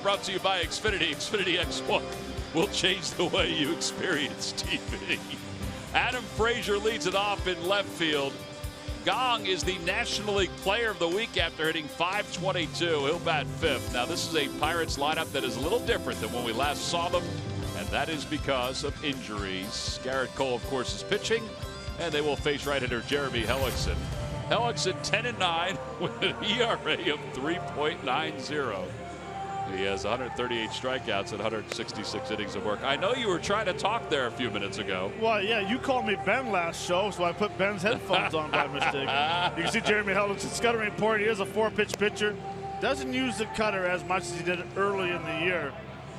Brought to you by Xfinity. Xfinity X1 will change the way you experience TV. Adam Frazier leads it off in left field. Gong is the National League Player of the Week after hitting .522. He'll bat fifth. Now, this is a Pirates lineup that is a little different than when we last saw them, and that is because of injuries. Garrett Cole, of course, is pitching, and they will face right-hander Jeremy Helixon. Helixon 10-9 with an ERA of 3.90. He has 138 strikeouts and 166 innings of work. I know you were trying to talk there a few minutes ago. Well, yeah, you called me Ben last show, so I put Ben's headphones on by mistake. You can see Jeremy Helixon scuttering report. He is a 4-pitch pitcher. Doesn't use the cutter as much as he did early in the year.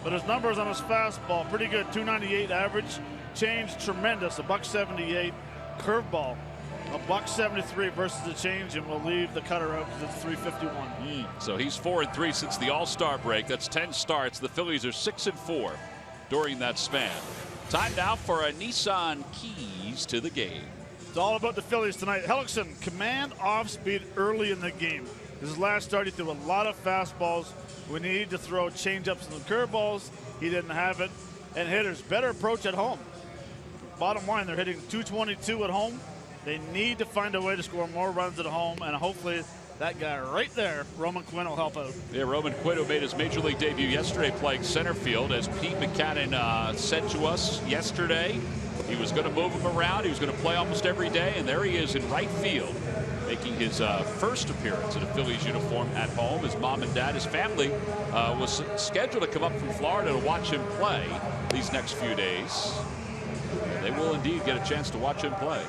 But his numbers on his fastball, pretty good. 298 average. Change, tremendous. A .178 curveball. A .173 versus the change, and we'll leave the cutter out because it's 351. So he's 4-3 since the All-Star break. That's 10 starts. The Phillies are 6-4 during that span. Time now for a Nissan keys to the game. It's all about the Phillies tonight. Helixon, command off speed early in the game. His last start, he threw a lot of fastballs. We needed to throw changeups and curveballs. He didn't have it. And hitters, better approach at home. Bottom line, they're hitting .222 at home. They need to find a way to score more runs at home, and hopefully that guy right there, Roman Quinn, will help out. Yeah, Roman Quinn, who made his major league debut yesterday playing center field. As Pete Buchanan said to us yesterday, he was going to move him around. He was going to play almost every day, and there he is in right field, making his first appearance in a Phillies uniform at home. His mom and dad, his family, was scheduled to come up from Florida to watch him play these next few days. And they will indeed get a chance to watch him play.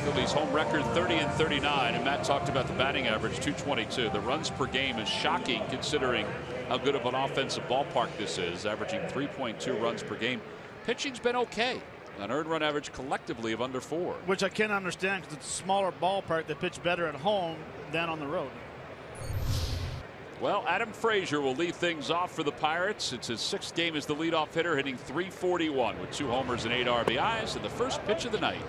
Phillies home record 30-39, and Matt talked about the batting average, 222. The runs per game is shocking considering how good of an offensive ballpark this is, averaging 3.2 runs per game. Pitching's been okay. An earned run average collectively of under 4. Which I can't understand because it's a smaller ballpark. They pitch better at home than on the road. Well, Adam Frazier will lead things off for the Pirates. It's his 6th game as the leadoff hitter, hitting .341 with 2 homers and 8 RBIs. And the first pitch of the night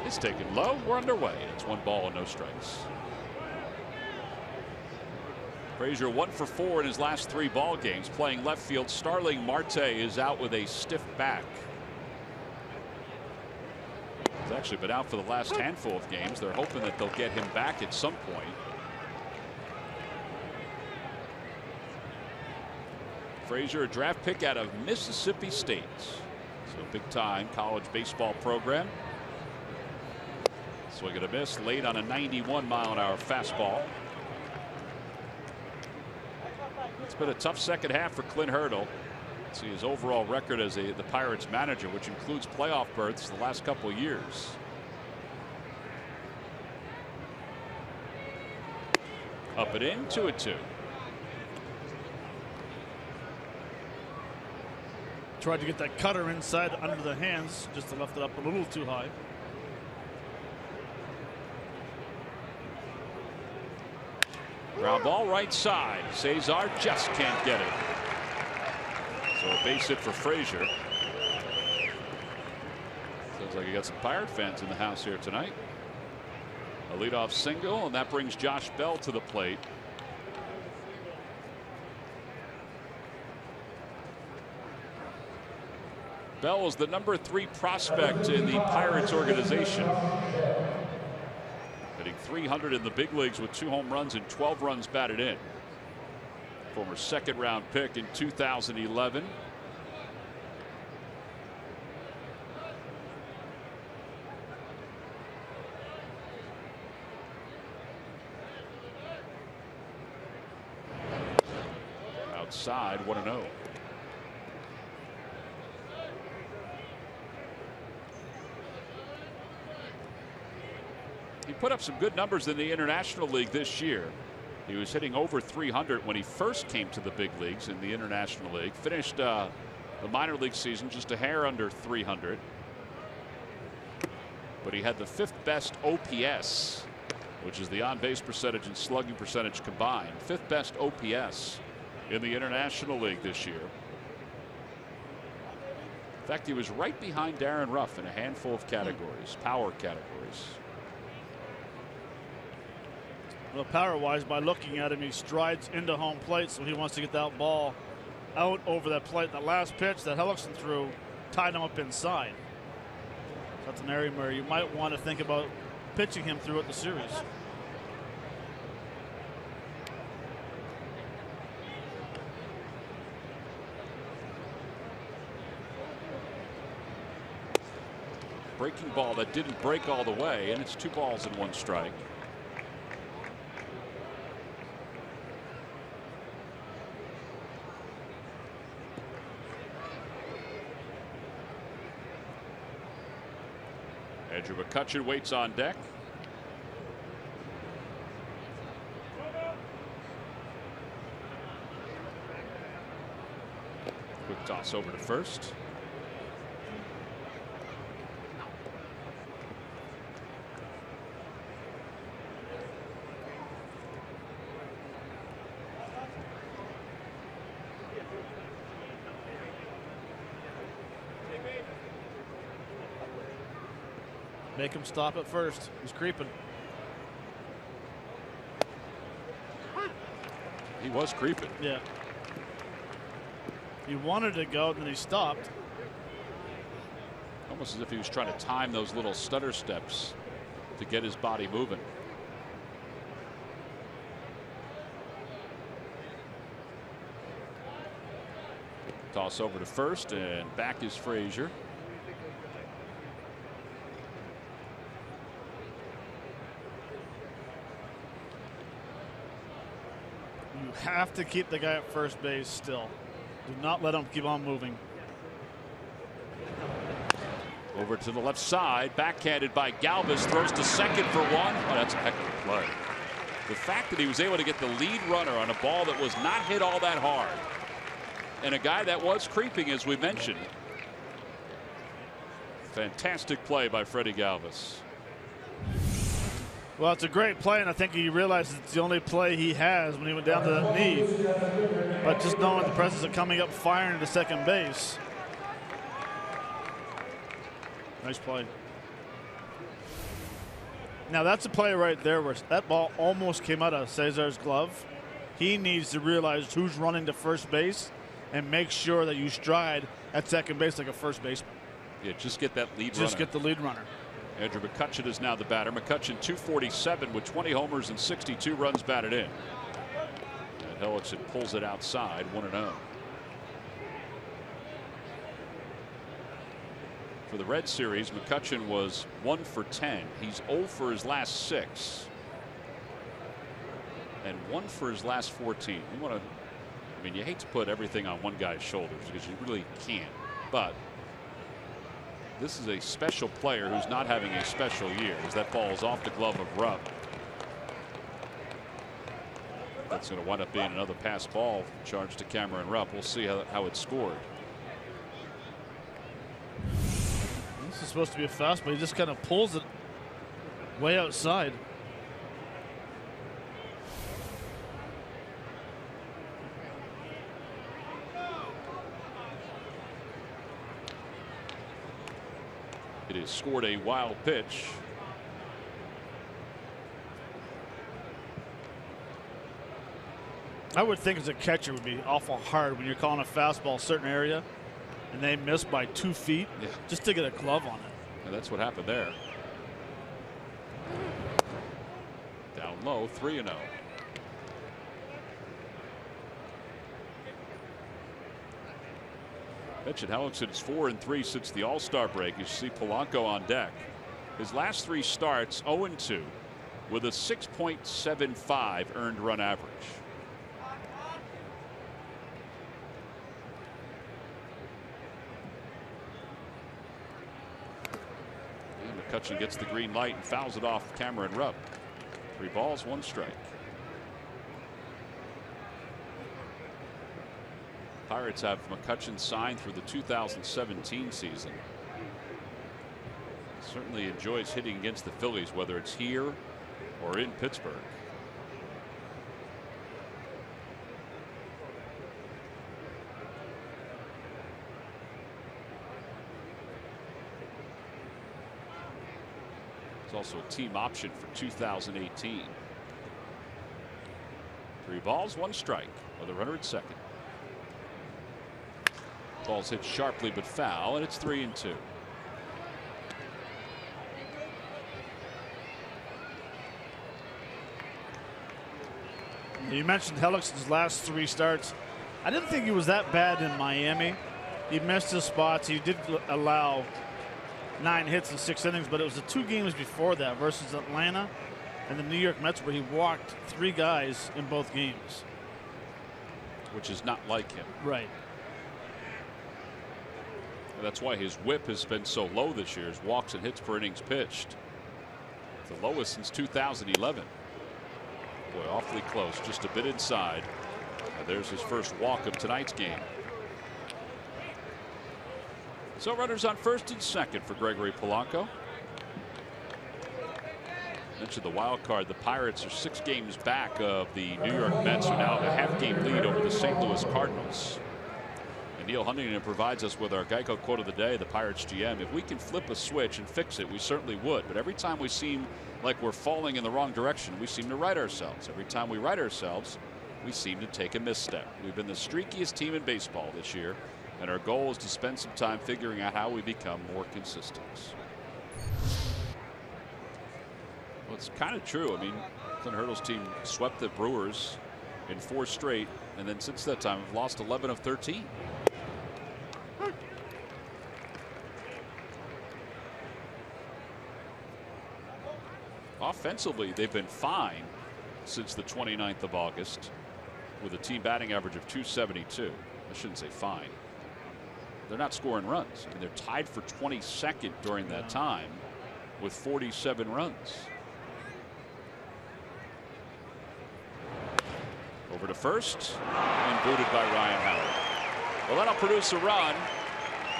is taken low. We're underway. It's 1 ball and no strikes. Frazier 1 for 4 in his last 3 ball games. Playing left field, Starling Marte is out with a stiff back. He's actually been out for the last handful of games. They're hoping that they'll get him back at some point. Frazier, a draft pick out of Mississippi State. So big time college baseball program. Swing and a miss late on a 91-mile-an-hour fastball. It's been a tough second half for Clint Hurdle. See his overall record as the Pirates manager, which includes playoff berths the last couple of years. Up and in, 2-2. Tried to get that cutter inside under the hands, just left it up a little too high. Ground ball right side. Cesar just can't get it. So a base hit for Frazier. Sounds like you got some Pirate fans in the house here tonight. A leadoff single, and that brings Josh Bell to the plate. Bell is the number 3 prospect in the Pirates organization. Hitting .300 in the big leagues with 2 home runs and 12 runs batted in. Former 2nd-round pick in 2011. Outside, 1-0. He put up some good numbers in the International League this year. He was hitting over .300 when he first came to the big leagues in the International League. Finished the minor league season just a hair under .300. But he had the 5th best OPS, which is the on-base percentage and slugging percentage combined. 5th best OPS in the International League this year. In fact, he was right behind Darren Ruff in a handful of categories, power categories. Well, power-wise, by looking at him, he strides into home plate, so he wants to get that ball out over that plate. The last pitch that Helixon threw tied him up inside. So that's an area where you might want to think about pitching him throughout the series. Breaking ball that didn't break all the way, and it's 2 balls and 1 strike. Andrew McCutchen waits on deck. Quick toss over to first. Make him stop at first. He's creeping. He was creeping. Yeah. He wanted to go, then he stopped. Almost as if he was trying to time those little stutter steps to get his body moving. Toss over to first, and back is Frazier. You have to keep the guy at first base still. Do not let him keep on moving. Over to the left side, backhanded by Galvis, throws to second for 1. Oh, that's a heck of a play. The fact that he was able to get the lead runner on a ball that was not hit all that hard, and a guy that was creeping, as we mentioned. Fantastic play by Freddy Galvis. Well, it's a great play, and I think he realizes it's the only play he has when he went down to that knee. But just knowing the presence of coming up firing to second base. Nice play. Now that's a play right there where that ball almost came out of Cesar's glove. He needs to realize who's running to first base and make sure that you stride at second base like a first baseman. Yeah, just get that lead runner. Just get the lead runner. Andrew McCutchen is now the batter. McCutchen 247 with 20 homers and 62 runs batted in. And Helixon pulls it outside 1-0. For the Red Series, McCutchen was 1 for 10. He's 0 for his last 6. And 1 for his last 14. You want to, I mean, you hate to put everything on one guy's shoulders because you really can't. But this is a special player who's not having a special year, as that ball is off the glove of Rupp. That's going to wind up being another pass ball charged to Cameron Rupp. We'll see how it's scored. This is supposed to be a fastball. He just kind of pulls it way outside. It has scored a wild pitch. I would think as a catcher it would be awful hard when you're calling a fastball a certain area and they miss by 2 feet, yeah, just to get a glove on it. And that's what happened there. Down low, 3-0. Mentioned Helixon is 4-3 since the All-Star break. You see Polanco on deck. His last 3 starts 0-2 with a 6.75 earned run average. And McCutchen gets the green light and fouls it off Cameron Rupp. 3 balls, 1 strike. Pirates have McCutchen signed for the 2017 season. Certainly enjoys hitting against the Phillies, whether it's here or in Pittsburgh. It's also a team option for 2018. 3 balls, 1 strike with a runner at second. Ball's hit sharply but foul, and it's 3-2. You mentioned Helixon's last 3 starts. I didn't think he was that bad in Miami. He missed his spots. He did allow 9 hits in 6 innings, but it was the 2 games before that versus Atlanta and the New York Mets where he walked 3 guys in both games. Which is not like him. Right. That's why his whip has been so low this year. His walks and hits per innings pitched, the lowest since 2011. Boy, awfully close, just a bit inside. And there's his first walk of tonight's game. So runners on first and second for Gregory Polanco. Mentioned the wild card. The Pirates are 6 games back of the New York Mets, who now have a half-game lead over the St. Louis Cardinals. And Neil Huntington provides us with our Geico quote of the day, the Pirates GM. If we can flip a switch and fix it, we certainly would. But every time we seem like we're falling in the wrong direction, we seem to right ourselves. Every time we right ourselves, we seem to take a misstep. We've been the streakiest team in baseball this year, and our goal is to spend some time figuring out how we become more consistent. Well, it's kind of true. I mean, Clint Hurdle's team swept the Brewers in 4 straight, and then since that time have lost 11 of 13. Offensively, they've been fine since the 29th of August with a team batting average of 272. I shouldn't say fine. They're not scoring runs. I mean, they're tied for 22nd during that time with 47 runs. Over to first and booted by Ryan Howard. Well, that'll produce a run.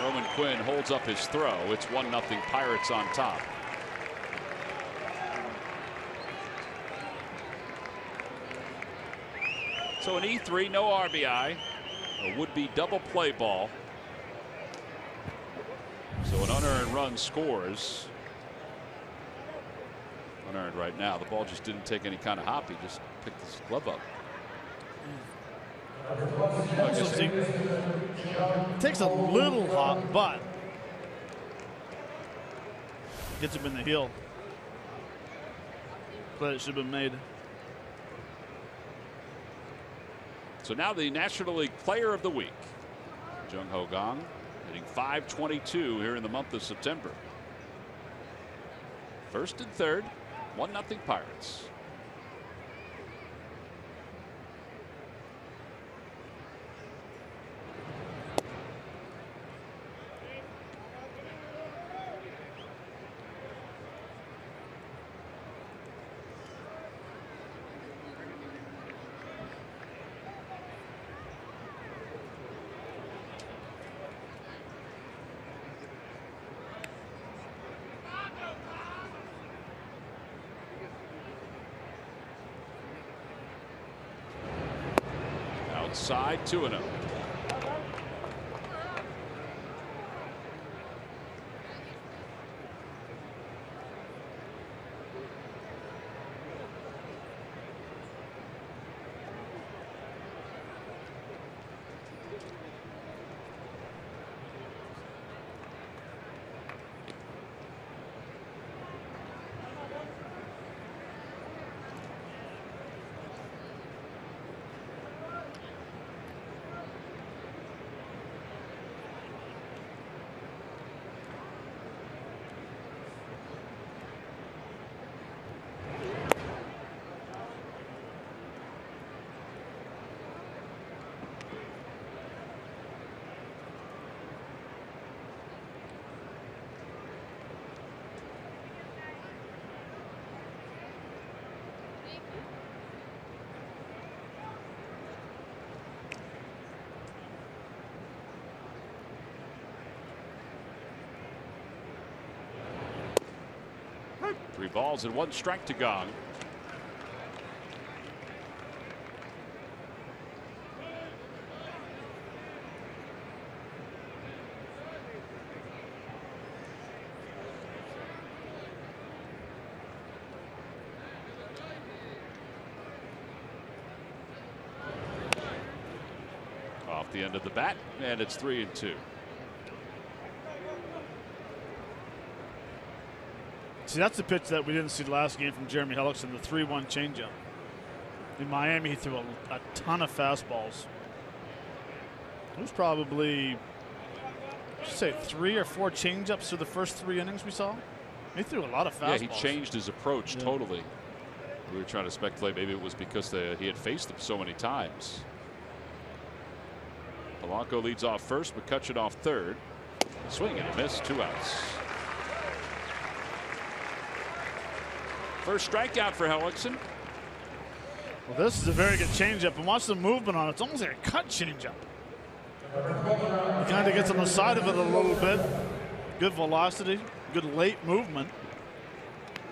Roman Quinn holds up his throw. It's 1-0 Pirates on top. So an E3, no RBI, a would-be double play ball. So an unearned run scores. Unearned right now. The ball just didn't take any kind of hop. He just picked his glove up. Takes a little hop, but gets him in the heel. But it should have been made. So now the National League Player of the Week, Jung-Ho Kang, hitting .522 here in the month of September. First and third, 1-0 Pirates. Outside, 2-0. Three balls and 1 strike to Kang. the end of the bat, and it's 3-2. See, that's the pitch that we didn't see the last game from Jeremy Helixon, the 3-1 changeup. In Miami, he threw a ton of fastballs. It was probably, say, 3 or 4 changeups through the first 3 innings we saw. He threw a lot of fastballs. Yeah, he changed his approach totally. We were trying to speculate maybe it was because he had faced them so many times. Polanco leads off first, McCutcheon off third. Swing and a miss, 2 outs. First strikeout for Helixon. Well, this is a very good changeup, and watch the movement on it. It's almost like a cut changeup. He kind of gets on the side of it a little bit. Good velocity, good late movement.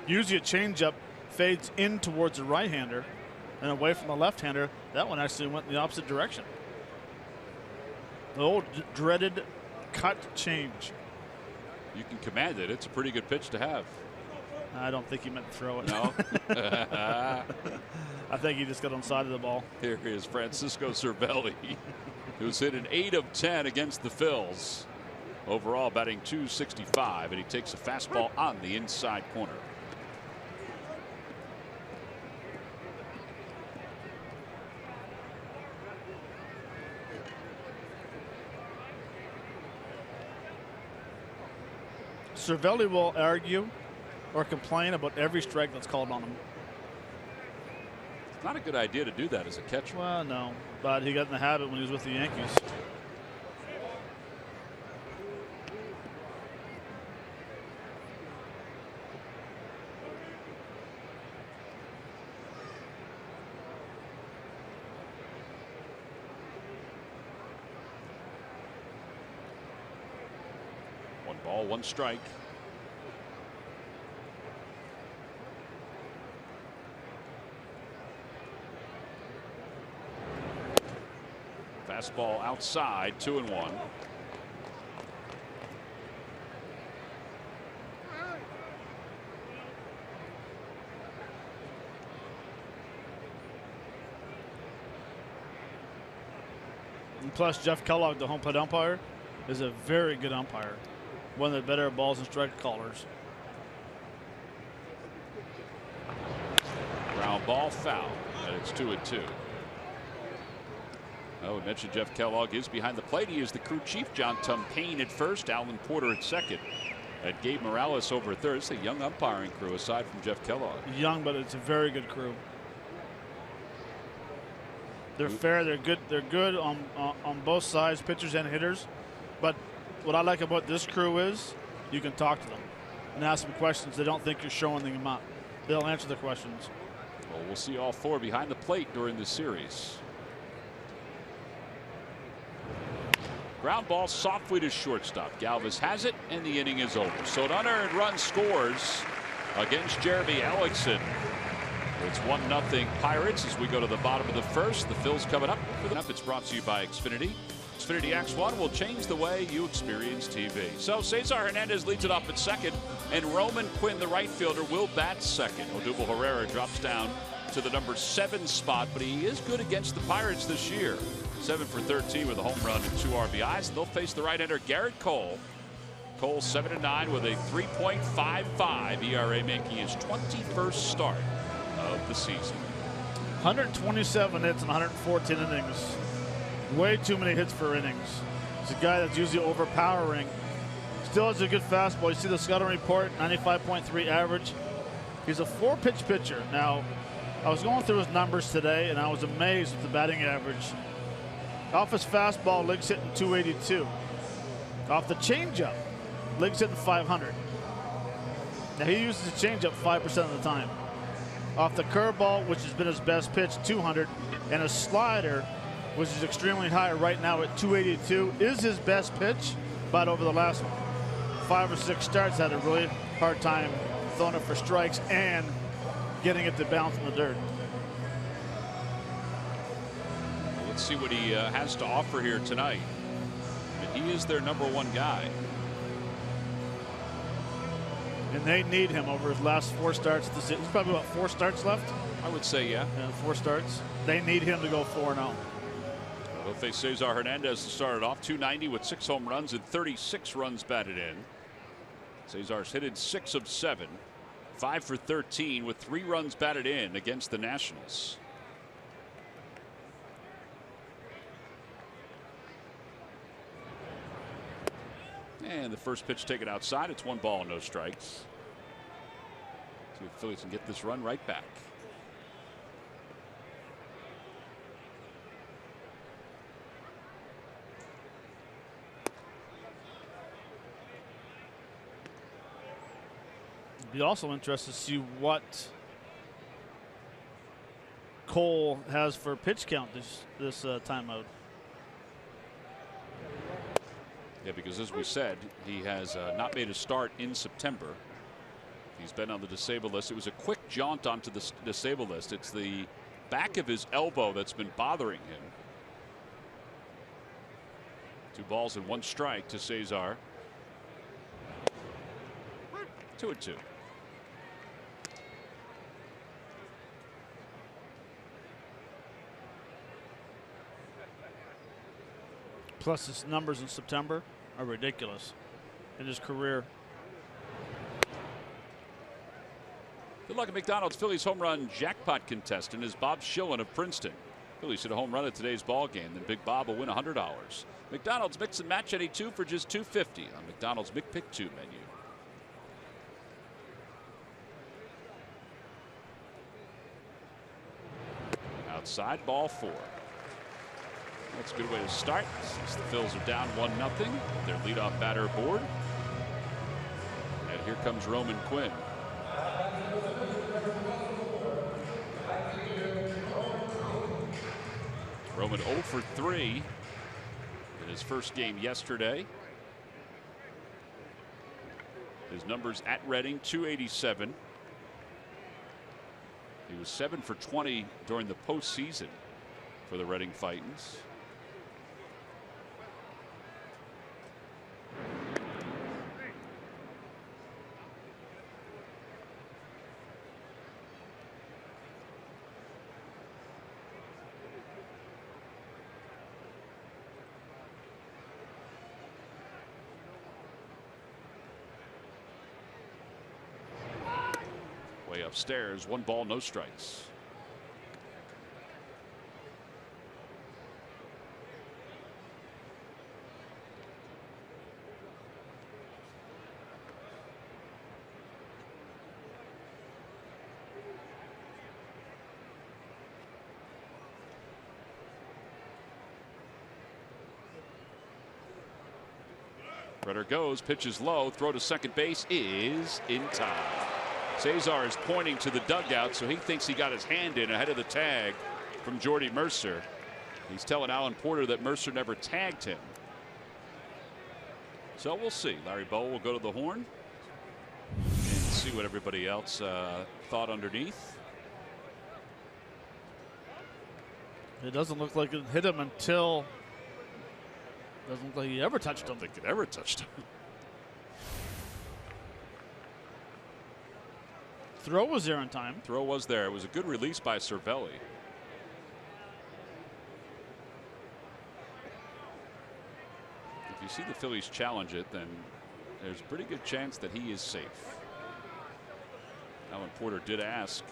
Usually a changeup fades in towards the right-hander and away from the left-hander. That one actually went in the opposite direction. The old dreaded cut change. You can command it. It's a pretty good pitch to have. I don't think he meant to throw it. No. I think he just got on the side of the ball. Here is Francisco Cervelli, who's hit an 8 of 10 against the Phils. Overall batting .265, and he takes a fastball on the inside corner. Cervelli will argue or complain about every strike that's called on him. It's not a good idea to do that as a catcher. Well, no, but he got in the habit when he was with the Yankees. One ball, one strike. Fastball outside, 2-1. And plus, Jeff Kellogg, the home plate umpire, is a very good umpire. One of the better balls and strike callers. Ground ball, foul, and it's 2-2. Oh, we mentioned Jeff Kellogg is behind the plate. He is the crew chief. John Tumpane at first, Alan Porter at second, and Gabe Morales over at third. It's a young umpiring crew aside from Jeff Kellogg. Young, but it's a very good crew. They're fair. They're good. They're good on both sides, pitchers and hitters. But what I like about this crew is you can talk to them and ask them questions. They don't think you're showing them up. They'll answer the questions. Well, we'll see all four behind the plate during this series. Ground ball, softly to shortstop. Galvis has it, and the inning is over. So an unearned run scores against Jeremy Helixson. It's 1-0 Pirates as we go to the bottom of the first. The Phils coming up. It's brought to you by Xfinity. Xfinity X1 will change the way you experience TV. So Cesar Hernandez leads it off at second, and Roman Quinn, the right fielder, will bat second. Odubel Herrera drops down to the number 7 spot, but he is good against the Pirates this year. 7 for 13 with a home run and 2 RBIs. And they'll face the right-hander Garrett Cole. Cole 7-9 with a 3.55 ERA, making his 21st start of the season. 127 hits in 114 innings. Way too many hits for innings. He's a guy that's usually overpowering. Still has a good fastball. You see the scouting report, 95.3 average. He's a 4-pitch pitcher. Now, I was going through his numbers today, and I was amazed with the batting average. Off his fastball, Lig's hitting 282. Off the changeup, Lig's hitting 500. Now he uses the changeup 5% of the time. Off the curveball, which has been his best pitch, 200, and a slider, which is extremely high right now at 282, is his best pitch. But over the last 5 or 6 starts, had a really hard time throwing it for strikes and getting it to bounce in the dirt. Let's see what he has to offer here tonight. And he is their number 1 guy. And they need him over his last 4 starts. He's probably about 4 starts left. I would say, yeah. 4 starts. They need him to go 4-0. They'll face Cesar Hernandez to start it off. 290 with 6 home runs and 36 runs batted in. Cesar's hit in 6 of 7. 5 for 13 with 3 runs batted in against the Nationals. And the first pitch taken outside. It's 1 ball, no strikes. See if the Phillies can get this run right back. Be also interested to see what Cole has for pitch count this timeout. Yeah, because as we said, he has not made a start in September. He's been on the disabled list. It was a quick jaunt onto the disabled list. It's the back of his elbow that's been bothering him. 2 balls and 1 strike to Cesar. 2-2. Plus his numbers in September are ridiculous in his career. Good luck at McDonald's. Phillies home run jackpot contestant is Bob Schillen of Princeton. Phillies hit a home run at today's ball game. Then Big Bob will win $100. McDonald's mix and match any 2 for just $2.50 on McDonald's McPick 2 menu. Outside, ball 4. That's a good way to start since the Phils are down 1-0. Their leadoff batter aboard. And here comes Roman Quinn. Roman 0 for 3 in his first game yesterday. His numbers at Reading, 287. He was 7 for 20 during the postseason for the Reading Titans. Way upstairs, 1 ball, no strikes. Runner goes, pitches low, throw to second base is in time. Cesar is pointing to the dugout, so he thinks he got his hand in ahead of the tag from Jordy Mercer. He's telling Alan Porter that Mercer never tagged him. So we'll see. Larry Bow will go to the horn and see what everybody else thought underneath. It doesn't look like it hit him until. Doesn't look like he ever touched him. I don't think it ever touched him. Throw was there in time. Throw was there. It was a good release by Cervelli. If you see the Phillies challenge it, then there's a pretty good chance that he is safe. Alan Porter did ask.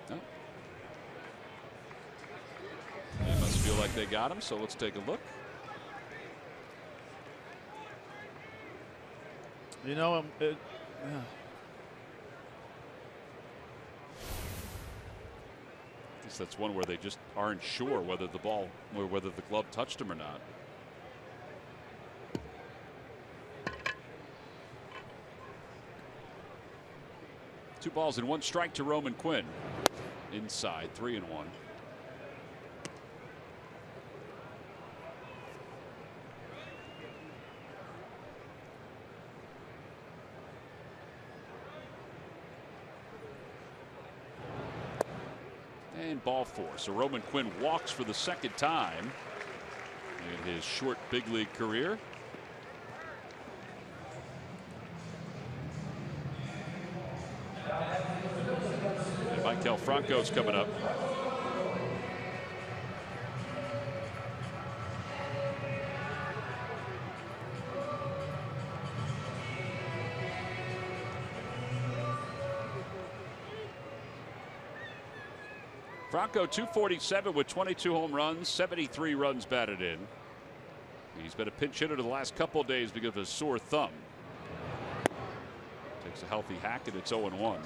No. They must feel like they got him, so let's take a look. You know, yeah. I guess that's one where they just aren't sure whether the ball or whether the glove touched him or not. Two balls and 1 strike to Roman Quinn. Inside, 3-1. And ball 4. So Roman Quinn walks for the second time in his short big league career. It might Kel Franco's coming up. Franco 247 with 22 home runs, 73 runs batted in. He's been a pinch hitter the last couple of days because of a sore thumb. Takes a healthy hack and it's 0-1.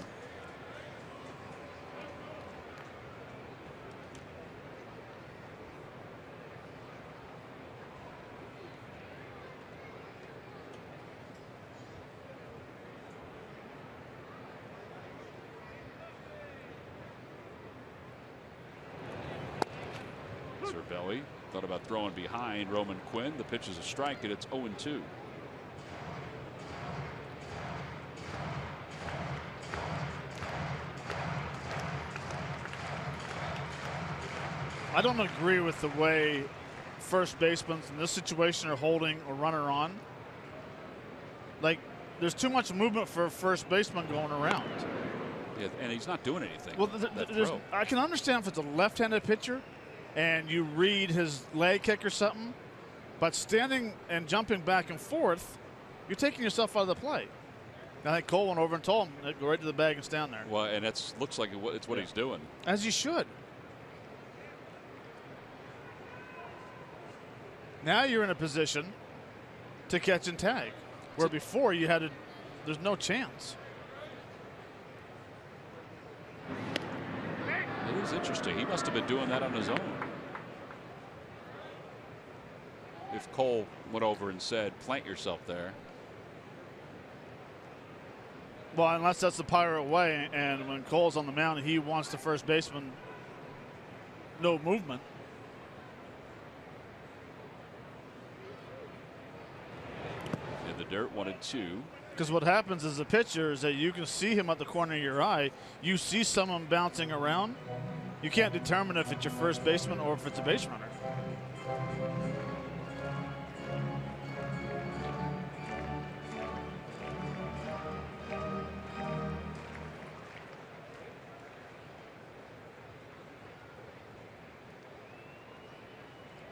Cervelli thought about throwing behind Roman Quinn. The pitch is a strike and it's 0-2. I don't agree with the way first basemen in this situation are holding a runner on. Like, there's too much movement for a first baseman going around. Yeah, and he's not doing anything. Well, I can understand if it's a left-handed pitcher and you read his leg kick or something, but standing and jumping back and forth, you're taking yourself out of the play. I think Cole went over and told him, go right to the bag and stand there. Well, and it looks like it's what he's doing. As you should. Now you're in a position to catch and tag, where before you had to, there's no chance. It is interesting. He must have been doing that on his own. If Cole went over and said, plant yourself there. Well, unless that's the Pirate way, and when Cole's on the mound, he wants the first baseman no movement. In the dirt, 1-2. Because what happens as a pitcher is that you can see him at the corner of your eye. You see someone bouncing around. You can't determine if it's your first baseman or if it's a base runner.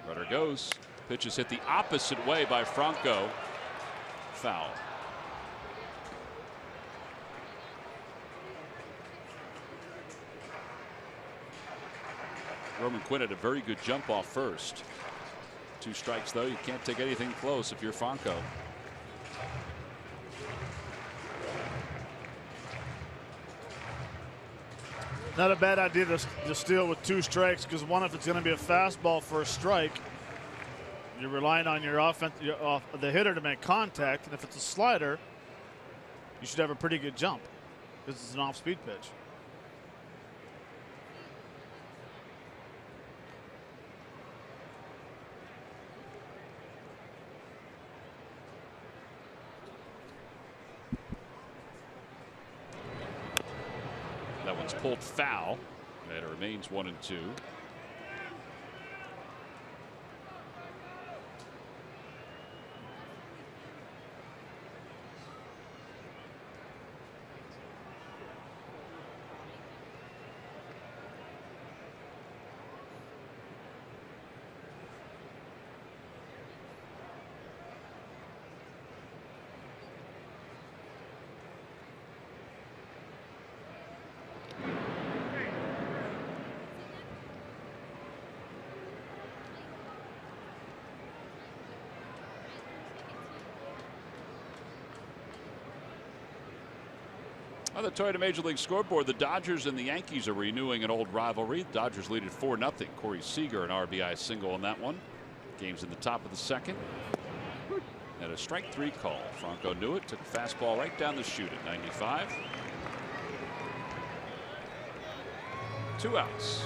Runner goes. Pitch is hit the opposite way by Franco. Foul. Roman Quinn had a very good jump off first. 2 strikes though. You can't take anything close if you're Franco. Not a bad idea to steal with 2 strikes, because one, if it's going to be a fastball for a strike, you're relying on your offense, the hitter, to make contact, and if it's a slider, you should have a pretty good jump because it's an off-speed pitch. That one's pulled foul, and it remains 1-2. On the Toyota Major League scoreboard, the Dodgers and the Yankees are renewing an old rivalry. The Dodgers lead at 4-0. Corey Seager, an RBI single on that one. Game's in the top of the second. And a strike 3 call. Franco knew it, took a fastball right down the chute at 95. 2 outs.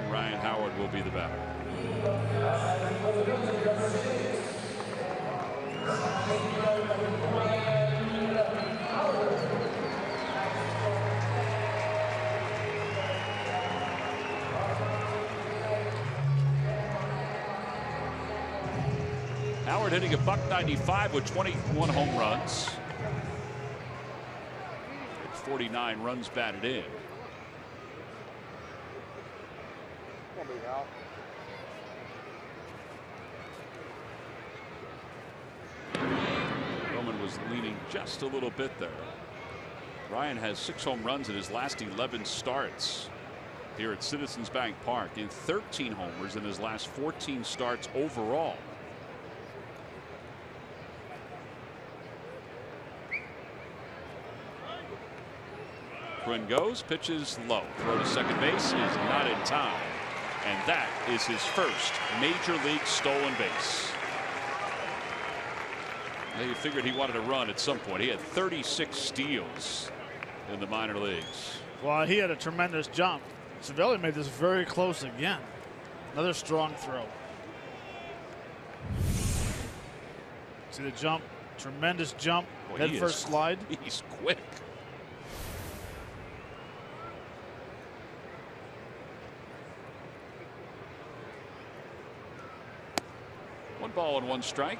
Ryan Howard will be the batter. Howard hitting a .195 with 21 home runs. 49 runs batted in. Roman was leaning just a little bit there. Ryan has 6 home runs in his last 11 starts here at Citizens Bank Park, and 13 homers in his last 14 starts overall. Quinn goes, pitches low. Throw to second base is not in time. And that is his first major league stolen base. Now you figured he wanted to run at some point. He had 36 steals in the minor leagues. Well, he had a tremendous jump. Cervelli made this very close again. Another strong throw. See the jump, tremendous jump, head first slide. He's quick. One ball and one strike.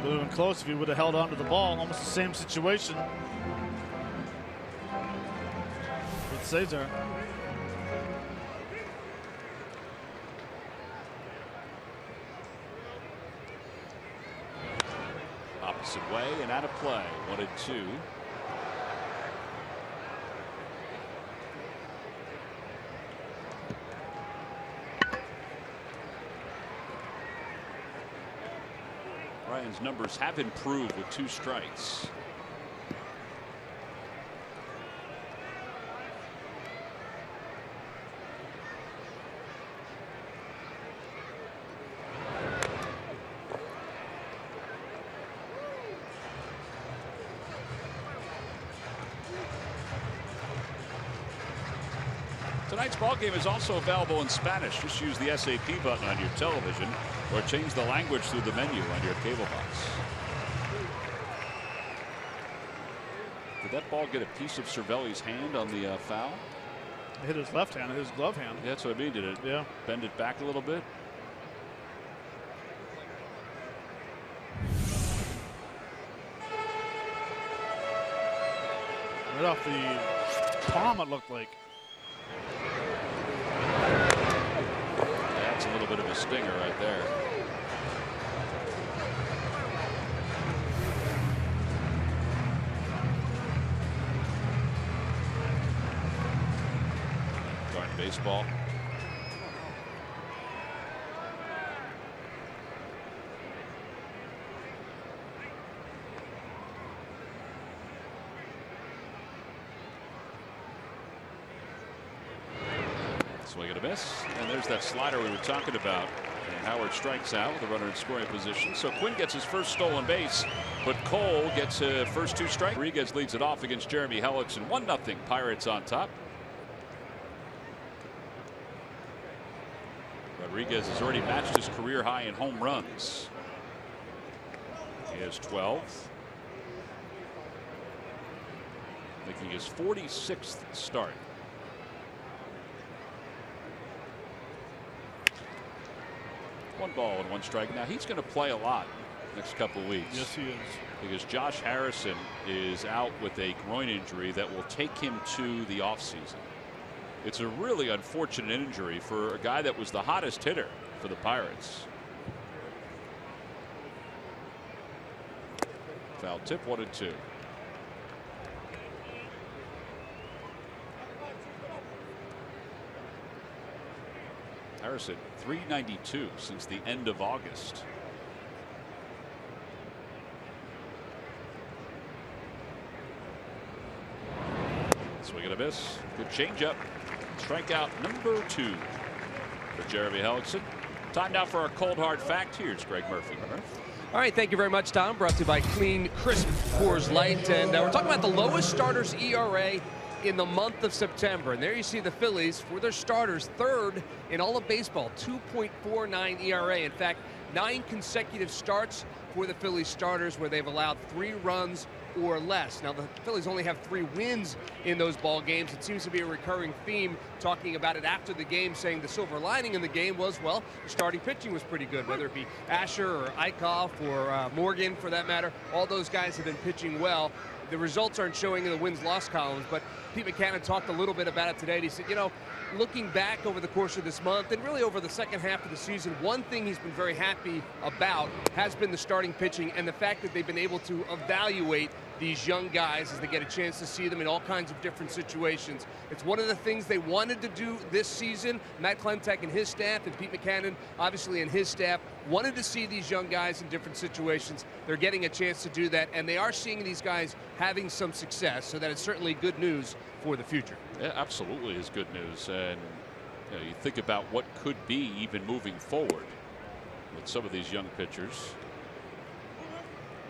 Would have been close if he would have held on to the ball. Almost the same situation with Cesar. Opposite way and out of play. 1-2. Ryan's numbers have improved with 2 strikes. Tonight's ballgame is also available in Spanish. Just use the SAP button on your television or change the language through the menu on your cable box. Did that ball get a piece of Cervelli's hand on the foul? It hit his left hand, his glove hand. Yeah, that's what I mean. Did it bend it back a little bit? Right off the palm, it looked like. That's a little bit of a stinger right there. Darn baseball. Swing and a miss, and there's that slider we were talking about. And Howard strikes out with a runner in scoring position. So Quinn gets his first stolen base, but Cole gets a first 2 strikes. Rodriguez leads it off against Jeremy Helixon. 1-0 Pirates on top. Rodriguez has already matched his career high in home runs. He has 12. Making his 46th start. One ball and one strike. Now he's going to play a lot next couple of weeks. Yes, he is. Because Josh Harrison is out with a groin injury that will take him to the offseason. It's a really unfortunate injury for a guy that was the hottest hitter for the Pirates. Foul tip, 1-2. Harrison, 392 since the end of August. Swing and a miss. Good changeup. Strikeout number 2 for Jeremy Helixon. Time now for our cold hard fact. Here's Greg Murphy. All right, thank you very much, Tom. Brought to you by Clean, Crisp Coors Light. And we're talking about the lowest starters ERA in the month of September. And there you see the Phillies, for their starters, 3rd in all of baseball, 2.49 ERA. In fact, 9 consecutive starts for the Phillies starters where they've allowed 3 runs or less. Now the Phillies only have 3 wins in those ball games. It seems to be a recurring theme, talking about it after the game, saying the silver lining in the game was, well, the starting pitching was pretty good, whether it be Asher or Eichhoff or Morgan for that matter. All those guys have been pitching well. the results aren't showing in the wins-loss columns, but Pete Mackanin talked a little bit about it today. And he said, you know, looking back over the course of this month and really over the second half of the season, one thing he's been very happy about has been the starting pitching and the fact that they've been able to evaluate these young guys as they get a chance to see them in all kinds of different situations. It's one of the things they wanted to do this season. Matt Klemtek and his staff, and Pete Mackanin, obviously, and his staff, wanted to see these young guys in different situations. They're getting a chance to do that, and they are seeing these guys having some success, so that is certainly good news for the future. Yeah, absolutely is good news. And you know, you think about what could be even moving forward with some of these young pitchers.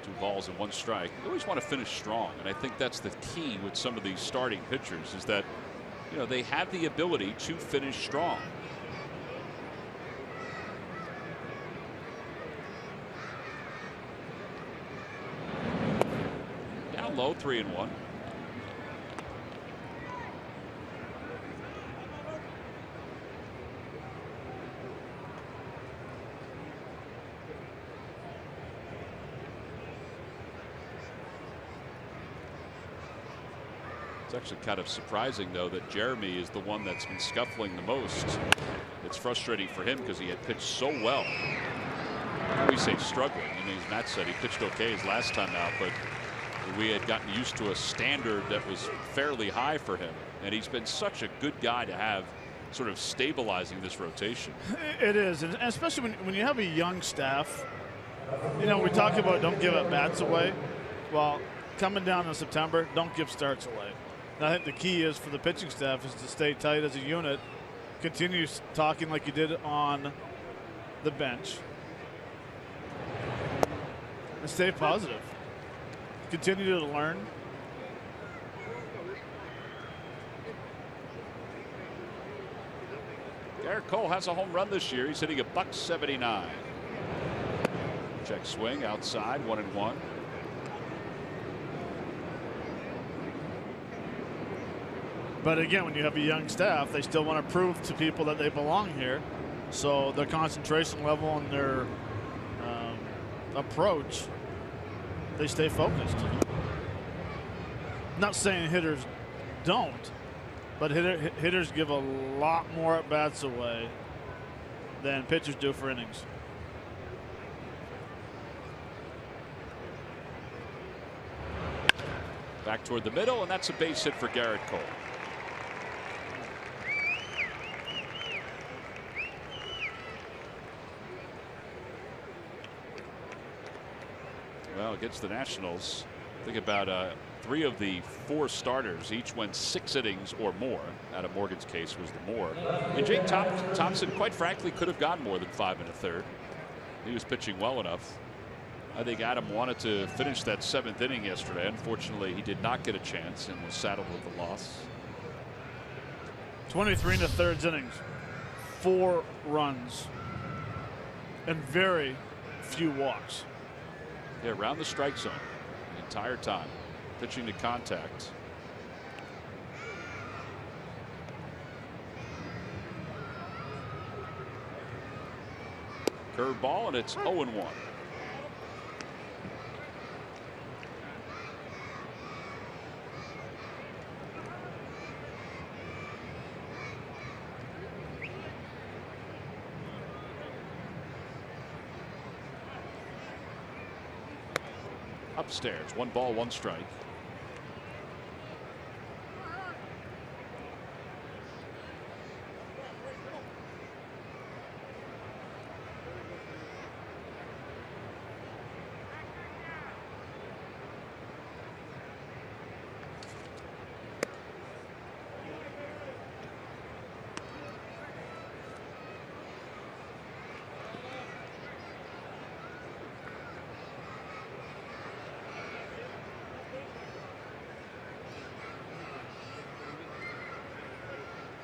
2 balls and 1 strike. You always want to finish strong, and I think that's the key with some of these starting pitchers is that, you know, they have the ability to finish strong. Down low, 3-1. It's actually kind of surprising, though, that Jeremy is the one that's been scuffling the most. It's frustrating for him because he had pitched so well. We say struggling. I mean, as Matt said, he pitched okay his last time out, but we had gotten used to a standard that was fairly high for him. And he's been such a good guy to have sort of stabilizing this rotation. It is, and especially when you have a young staff. You know, we talk about don't give at bats away. Well, coming down in September, don't give starts away. And I think the key is for the pitching staff is to stay tight as a unit, continue talking like you did on the bench, and stay positive. Continue to learn. Garrett Cole has a home run this year. He's hitting a .179. Check swing outside, 1-1. But again, when you have a young staff, they still want to prove to people that they belong here. So their concentration level and their approach, they stay focused. Not saying hitters don't, but hitters give a lot more at bats away than pitchers do for innings. Back toward the middle, and that's a base hit for Garrett Cole. Well, against the Nationals, think about 3 of the 4 starters each went 6 innings or more. Adam Morgan's case was the more. And Jake Thompson, quite frankly, could have gone more than 5 1/3. He was pitching well enough. I think Adam wanted to finish that 7th inning yesterday. Unfortunately, he did not get a chance and was saddled with the loss. 23 1/3 innings, 4 runs, and very few walks. Yeah, around the strike zone the entire time, pitching to contact. Curveball, and it's 0-1. Upstairs, 1 ball, 1 strike.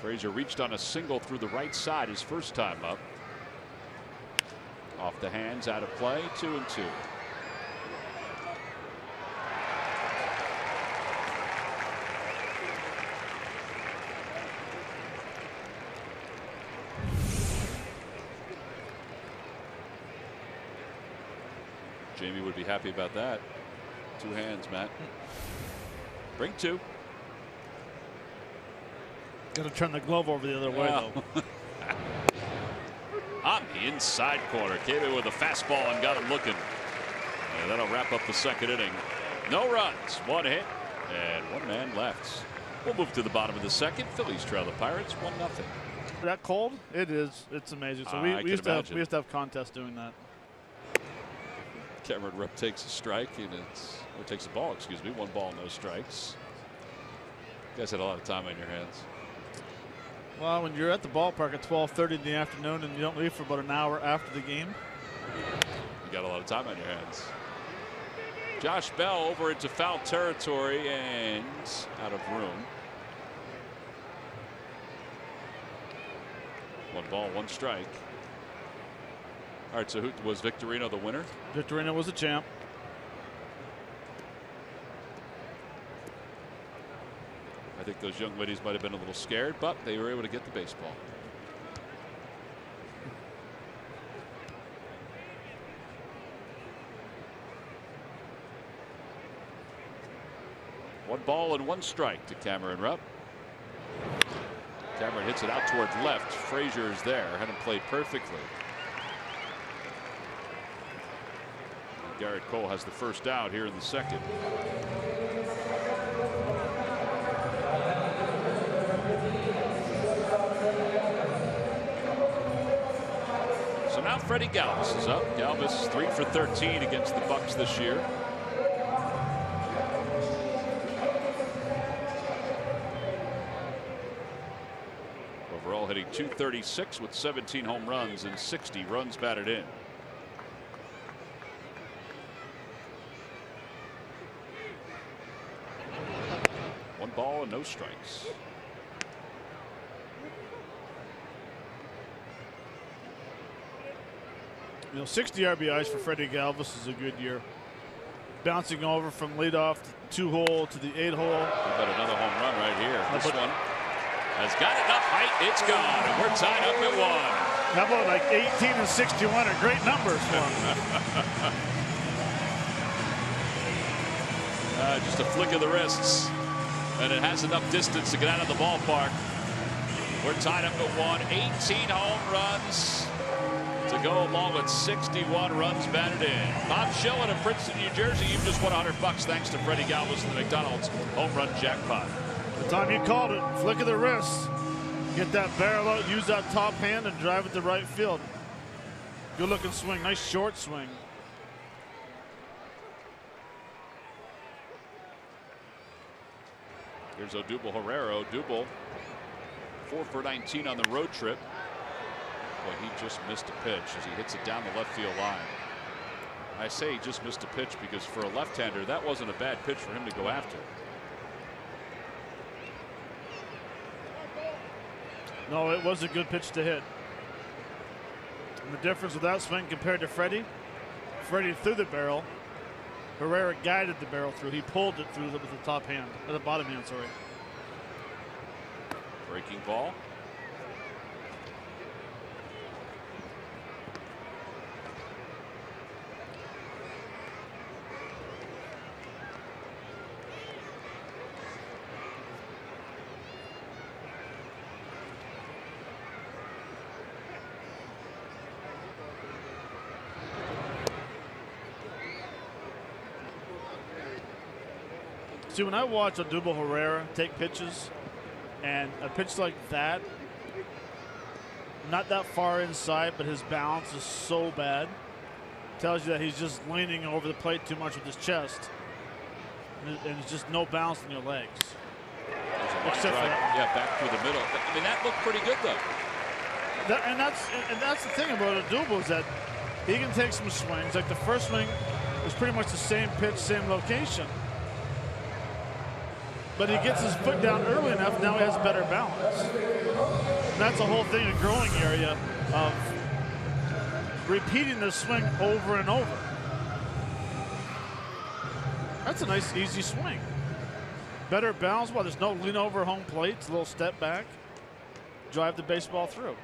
Frazier reached on a single through the right side his first time up. Off the hands, out of play, 2-2. Jamie would be happy about that. 2 hands, Matt. Bring 2. Got to turn the glove over the other way, though. On the inside corner, came in with a fastball and got him looking. And that'll wrap up the second inning. No runs, 1 hit, and 1 man left. We'll move to the bottom of the second. Phillies trail the Pirates 1-0. That cold? It is. It's amazing. So we used to have contests doing that. Cameron Rupp takes a strike, and takes a ball. Excuse me. 1 ball, no strikes. You guys had a lot of time on your hands. Well, when you're at the ballpark at 12:30 in the afternoon and you don't leave for about an hour after the game, you got a lot of time on your hands. Josh Bell over into foul territory and out of room. 1 ball, 1 strike. All right, so who was Victorino the winner? Victorino was the champ. I think those young ladies might have been a little scared, but they were able to get the baseball. One ball and 1 strike to Cameron Rupp. Cameron hits it out towards left. Frazier is there. Had him played perfectly. Garrett Cole has the first out here in the second. So now Freddy Galvis is up. Galvis 3 for 13 against the Bucks this year. Overall hitting .236 with 17 home runs and 60 runs batted in. One ball and no strikes. You know, 60 RBIs for Freddy Galvis is a good year. Bouncing over from leadoff to 2-hole to the 8-hole. We've got another home run right here. This one has got enough height. It's gone, and we're tied up at 1. How about like 18 and 61 are great numbers for him. Just a flick of the wrists, and it has enough distance to get out of the ballpark. We're tied up at 1. 18 home runs to go along with 61 runs batted in. Bob Schillen of Princeton, New Jersey, you've just won $100 thanks to Freddy Galvis and the McDonald's home run jackpot. The time you called it, flick of the wrist. Get that barrel out, use that top hand, and drive it to right field. Good looking swing, nice short swing. Here's Odubel Herrera. Odubel 4 for 19 on the road trip. Boy, he just missed a pitch as he hits it down the left field line. I say he just missed a pitch because for a left-hander, that wasn't a bad pitch for him to go after. No, it was a good pitch to hit. And the difference with that swing compared to Freddy threw the barrel. Herrera guided the barrel through. He pulled it through with the top hand, or the bottom hand, sorry. Breaking ball. See, when I watch Odubel Herrera take pitches, and a pitch like that, not that far inside, but his balance is so bad, tells you that he's just leaning over the plate too much with his chest, and it's just no balance in your legs. Except for that. Yeah, back through the middle. I mean, that looked pretty good though. And that's the thing about Odubel is that he can take some swings. Like the first swing was pretty much the same pitch, same location. But he gets his foot down early enough, now he has better balance. And that's the whole thing, a growing area of repeating the swing over and over. That's a nice, easy swing. Better balance, well, there's no lean over home plate, it's a little step back, drive the baseball through.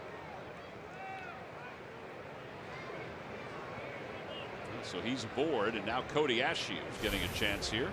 So he's aboard, and now Cody Ashew is getting a chance here.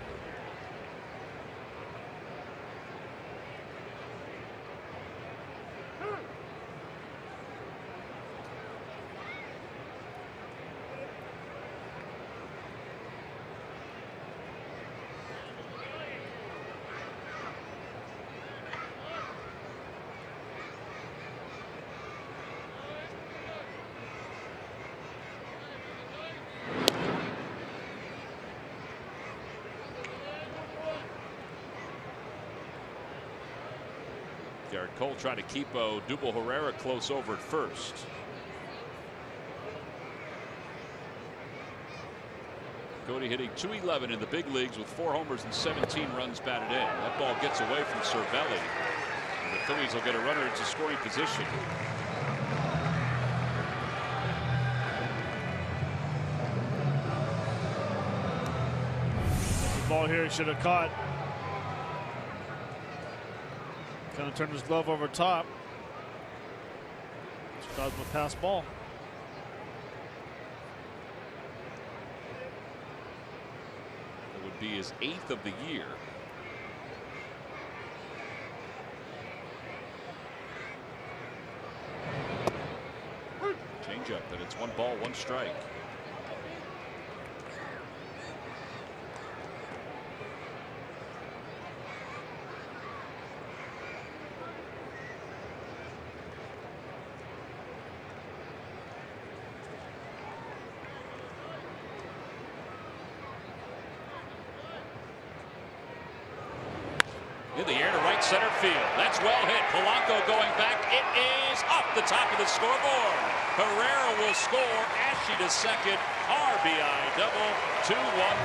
Garrett Cole trying to keep Odubel Herrera close over at first. Cody hitting .211 in the big leagues with 4 homers and 17 runs batted in. That ball gets away from Cervelli. And the Phillies will get a runner into scoring position. The ball here he should have caught. Kind of turned his glove over top. Just caused him a pass ball. It would be his 8th of the year. Change up, and it's 1 ball, 1 strike. In the air to right center field. That's well hit. Polanco going back. It is up the top of the scoreboard. Herrera will score. Ashe to second. RBI double. 2-1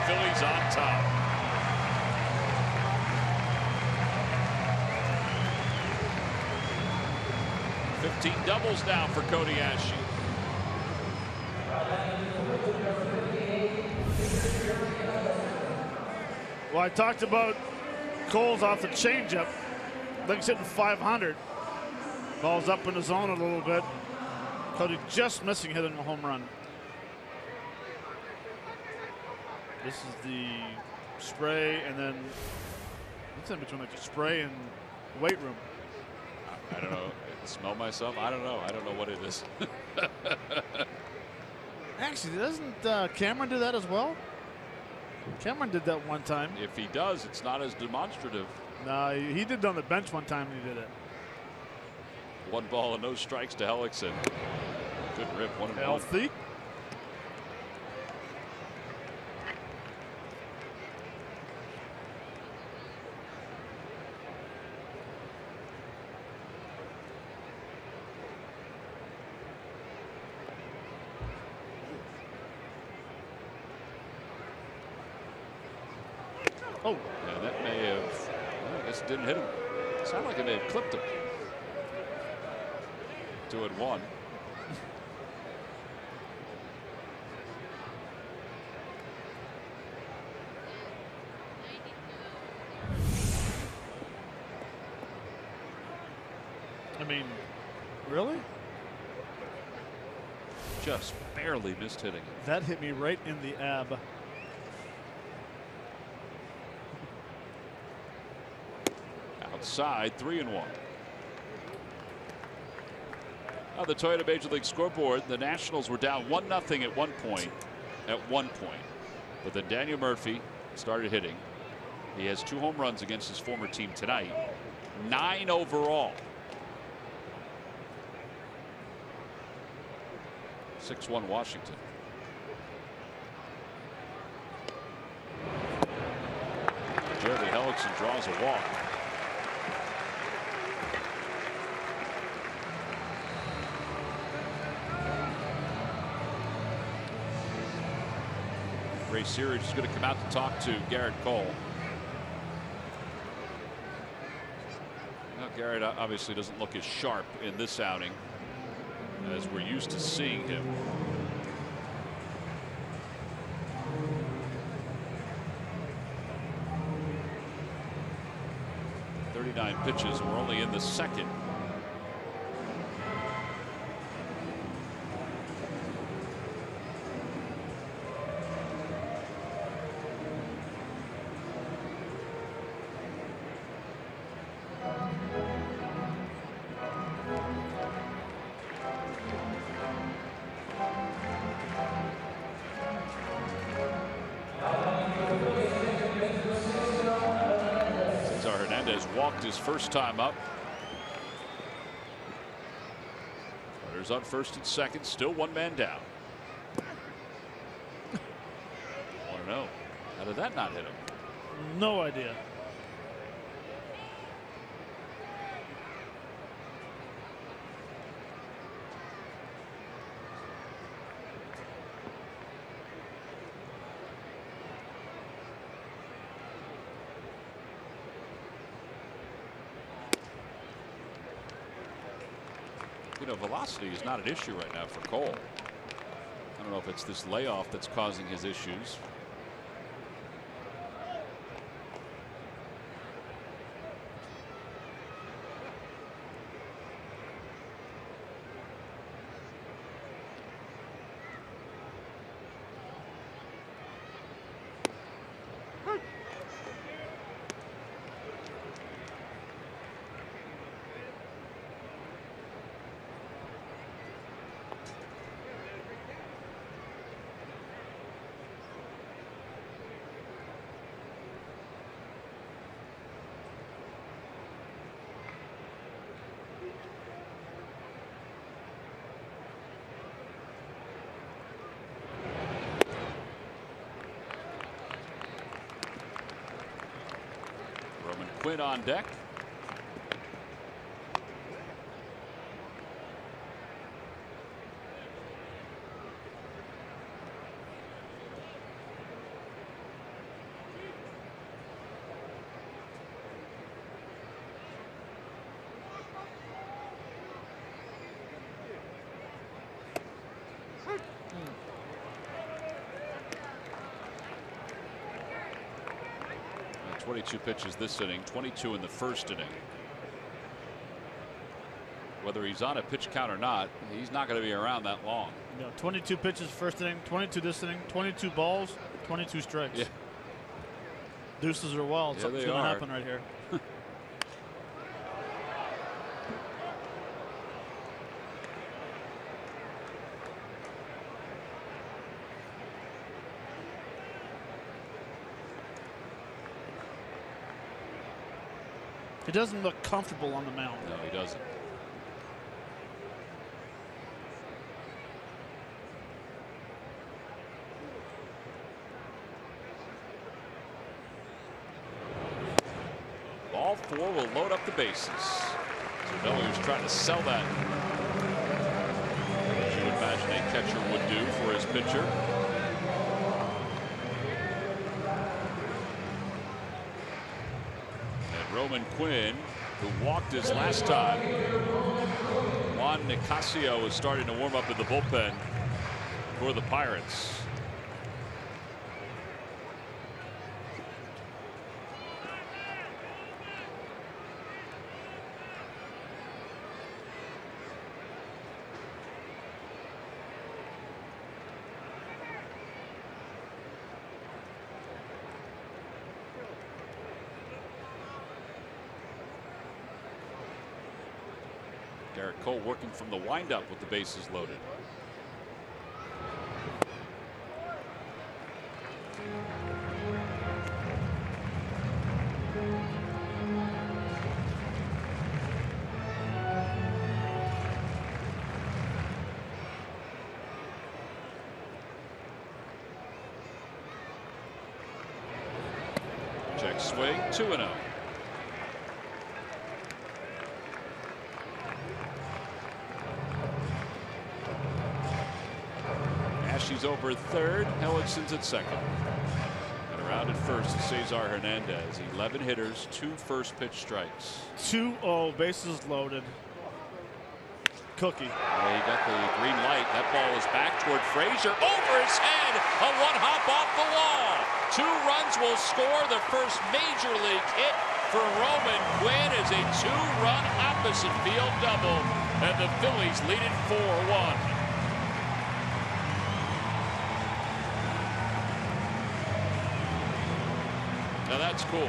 Phillies on top. $15 doubles now for Cody Ashe. Well, I talked about Cole's off the changeup. I think he's hitting 500. Ball's up in the zone a little bit. Cody just missing hitting a home run. This is the spray, and then what's in between, like the spray and weight room? I don't know. Smell myself? I don't know. I don't know what it is. Actually, doesn't Cameron do that as well? Cameron did that one time. If he does, it's not as demonstrative. No, he did it on the bench one time when he did it. 1 ball and no strikes to Helixon. Good rip, 1-1. Healthy. Oh, yeah, that may have, well, I guess it didn't hit him. It sounded like it may have clipped him. 2-1. I mean, really? Just barely missed hitting. That hit me right in the ab. Outside, 3-1. On the Toyota Major League scoreboard, the Nationals were down 1-0 at one point. But then Daniel Murphy started hitting. He has 2 home runs against his former team tonight. 9 overall. 6-1 Washington. Jeremy Helixson draws a walk. Ray Searage is going to come out to talk to Garrett Cole. Now, Garrett obviously doesn't look as sharp in this outing as we're used to seeing him. .39 pitches, and we're only in the second. Walked his first time up. Runners on first and second, still 1 man down. I want to know, how did that not hit him? No idea. You know, velocity is not an issue right now for Cole. I don't know if it's this layoff that's causing his issues. Quinn on deck. And 22 pitches this inning, 22 in the first inning. Whether he's on a pitch count or not, he's not going to be around that long. No, 22 pitches first inning, 22 this inning, 22 balls, 22 strikes. Yeah. Deuces are wild. Yeah, Something's they going to are. happen right here. He doesn't look comfortable on the mound. No, he doesn't. All four will load up the bases. So no, he was trying to sell that, as you would imagine a catcher would do for his pitcher. And Roman Quinn, who walked his last time. Juan Nicasio is starting to warm up in the bullpen for the Pirates. Garrett Cole working from the windup with the bases loaded. Check swing, 2-0. She's over third. Helixon's at second. And around at first, Cesar Hernandez. 11 hitters, 2 first pitch strikes. 2-0, bases loaded. Cookie. Well, he got the green light. That ball is back toward Frazier. Over his head. A one hop off the wall. 2 runs will score. The first major league hit for Roman Quinn is a 2-run opposite field double. And the Phillies lead it 4-1. Now that's cool.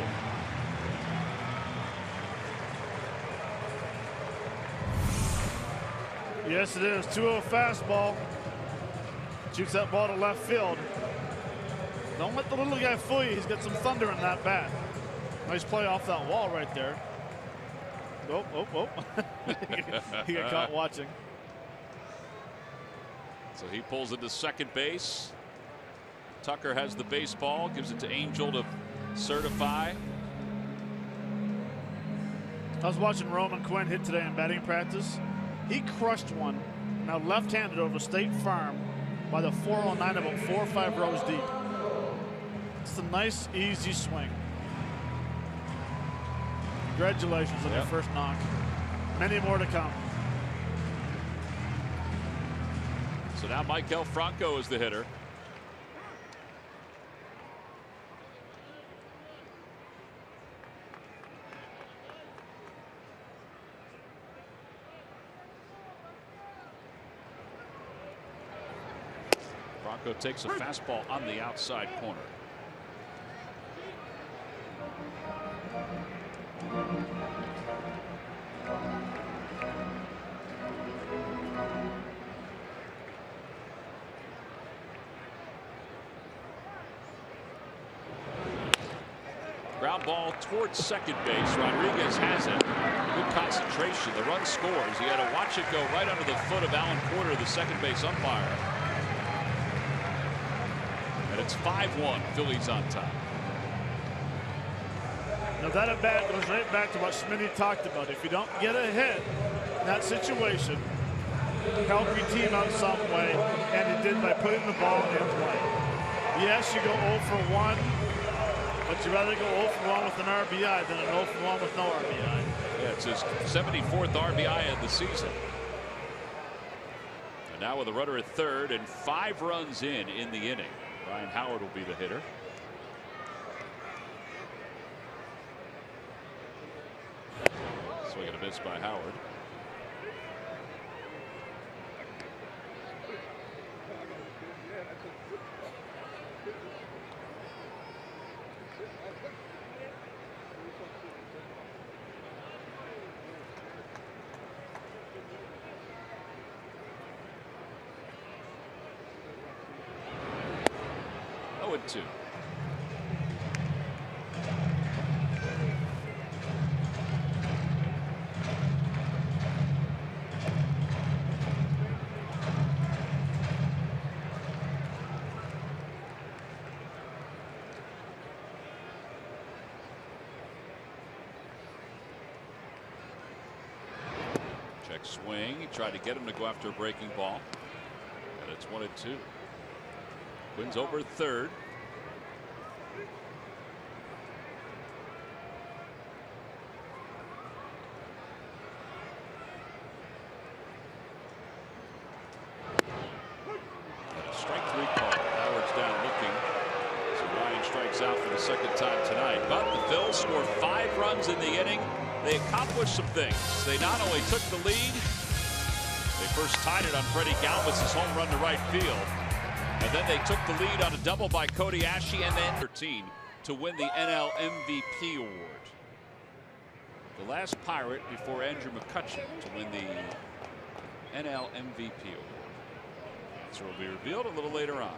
Yes, it is. 2-0 fastball. Shoots that ball to left field. Don't let the little guy fool you. He's got some thunder in that bat. Nice play off that wall right there. Oh, oh, oh. He got caught watching. So he pulls into second base. Tucker has the baseball, gives it to Angel to certify. I was watching Roman Quinn hit today in batting practice. He crushed one, now left-handed over State Farm by the 409 about 4 or 5 rows deep. It's a nice, easy swing. Congratulations on your first knock. Many more to come. So now Michael Franco is the hitter. Franco takes a fastball on the outside corner. Ground ball towards second base. Rodriguez has it. Good concentration. The run scores. He had to watch it go right under the foot of Alan Porter, the second base umpire. And it's 5-1. Phillies on top. Now that at bat goes right back to what Smitty talked about. If you don't get ahead in that situation, help your team out some way, and it did by putting the ball in play. Yes, you go 0 for 1, but you'd rather go 0 for 1 with an RBI than an 0 for 1 with no RBI. Yeah, it's his 74th RBI of the season. And now with a runner at third and 5 runs in the inning. Ryan Howard will be the hitter. Swing and a miss by Howard. Oh, and 2. Check swing. He tried to get him to go after a breaking ball. And it's 1 and 2. Quinn's over third. Strike 3 call. Howard's down looking. So Ryan strikes out for the second time tonight. But the Phils score 5 runs in the inning. They accomplished some things. They not only took the lead, they first tied it on Freddy Galvis' home run to right field. And then they took the lead on a double by Cody Ashley and then 13 to win the NL MVP award. The last Pirate before Andrew McCutchen to win the NL MVP award. So it will be revealed a little later on.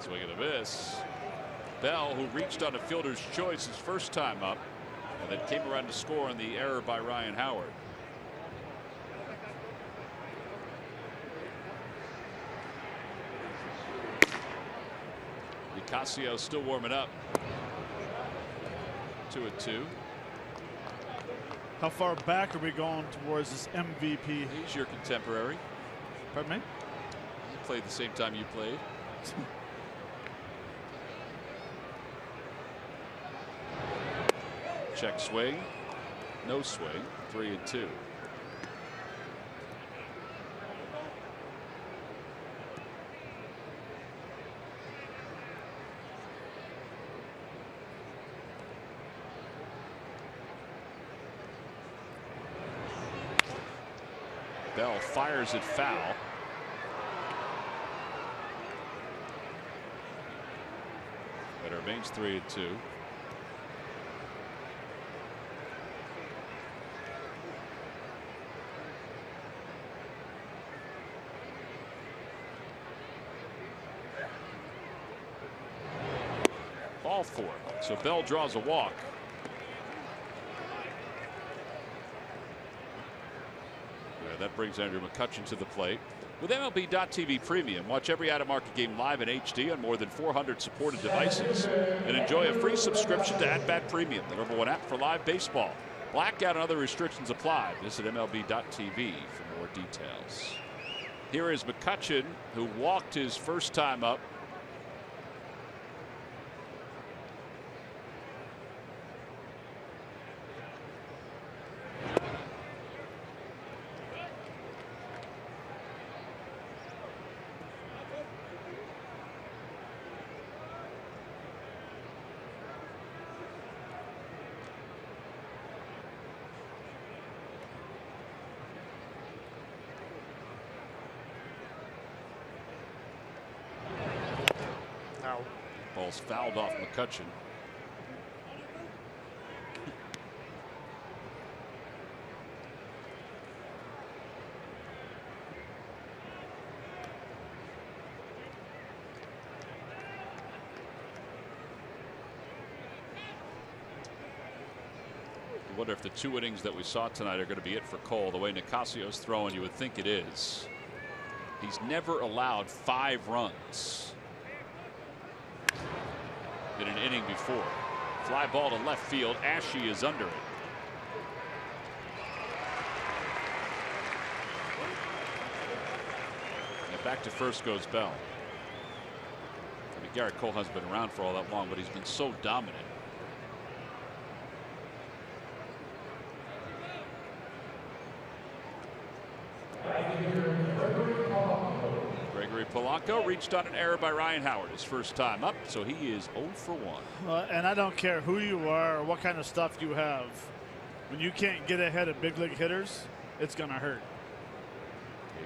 Swing and a miss. Bell, who reached on a fielder's choice his first time up, and then came around to score on the error by Ryan Howard. Nicasio still warming up. 2 and 2. How far back are we going towards this MVP? He's your contemporary. Pardon me? He played the same time you played. Check swing. No swing. 3 and 2. Bell fires it foul. It remains 3 and 2. Ball 4. So Bell draws a walk. That brings Andrew McCutchen to the plate. With MLB.TV Premium, watch every out-of-market game live in HD on more than 400 supported devices and enjoy a free subscription to At-Bat Premium, the #1 app for live baseball. Blackout and other restrictions apply. Visit MLB.TV for more details. Here is McCutchen, who walked his first time up. Ball's fouled off McCutchen. I wonder if the 2 innings that we saw tonight are going to be it for Cole. The way Nicasio's throwing, you would think it is. He's never allowed 5 runs in an inning before. Fly ball to left field. Ashe is under it. And back to first goes Bell. I mean, Garrett Cole hasn't been around for all that long, but he's been so dominant. Polanco reached on an error by Ryan Howard his first time up, so he is 0 for 1. And I don't care who you are or what kind of stuff you have. When you can't get ahead of big league hitters, it's going to hurt.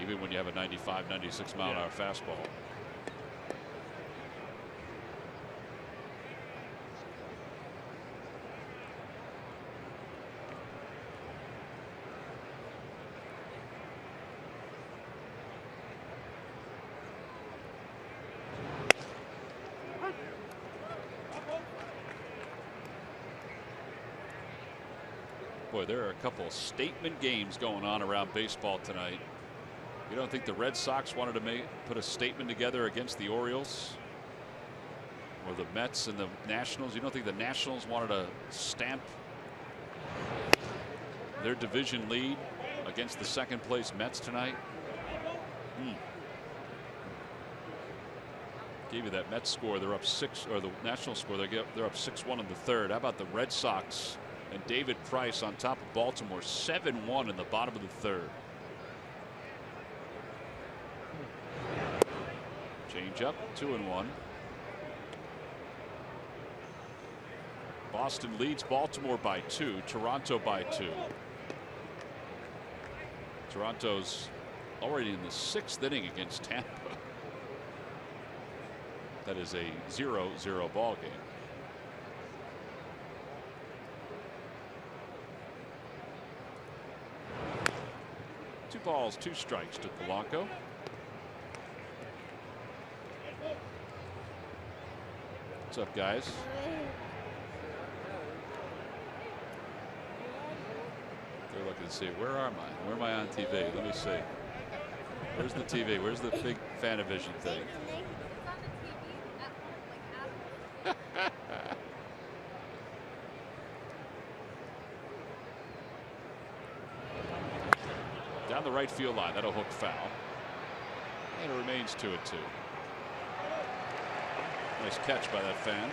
Even when you have a 95, 96 mile an hour fastball. Boy, there are a couple of statement games going on around baseball tonight. You don't think the Red Sox wanted to put a statement together against the Orioles? Or the Mets and the Nationals? You don't think the Nationals wanted to stamp their division lead against the second place Mets tonight? Gave you that Mets score. They're up 6, or the National score. They're up 6-1 in the third. How about the Red Sox and David Price on top of Baltimore, 7-1 in the bottom of the third. Change up, 2-1. Boston leads Baltimore by 2, Toronto by 2. Toronto's already in the 6th inning against Tampa. That is a 0-0 ball game. 2 balls, 2 strikes to Polanco. What's up, guys? They're looking to see, where am I? Where am I on TV? Let me see. Where's the TV? Where's the big Fanavision thing? Down the right field line. That'll hook foul. And it remains 2-2. Nice catch by that fan.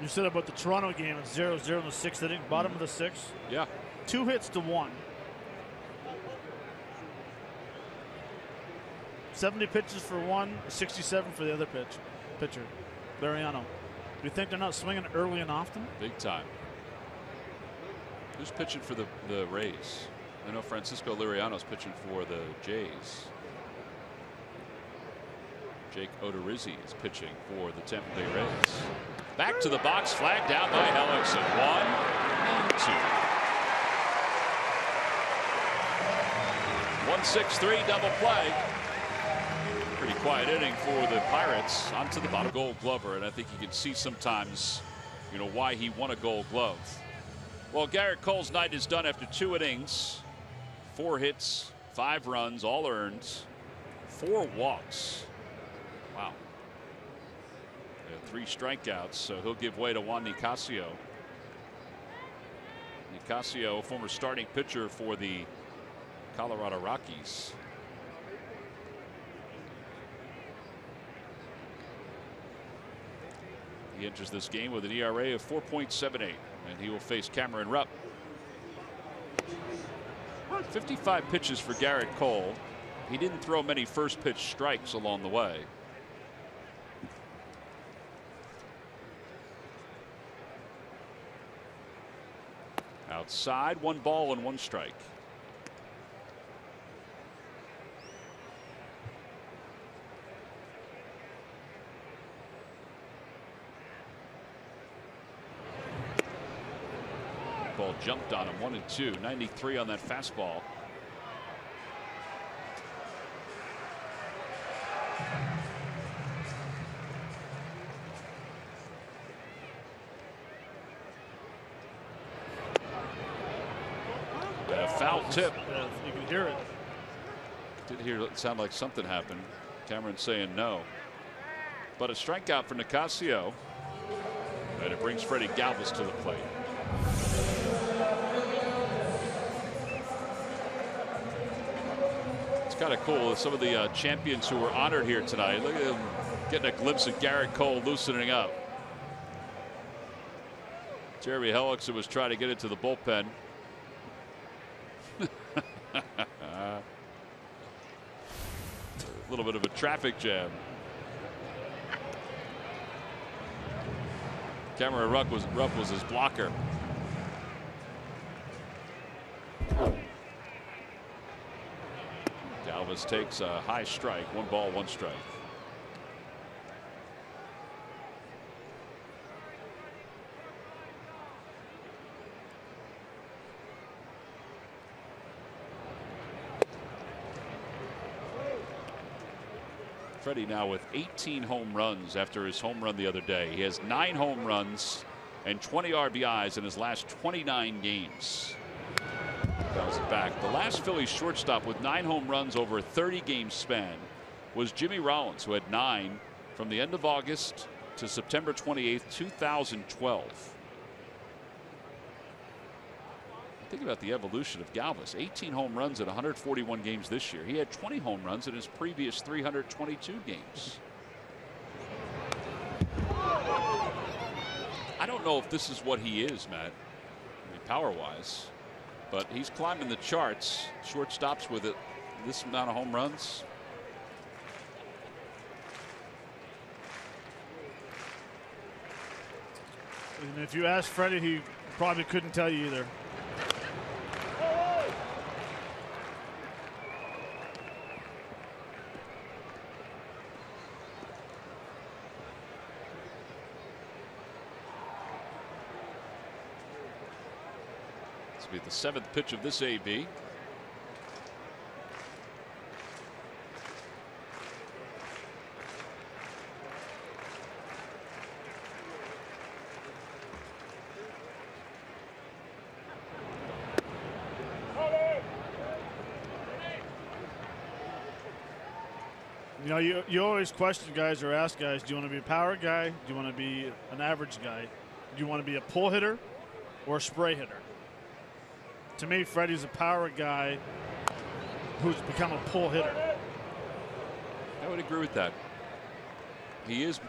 You said about the Toronto game, it's 0-0 in the 6th inning, bottom of the 6th. Yeah. 2 hits to 1. 70 pitches for one, 67 for the other pitcher, Liriano. Do you think they're not swinging early and often? Big time. Who's pitching for the Rays? I know Francisco Liriano's pitching for the Jays. Jake Odorizzi is pitching for the Tampa Bay Rays. Back to the box, flag down by Helixon. 1, 2. 1-6-3 double play. Pretty quiet inning for the Pirates. Onto the bottom. Gold Glover, and I think you can see sometimes, why he won a Gold Glove. Well, Garrett Cole's night is done after 2 innings, 4 hits, 5 runs, all earned, 4 walks. Wow. 3 strikeouts, so he'll give way to Juan Nicasio. Nicasio, a former starting pitcher for the Colorado Rockies. He enters this game with an ERA of 4.78, and he will face Cameron Rupp. 55 pitches for Garrett Cole. He didn't throw many first pitch strikes along the way. Outside, 1 ball and 1 strike. Ball jumped on him, 1-2, 93 on that fastball. And a foul tip. You can hear it. Did hear it sound like something happened. Cameron saying no. But a strikeout for Nicasio. And it brings Freddy Galvis to the plate. It's kind of cool. Some of the champions who were honored here tonight. Look at them getting a glimpse of Garrett Cole loosening up. Jeremy Helixon was trying to get into the bullpen. A little bit of a traffic jam. Cameron Rupp was his blocker. Galvis takes a high strike. 1 ball, 1 strike. Freddie now with 18 home runs after his home run the other day. He has 9 home runs and 20 RBIs in his last 29 games. Bounce it back. The last Phillies shortstop with 9 home runs over a 30-game span was Jimmy Rollins, who had 9 from the end of August to September 28th, 2012. Think about the evolution of Galvis. 18 home runs in 141 games this year. He had 20 home runs in his previous 322 games. I don't know if this is what he is, Matt. I mean, power-wise, but he's climbing the charts. Shortstops with it, this amount of home runs. And if you ask Freddie, he probably couldn't tell you either. Be the 7th pitch of this AB. You always question guys or ask guys, do you want to be a power guy? Do you want to be an average guy? Do you want to be a pull hitter or a spray hitter? To me, Freddie's a power guy who's become a pull hitter. I would agree with that. He is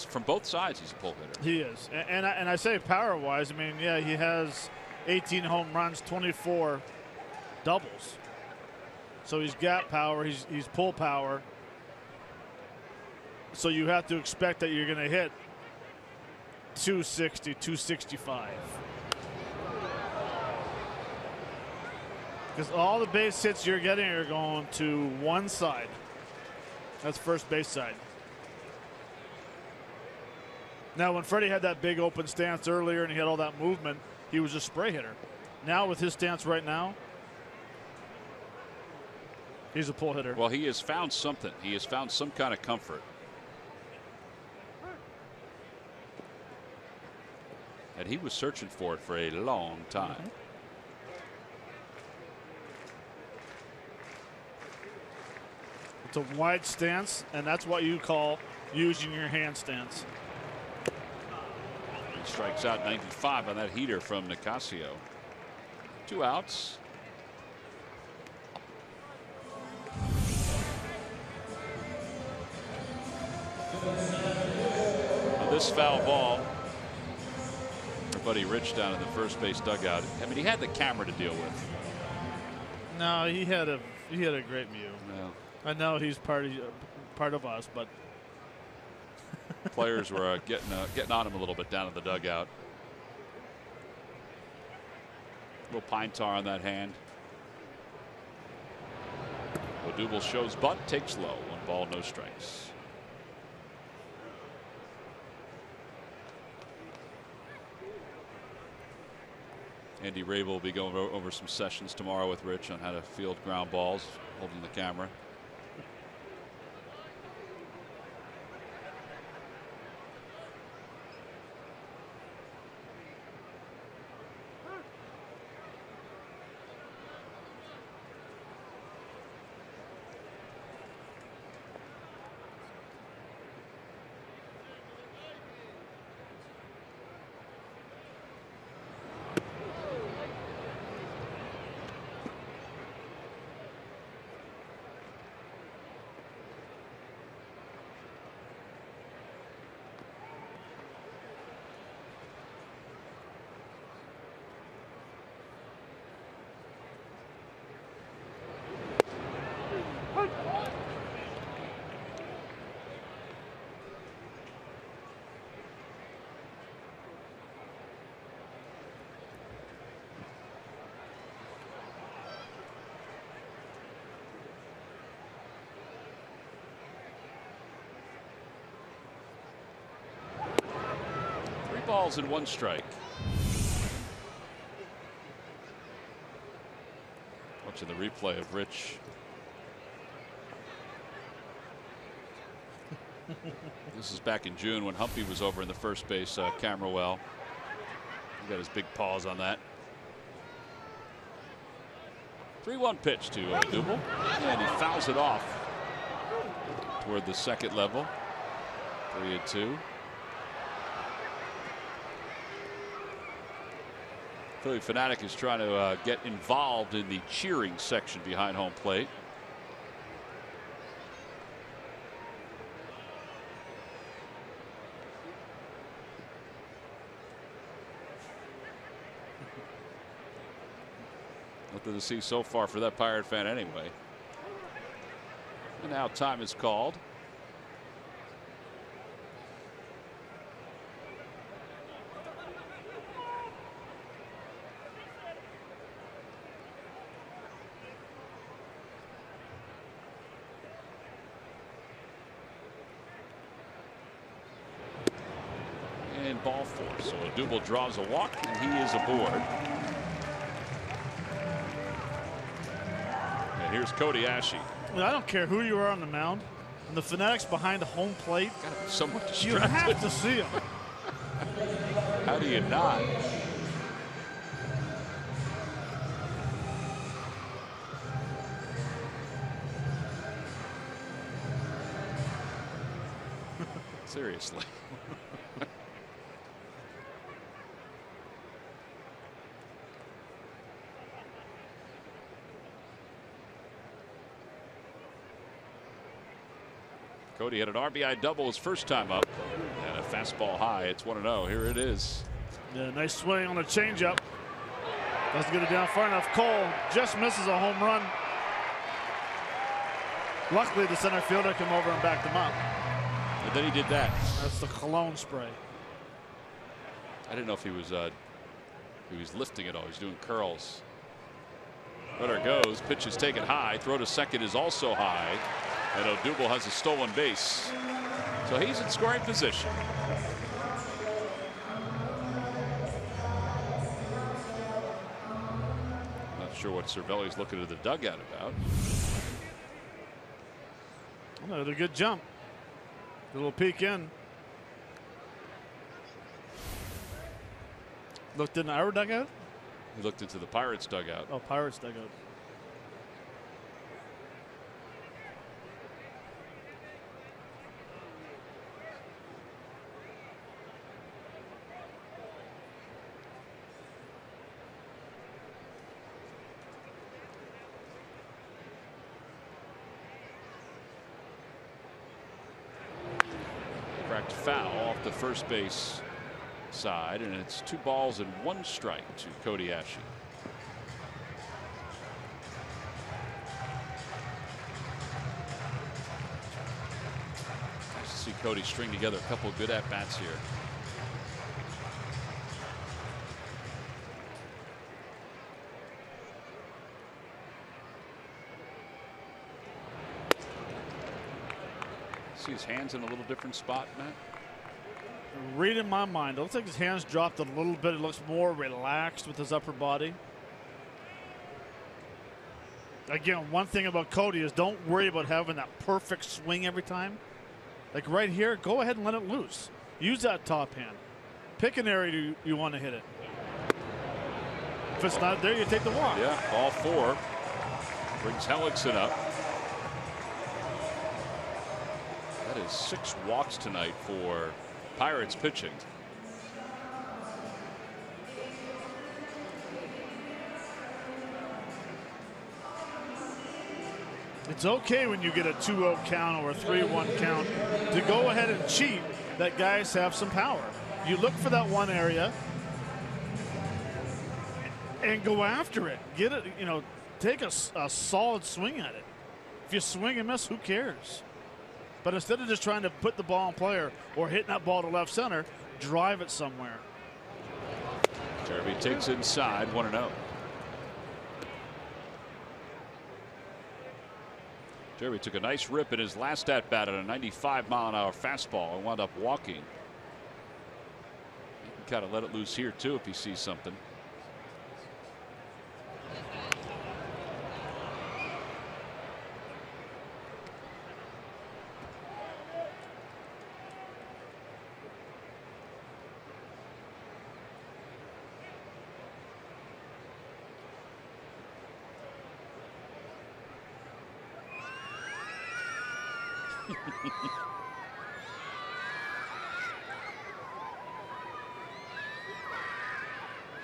from both sides. He's a pull hitter. He is, and I say power wise. I mean, yeah, he has 18 home runs, 24 doubles. So he's got power. He's pull power. So you have to expect that you're going to hit 260, 265. Because all the base hits you're getting are going to one side. That's first base side. Now, when Freddie had that big open stance earlier and he had all that movement, he was a spray hitter. Now, with his stance right now, He's a pull hitter. Well, he has found something. He has found some kind of comfort. And he was searching for it for a long time. It's a wide stance, and that's what you call using your hand stance. He strikes out 95 on that heater from Nicasio. 2 outs. Well, this foul ball. Our buddy Rich down in the first base dugout. I mean, he had the camera to deal with. No, he had a great view. Yeah. I know he's part of us, but players were getting on him a little bit down in the dugout. A little pine tar on that hand. Odubel shows butt, takes low. 1 ball, no strikes. Andy Rabel will be going over some sessions tomorrow with Rich on how to field ground balls, holding the camera. Balls and 1 strike. Watching the replay of Rich. This is back in June when Humpy was over in the first base camera well. He got his big paws on that. 3-1 pitch to Odubel, and he fouls it off toward the second level. 3-2. Philly Fanatic is trying to get involved in the cheering section behind home plate. Nothing to see so far for that Pirate fan anyway. And now time is called. Ball 4. So Odubel draws a walk and he is aboard. And here's Cody Ashe. I don't care who you are on the mound. And the Fanatics behind home plate. Gotta be somewhat distracted. You have to see them. How do you not? Seriously. Cody had an RBI double his first time up, and a fastball high. It's 1-0. Here it is. Yeah, nice swing on a changeup. Doesn't get it down far enough. Cole just misses a home run. Luckily, the center fielder came over and backed him up. And then he did that. That's the cologne spray. I didn't know if he was lifting it all. He's doing curls. Runner goes. Pitch is taken high. Throw to second is also high. And Odubel has a stolen base. So he's in scoring position. Not sure what Cervelli's looking at the dugout about. a good jump. A little peek in. Looked in our dugout? He looked into the Pirates dugout. Oh, Pirates dugout. Cracked foul off the first base side, and it's 2 balls and 1 strike to Cody Ashe. Nice to see Cody string together a couple of good at-bats here. See his hands in a little different spot, Matt? Reading my mind, it looks like his hands dropped a little bit. It looks more relaxed with his upper body. Again, one thing about Cody is don't worry about having that perfect swing every time. Like right here, go ahead and let it loose. Use that top hand. Pick an area you want to hit it. If it's not there, you take the walk. Yeah, ball 4 brings Helixon up. That is 6 walks tonight for Pirates pitching. It's okay when you get a 2-0 count or a 3-1 count to go ahead and cheat that guys have some power. You look for that one area and go after it. Get it, take a solid swing at it. If you swing and miss, who cares? But instead of just trying to put the ball in play or hitting that ball to left center, drive it somewhere. Jeremy takes inside, 1-0. Jeremy took a nice rip in his last at bat at a 95-mile-an-hour fastball and wound up walking. He can kind of let it loose here too if he sees something.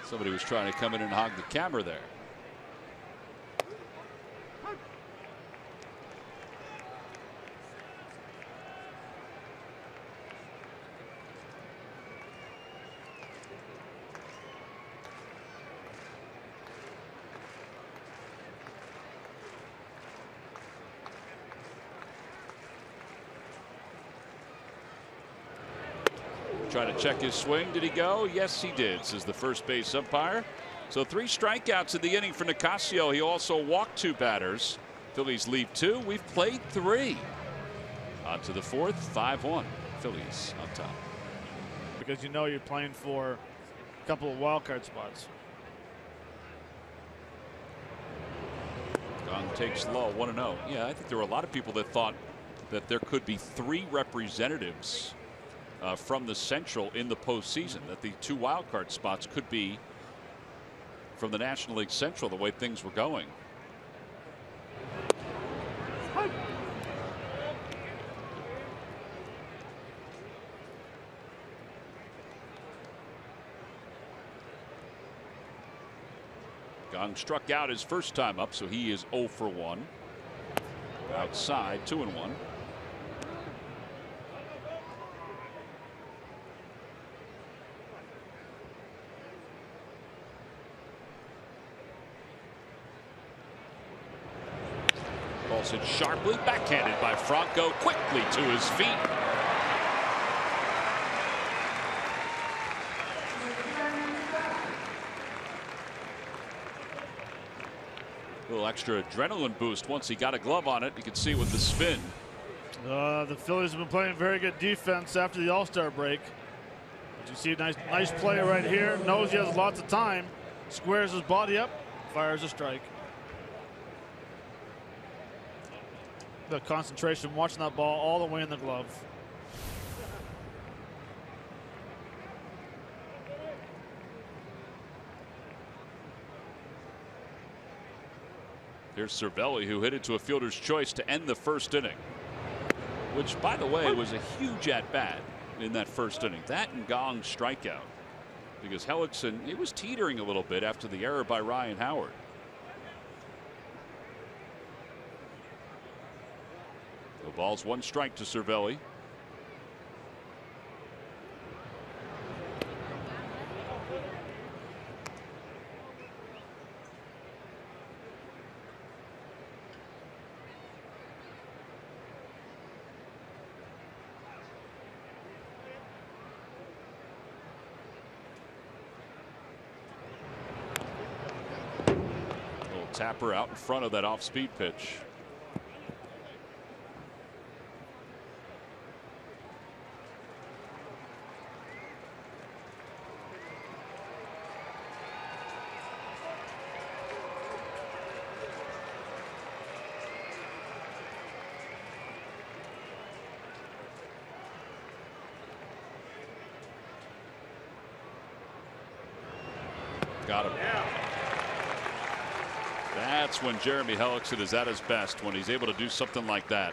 Somebody was trying to come in and hog the camera there. Trying to check his swing. Did he go? Yes, he did, says the first base umpire. So 3 strikeouts in the inning for Nicasio. He also walked 2 batters. Phillies lead 2. We've played 3. On to the 4th, 5-1. Phillies on top. Because you're playing for a couple of wild card spots. Gong takes low, 1-0. Yeah, I think there were a lot of people that thought that there could be 3 representatives from the Central in the postseason, that the 2 wild card spots could be from the National League Central the way things were going. Gong struck out his first time up, so he is 0 for 1. Outside, 2-1. Balls hit sharply, backhanded by Franco, quickly to his feet. A little extra adrenaline boost once he got a glove on it. You can see with the spin. The Phillies have been playing very good defense after the All-Star break. But you see a nice play right here. Knows he has lots of time. Squares his body up, fires a strike. The concentration, watching that ball all the way in the glove. Here's Cervelli, who hit it to a fielder's choice to end the first inning, which, by the way, was a huge at-bat in that first inning. That and Gong's strikeout, because Helixon, he was teetering a little bit after the error by Ryan Howard. The ball's 1 strike to Cervelli. Tapper out in front of that off-speed pitch. Got him. That's when Jeremy Helixon is at his best, when he's able to do something like that.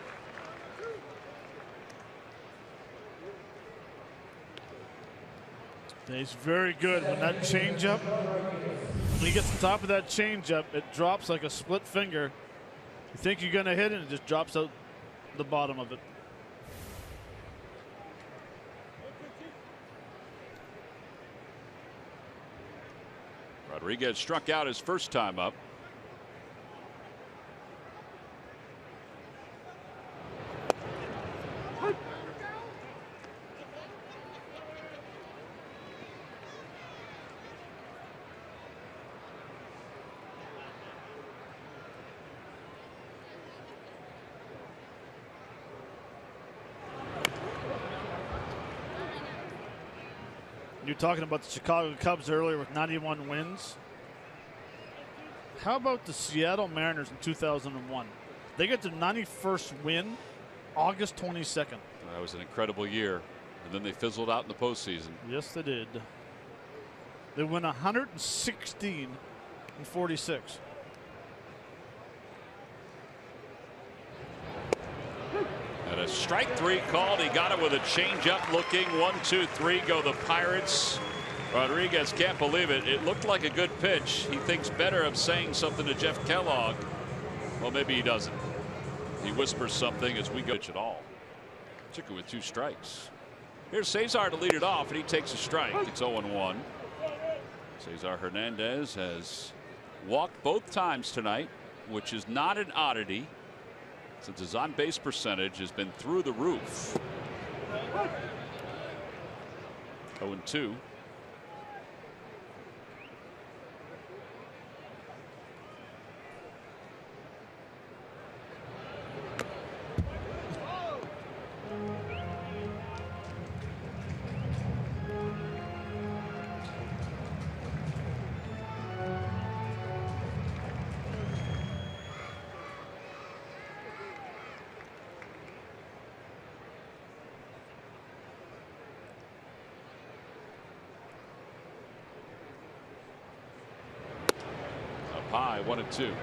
He's very good when that changeup, when he gets on top of that changeup, it drops like a split finger. You think you're going to hit it, and it just drops out the bottom of it. Rodriguez struck out his first time up. You're talking about the Chicago Cubs earlier with 91 wins. How about the Seattle Mariners in 2001? They get their 91st win August 22nd. That was an incredible year, and then they fizzled out in the postseason. Yes, they did. They win 116 and 46. And a strike 3 called. He got it with a changeup looking. 1, 2, 3 go the Pirates. Rodriguez can't believe it. It looked like a good pitch. He thinks better of saying something to Jeff Kellogg. Well, maybe he doesn't. He whispers something as we go pitch at all. Took it with 2 strikes. Here's Cesar to lead it off, and he takes a strike. It's 0-1. Cesar Hernandez has walked both times tonight, which is not an oddity, since his on-base percentage has been through the roof. 0-2. High, 1-2.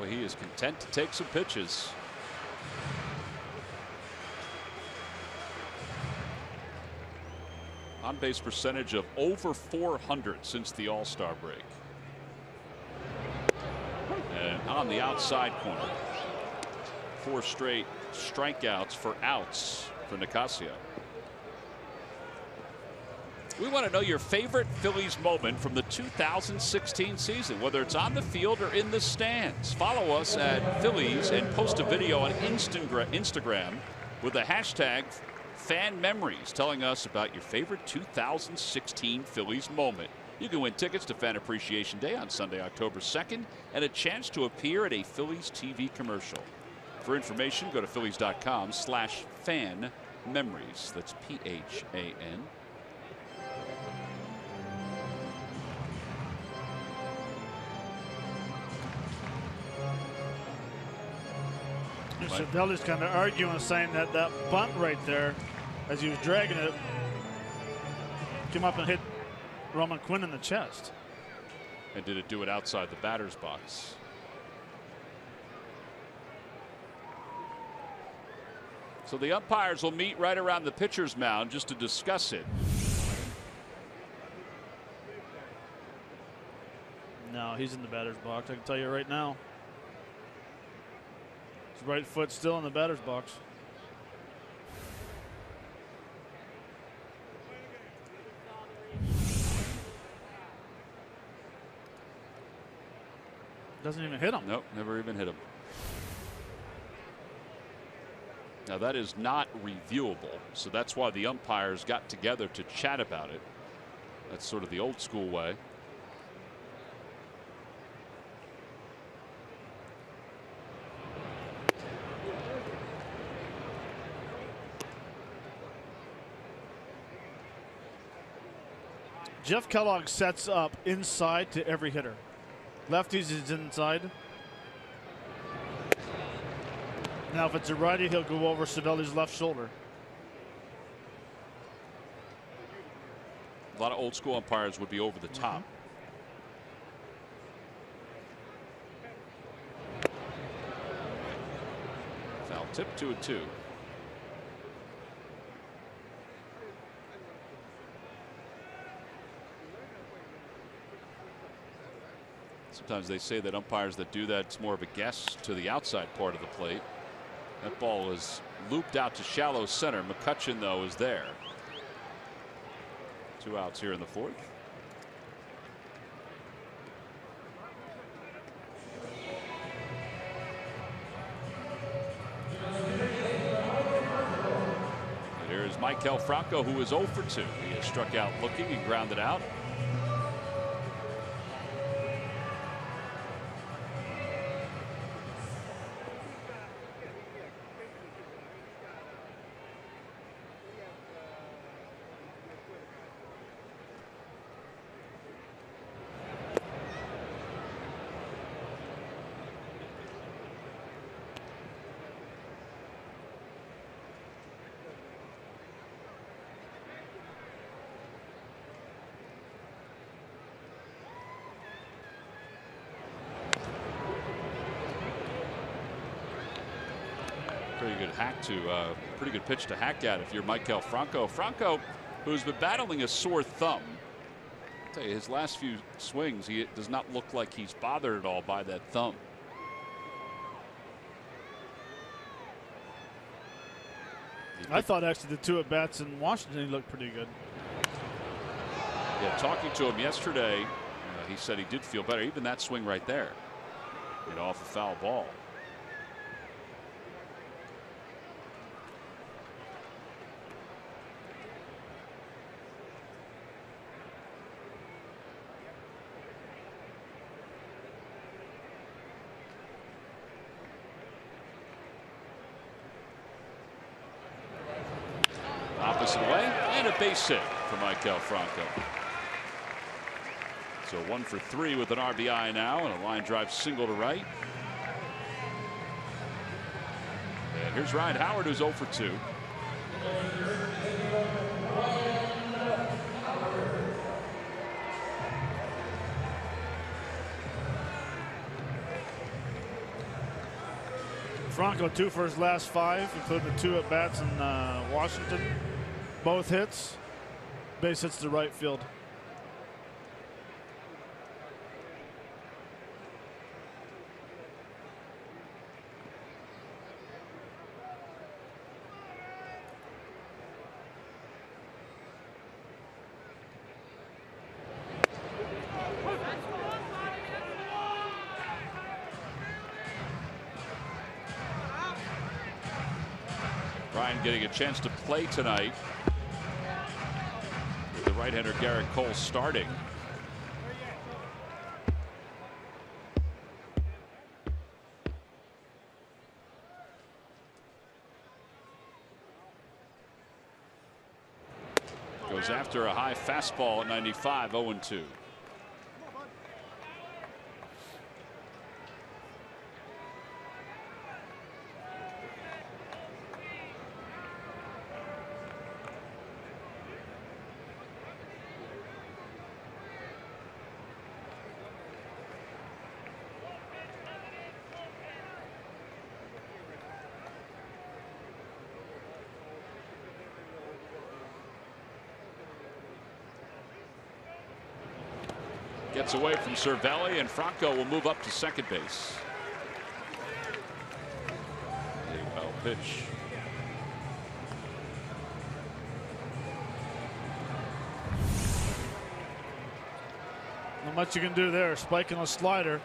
He is content to take some pitches. On base percentage of over 400 since the All-Star break. And on the outside corner, 4 straight strikeouts for outs for Nicasio. We want to know your favorite Phillies moment from the 2016 season, whether it's on the field or in the stands. Follow us at Phillies and post a video on Instagram with the hashtag #FanMemories telling us about your favorite 2016 Phillies moment. You can win tickets to Fan Appreciation Day on Sunday, October 2nd, and a chance to appear at a Phillies TV commercial. For information, go to phillies.com/fanmemories. That's PHAN. Chavelli's kind of arguing, saying that that bunt right there, as he was dragging it, came up and hit Roman Quinn in the chest. And did it do it outside the batter's box? So the umpires will meet right around the pitcher's mound just to discuss it. No, he's in the batter's box. I can tell you right now. His right foot still in the batter's box. Doesn't even hit him. Nope, never even hit him. Now that is not reviewable, so that's why the umpires got together to chat about it. That's sort of the old school way. Jeff Kellogg sets up inside to every hitter. Lefties is inside. Now if it's a righty, he'll go over Cervelli's left shoulder. A lot of old school umpires would be over the top. Foul tip, 2-2. Sometimes they say that umpires that do that, it's more of a guess to the outside part of the plate. That ball is looped out to shallow center. McCutchen, though, is there. 2 outs here in the 4th. And here's Maikel Franco, who is 0 for 2. He has struck out looking and grounded out. Pretty good pitch to hack at if you're Maikel Franco. Franco, who's been battling a sore thumb. I'll tell you, his last few swings, he does not look like he's bothered at all by that thumb. I thought actually the 2 at-bats in Washington, he looked pretty good. Yeah, talking to him yesterday, he said he did feel better. Even that swing right there, off a foul ball. Opposite way, and a base hit for Maikel Franco. So 1 for 3 with an RBI now, and a line drive single to right. And here's Ryan Howard, who's 0 for 2. Franco 2 for his last 5, including the 2 at-bats in Washington. Both hits. Base hits to right field. Ryan getting a chance to play tonight. With the right-hander Garrett Cole starting. Goes after a high fastball at 95, 0-2. Gets away from Cervelli, and Franco will move up to second base. A well pitch. Not much you can do there. Spiking a slider.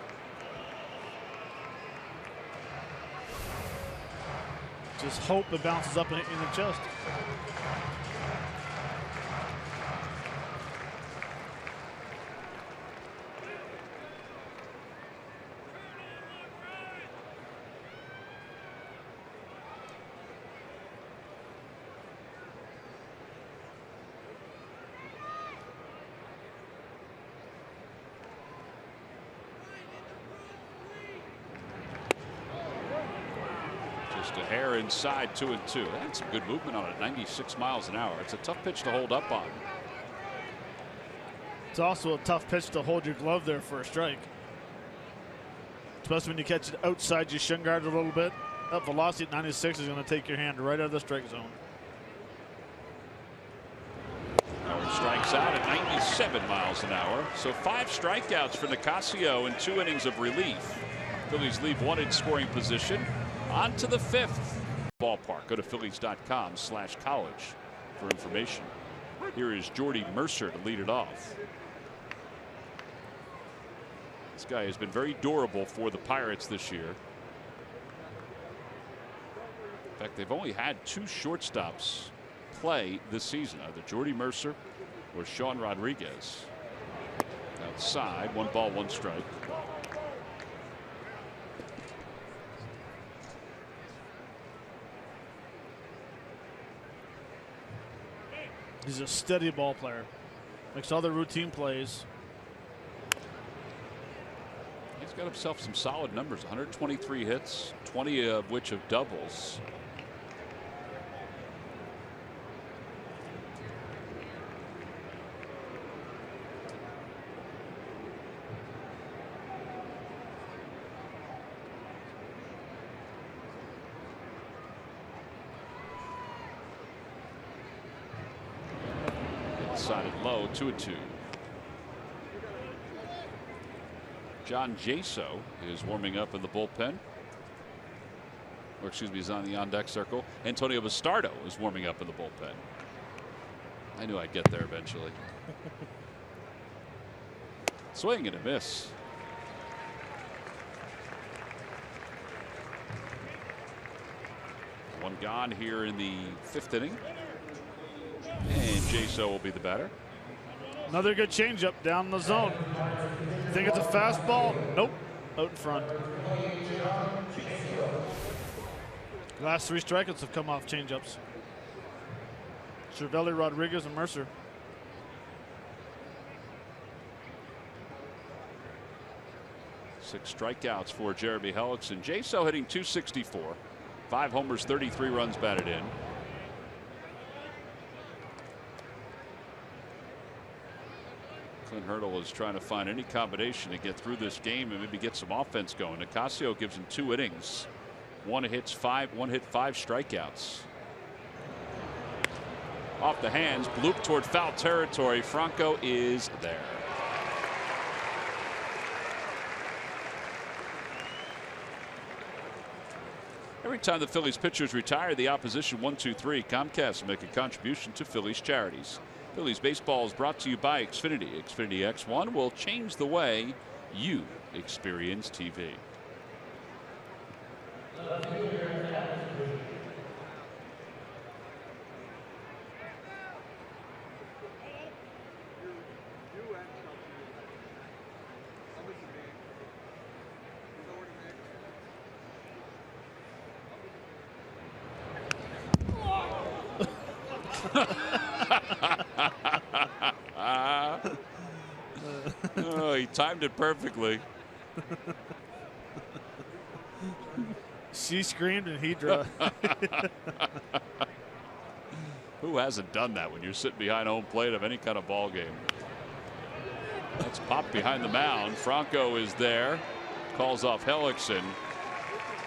Just hope it bounces up and hit you in the chest. Just a hair inside, 2-2. They had some good movement on it, 96 miles an hour. It's a tough pitch to hold up on. It's also a tough pitch to hold your glove there for a strike. Especially when you catch it outside your shin guard a little bit. That velocity at 96 is going to take your hand right out of the strike zone. Howard strikes out at 97 miles an hour. So 5 strikeouts for Nicasio in 2 innings of relief. Phillies leave 1 in scoring position. On to the 5th. Ballpark. Go to Phillies.com/college for information. Here is Jordy Mercer to lead it off. This guy has been very durable for the Pirates this year. In fact, they've only had 2 shortstops play this season, either Jordy Mercer or Sean Rodriguez. Outside, 1 ball, 1 strike. He's a steady ball player. Makes all the routine plays. He's got himself some solid numbers. 123 hits, 20 of which of doubles. Sided low, 2-2. John Jaso is warming up in the bullpen. Or excuse me, he's on the on-deck circle. Antonio Bastardo is warming up in the bullpen. I knew I'd get there eventually. Swing and a miss. One gone here in the 5th inning. And Jaso will be the batter. Another good changeup down the zone. Think it's a fastball? Nope. Out in front. Last 3 strikeouts have come off changeups. Cervelli, Rodriguez, and Mercer. Six strikeouts for Jeremy Helixson. Jaso hitting .264. 5 homers, 33 runs batted in. Clint Hurdle is trying to find any combination to get through this game and maybe get some offense going. Nicasio gives him 2 innings. One hit 5 strikeouts. Off the hands, bloop toward foul territory. Franco is there. Every time the Phillies pitchers retire, the opposition 1-2-3. Comcast will make a contribution to Phillies charities. Phillies baseball is brought to you by Xfinity. Xfinity X1 will change the way you experience TV. Oh, he timed it perfectly. She screamed and he drew. Who hasn't done that when you're sitting behind home plate of any kind of ball game? That's popped behind the mound. Franco is there. Calls off Helixon.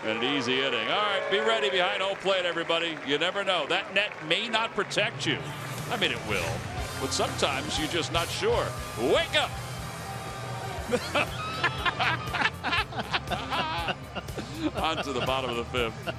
And an easy inning. All right, be ready behind home plate, everybody. You never know. That net may not protect you. I mean, it will. But sometimes you're just not sure. Wake up! On to the bottom of the fifth.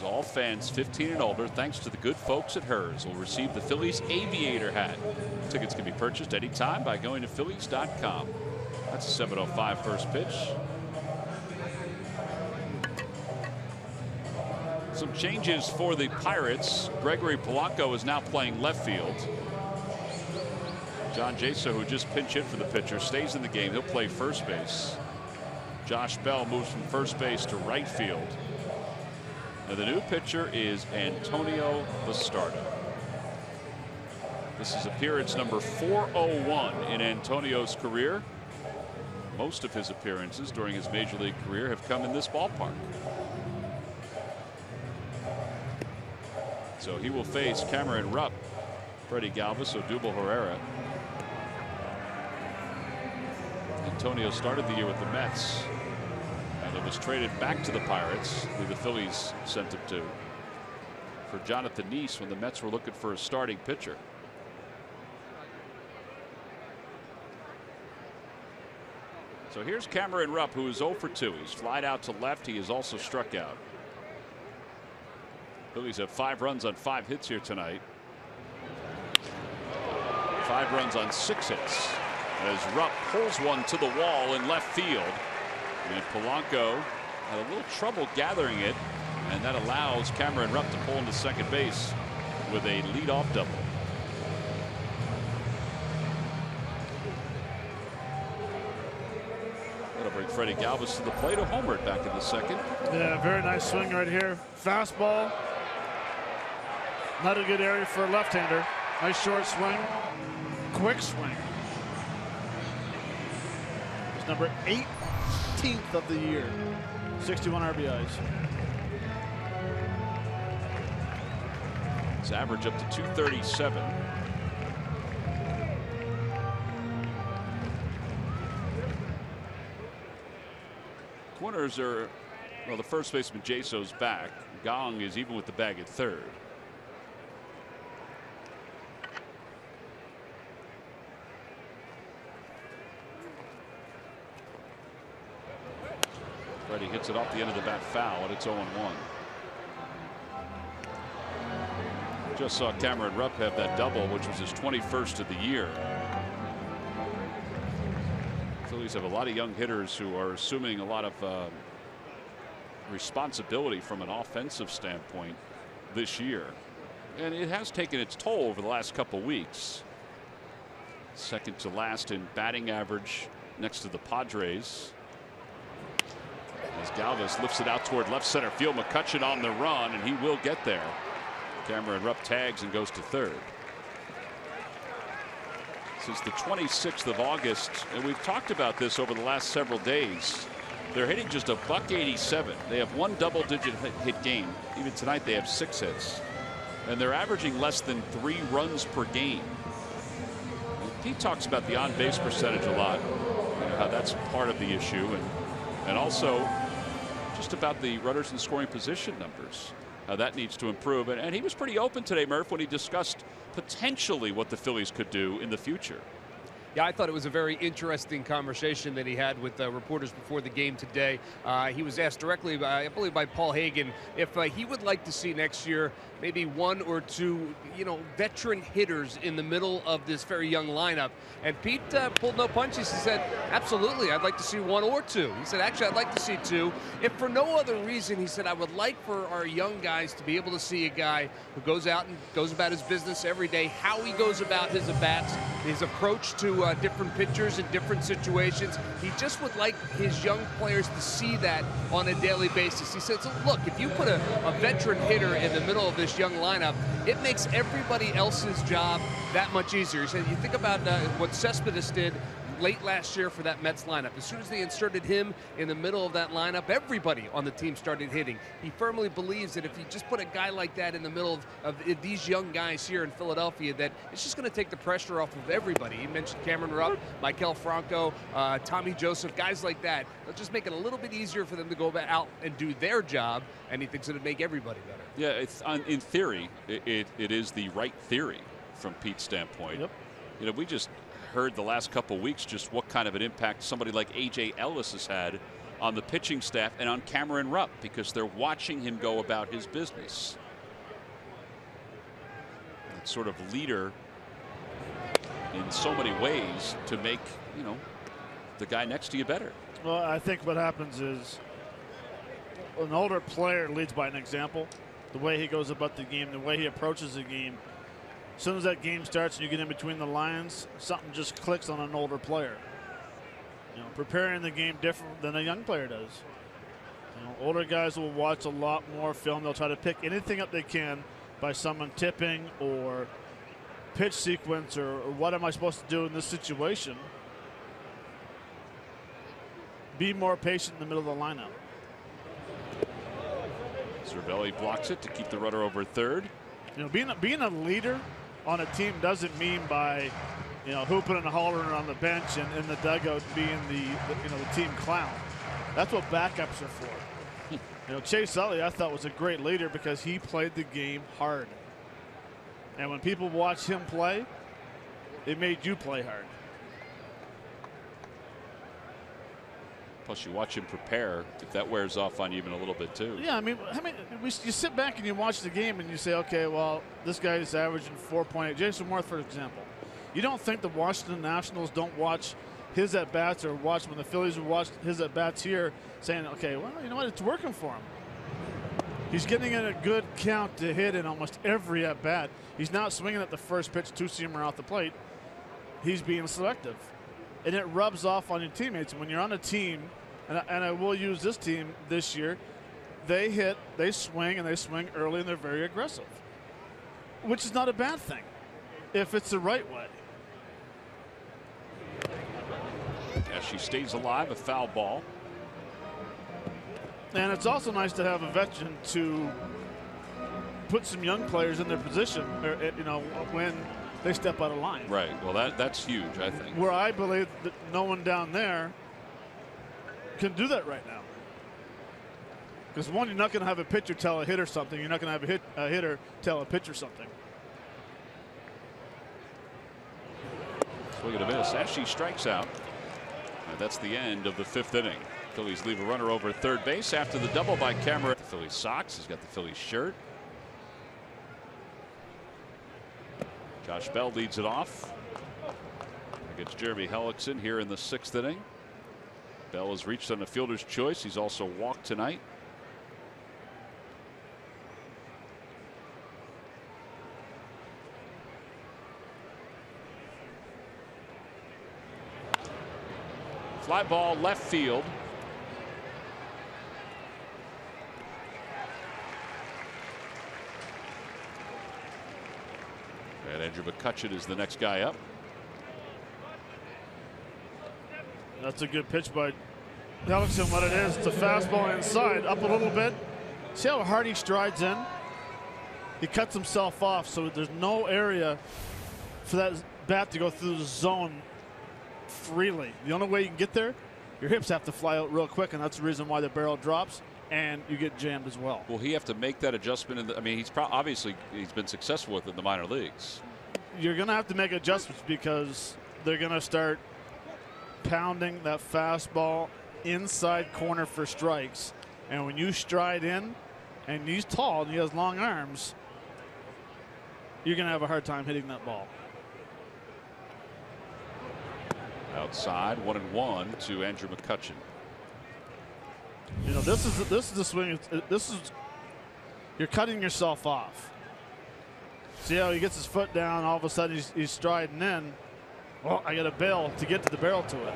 All fans 15 and older, thanks to the good folks at Hers, will receive the Phillies Aviator hat. Tickets can be purchased anytime by going to Phillies.com. That's a 7:05 first pitch. Some changes for the Pirates. Gregory Polanco is now playing left field. John Jaso, who just pinch hit for the pitcher, stays in the game. He'll play first base. Josh Bell moves from first base to right field. Now the new pitcher is Antonio Bastardo. This is appearance number 401 in Antonio's career. Most of his appearances during his major league career have come in this ballpark. So he will face Cameron Rupp, Freddy Galvis, Odubel Herrera. Antonio started the year with the Mets. And was traded back to the Pirates, who the Phillies sent him to, for Jonathan Neese when the Mets were looking for a starting pitcher. So here's Cameron Rupp, who is 0 for 2. He's flied out to left. He has also struck out. Phillies have 5 runs on 5 hits here tonight. 5 runs on 6 hits as Rupp pulls one to the wall in left field. And Polanco had a little trouble gathering it, and that allows Cameron Rupp to pull into second base with a leadoff double. That'll bring Freddy Galvis to the plate. A homer back in the second. Yeah, very nice swing right here. Fastball. Not a good area for a left-hander. Nice short swing. Quick swing. It's number 18th of the year. 61 RBIs. His average up to 237. Corners are, well, the first baseman Jaso's back. Gong is even with the bag at third. Freddy hits it off the end of the bat foul, and it's 0-1. Just saw Cameron Rupp have that double, which was his 21st of the year. Phillies have a lot of young hitters who are assuming a lot of responsibility from an offensive standpoint this year, and it has taken its toll over the last couple weeks. Second to last in batting average next to the Padres. As Galvis lifts it out toward left center field, McCutcheon on the run, and he will get there. Cameron Rupp tags and goes to third. Since the 26th of August, and we've talked about this over the last several days, they're hitting just a .187. They have one double-digit hit game. Even tonight they have 6 hits. And they're averaging less than 3 runs per game. And Pete talks about the on-base percentage a lot, how that's part of the issue, and also just about the runners in scoring position numbers. How that needs to improve. And he was pretty open today, Murph, when he discussed potentially what the Phillies could do in the future. Yeah, I thought it was a very interesting conversation that he had with reporters before the game today. He was asked directly, I believe, by Paul Hagan, if he would like to see next year maybe 1 or 2, veteran hitters in the middle of this very young lineup. And Pete pulled no punches. He said, absolutely, I'd like to see 1 or 2. He said, actually, I'd like to see 2. If for no other reason, he said, I would like for our young guys to be able to see a guy who goes out and goes about his business every day, how he goes about his at-bats, his approach to different pitchers in different situations. He just would like his young players to see that on a daily basis. He said, so look, if you put a veteran hitter in the middle of this young lineup, it makes everybody else's job that much easier. He said, you think about what Cespedes did late last year for that Mets lineup. As soon as they inserted him in the middle of that lineup, everybody on the team started hitting. He firmly believes that if you just put a guy like that in the middle of these young guys here in Philadelphia, that it's just going to take the pressure off of everybody. He mentioned Cameron Rupp, Maikel Franco, Tommy Joseph, guys like that. It'll just make it a little bit easier for them to go out and do their job, and he thinks it'll make everybody better. Yeah, it's in theory, it is the right theory from Pete's standpoint. Yep. We just heard the last couple weeks just what kind of an impact somebody like A.J. Ellis has had on the pitching staff and on Cameron Rupp, because they're watching him go about his business. That sort of leader in so many ways to make, the guy next to you better. Well, I think what happens is an older player leads by an example. The way he goes about the game, the way he approaches the game. As soon as that game starts and you get in between the lines, something just clicks on an older player. Preparing the game different than a young player does. Older guys will watch a lot more film. They'll try to pick anything up they can by someone tipping or pitch sequence or what am I supposed to do in this situation. Be more patient in the middle of the lineup. Cervelli blocks it to keep the runner over third. Being a leader on a team doesn't mean by, hooping and hollering on the bench and in the dugout being the team clown. That's what backups are for. Chase Utley, I thought, was a great leader because he played the game hard. And when people watch him play, it made you play hard. Plus, you watch him prepare. If that wears off on you even a little bit too. Yeah, you sit back and you watch the game and you say, okay, well, this guy is averaging 4.8. Jason Worth, for example. You don't think the Washington Nationals don't watch his at bats or watch when the Phillies would watch his at bats here, saying, okay, well, you know what, it's working for him. He's getting in a good count to hit in almost every at bat. He's not swinging at the first pitch, two-seamer off the plate. He's being selective. And it rubs off on your teammates. When you're on a team, and I will use this team this year, they swing early, and they're very aggressive, which is not a bad thing if it's the right way. As she stays alive, a foul ball. And it's also nice to have a veteran to put some young players in their position, when they step out of line. Right. Well, that's huge, I think. Where I believe that no one down there can do that right now. Because one, you're not going to have a pitcher tell a hitter something. You're not going to have a hitter tell a pitcher something. Swing and a miss as she strikes out. And that's the end of the 5th inning. Phillies leave a runner over third base after the double by Cameron. The Phillies socks. He's got the Phillies shirt. Josh Bell leads it off against Jeremy Helixson here in the 6th inning. Bell has reached on a fielder's choice. He's also walked tonight. Fly ball left field. And Andrew McCutchen is the next guy up. That's a good pitch by Helixon. What it is, it's a fastball inside, up a little bit. See how hard he strides in? He cuts himself off, so there's no area for that bat to go through the zone freely. The only way you can get there, your hips have to fly out real quick, and that's the reason why the barrel drops and you get jammed as well. Will he have to make that adjustment? I mean, he's obviously he's been successful with it in the minor leagues. You're going to have to make adjustments because they're going to start pounding that fastball inside corner for strikes. And when you stride in, and he's tall and he has long arms, you're going to have a hard time hitting that ball. Outside, 1-1 to Andrew McCutchen. You know, this is the swing. You're cutting yourself off. See how he gets his foot down, all of a sudden he's striding in. Well, I got a bail to get to the barrel to it.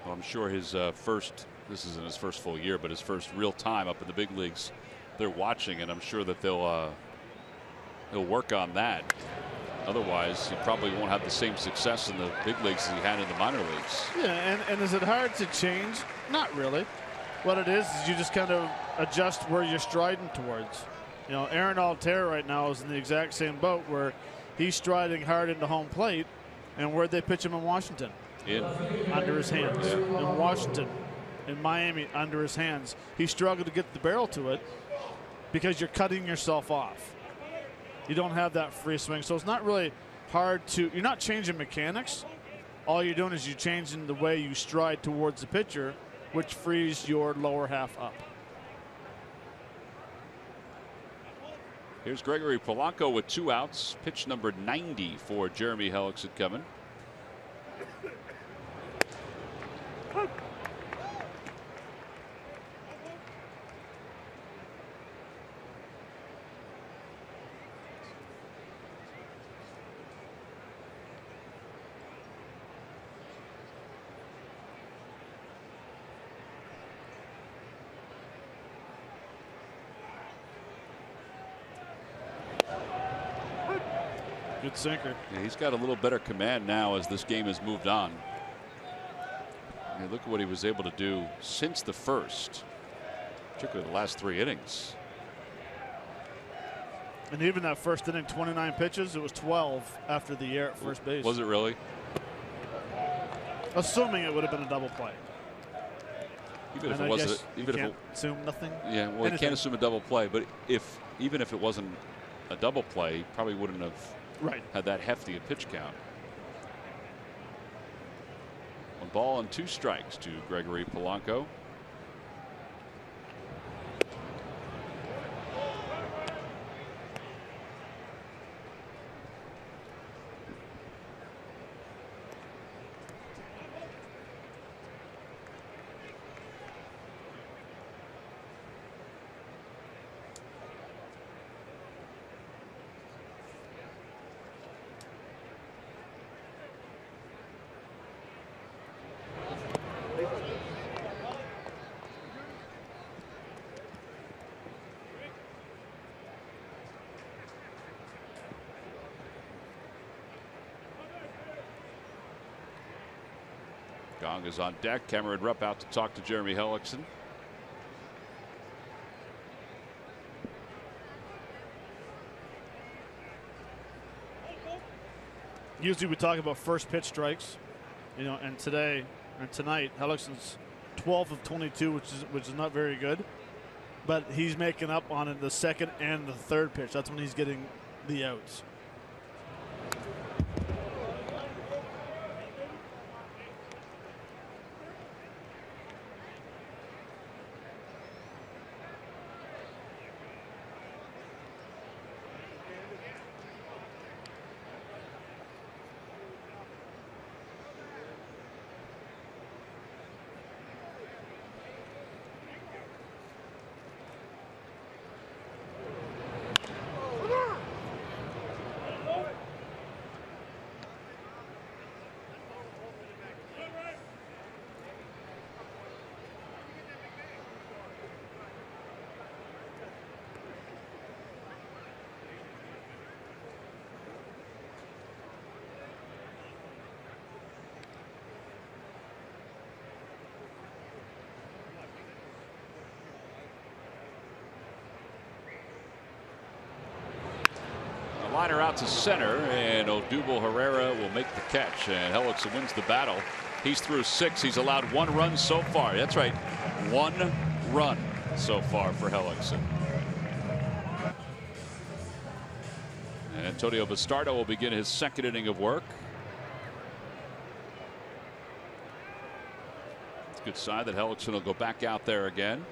Well, I'm sure his this isn't his first full year, but his first real time up in the big leagues, they're watching, and I'm sure that he'll work on that. Otherwise, he probably won't have the same success in the big leagues as he had in the minor leagues. Yeah, and is it hard to change? Not really. What it is you just kind of adjust where you're striding towards. You know, Aaron Altair right now is in the exact same boat where he's striding hard into home plate. And where'd they pitch him in Washington? Under his hands. Yeah. In Washington, in Miami, under his hands. He struggled to get the barrel to it because you're cutting yourself off. You don't have that free swing, so it's not really hard to. You're not changing mechanics. All you're doing is you're changing the way you stride towards the pitcher, which frees your lower half up. Here's Gregory Polanco with 2 outs. Pitch number 90 for Jeremy Helixon coming. Good sinker. Yeah, he's got a little better command now as this game has moved on. And look at what he was able to do since the first, particularly the last 3 innings. And even that first inning, 29 pitches, it was 12 after the air at first base. Was it really? Assuming it would have been a double play. Even if and it wasn't, even if it, assume nothing. Yeah, well, you can't assume a double play, but even if it wasn't a double play, he probably wouldn't have had that hefty a pitch count. 1 ball and 2 strikes to Gregory Polanco. Gong is on deck. Cameron Rupp out to talk to Jeremy Helixson. Usually we talk about first pitch strikes, you know, and tonight Helixson's 12 of 22, which is not very good, but he's making up on it the second and the third pitch. That's when he's getting the outs. Liner out to center, and Odubel Herrera will make the catch, and Helixon wins the battle. He's through 6. He's allowed 1 run so far. That's right, 1 run so far for Helixon. And Antonio Bastardo will begin his 2nd inning of work. It's a good sign that Helixon will go back out there again.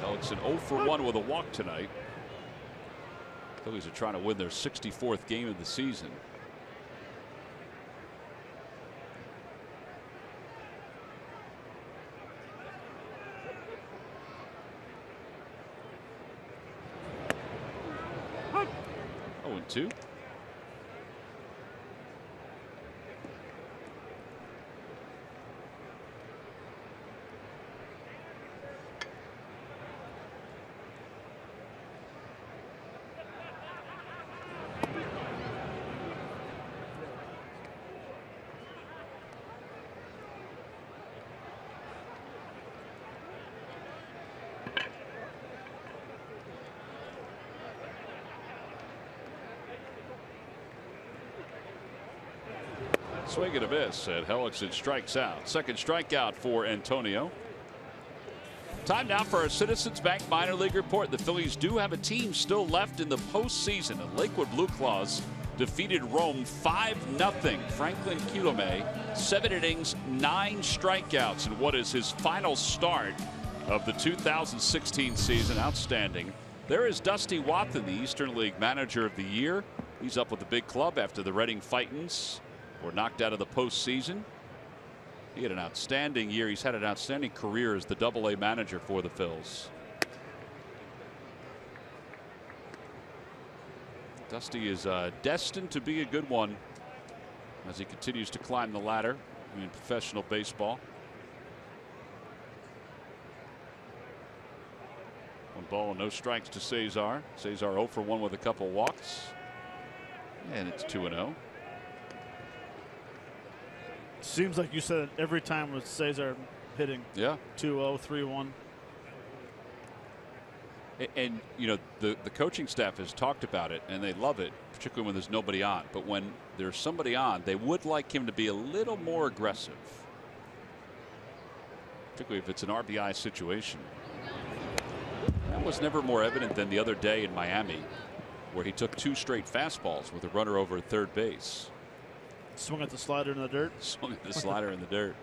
Helixon 0 for 1 with a walk tonight. Phillies are trying to win their 64th game of the season. Oh, and 2. Swing and a miss, and Helixon strikes out. 2nd strikeout for Antonio. Time now for our Citizens Bank minor league report. The Phillies do have a team still left in the postseason. The Lakewood Blue Claws defeated Rome 5-0. Franklin Quilome, 7 innings, 9 strikeouts in what is his final start of the 2016 season. Outstanding. There is Dusty Watson, the Eastern League Manager of the Year. He's up with the big club after the Reading Fightins were knocked out of the postseason. He had an outstanding year. He's had an outstanding career as the AA manager for the Phils. Dusty is destined to be a good one as he continues to climb the ladder in professional baseball. 1 ball and no strikes to Cesar. Cesar 0 for 1 with a couple walks. And it's 2-0. Seems like you said it every time with Cesar hitting. Yeah. 2-0, 3-1. And you know, the coaching staff has talked about it, and they love it, particularly when there's nobody on. But when there's somebody on, they would like him to be a little more aggressive, particularly if it's an RBI situation. That was never more evident than the other day in Miami, where he took 2 straight fastballs with a runner over at 3rd base. Swung at the slider in the dirt. Swung at the slider in the dirt.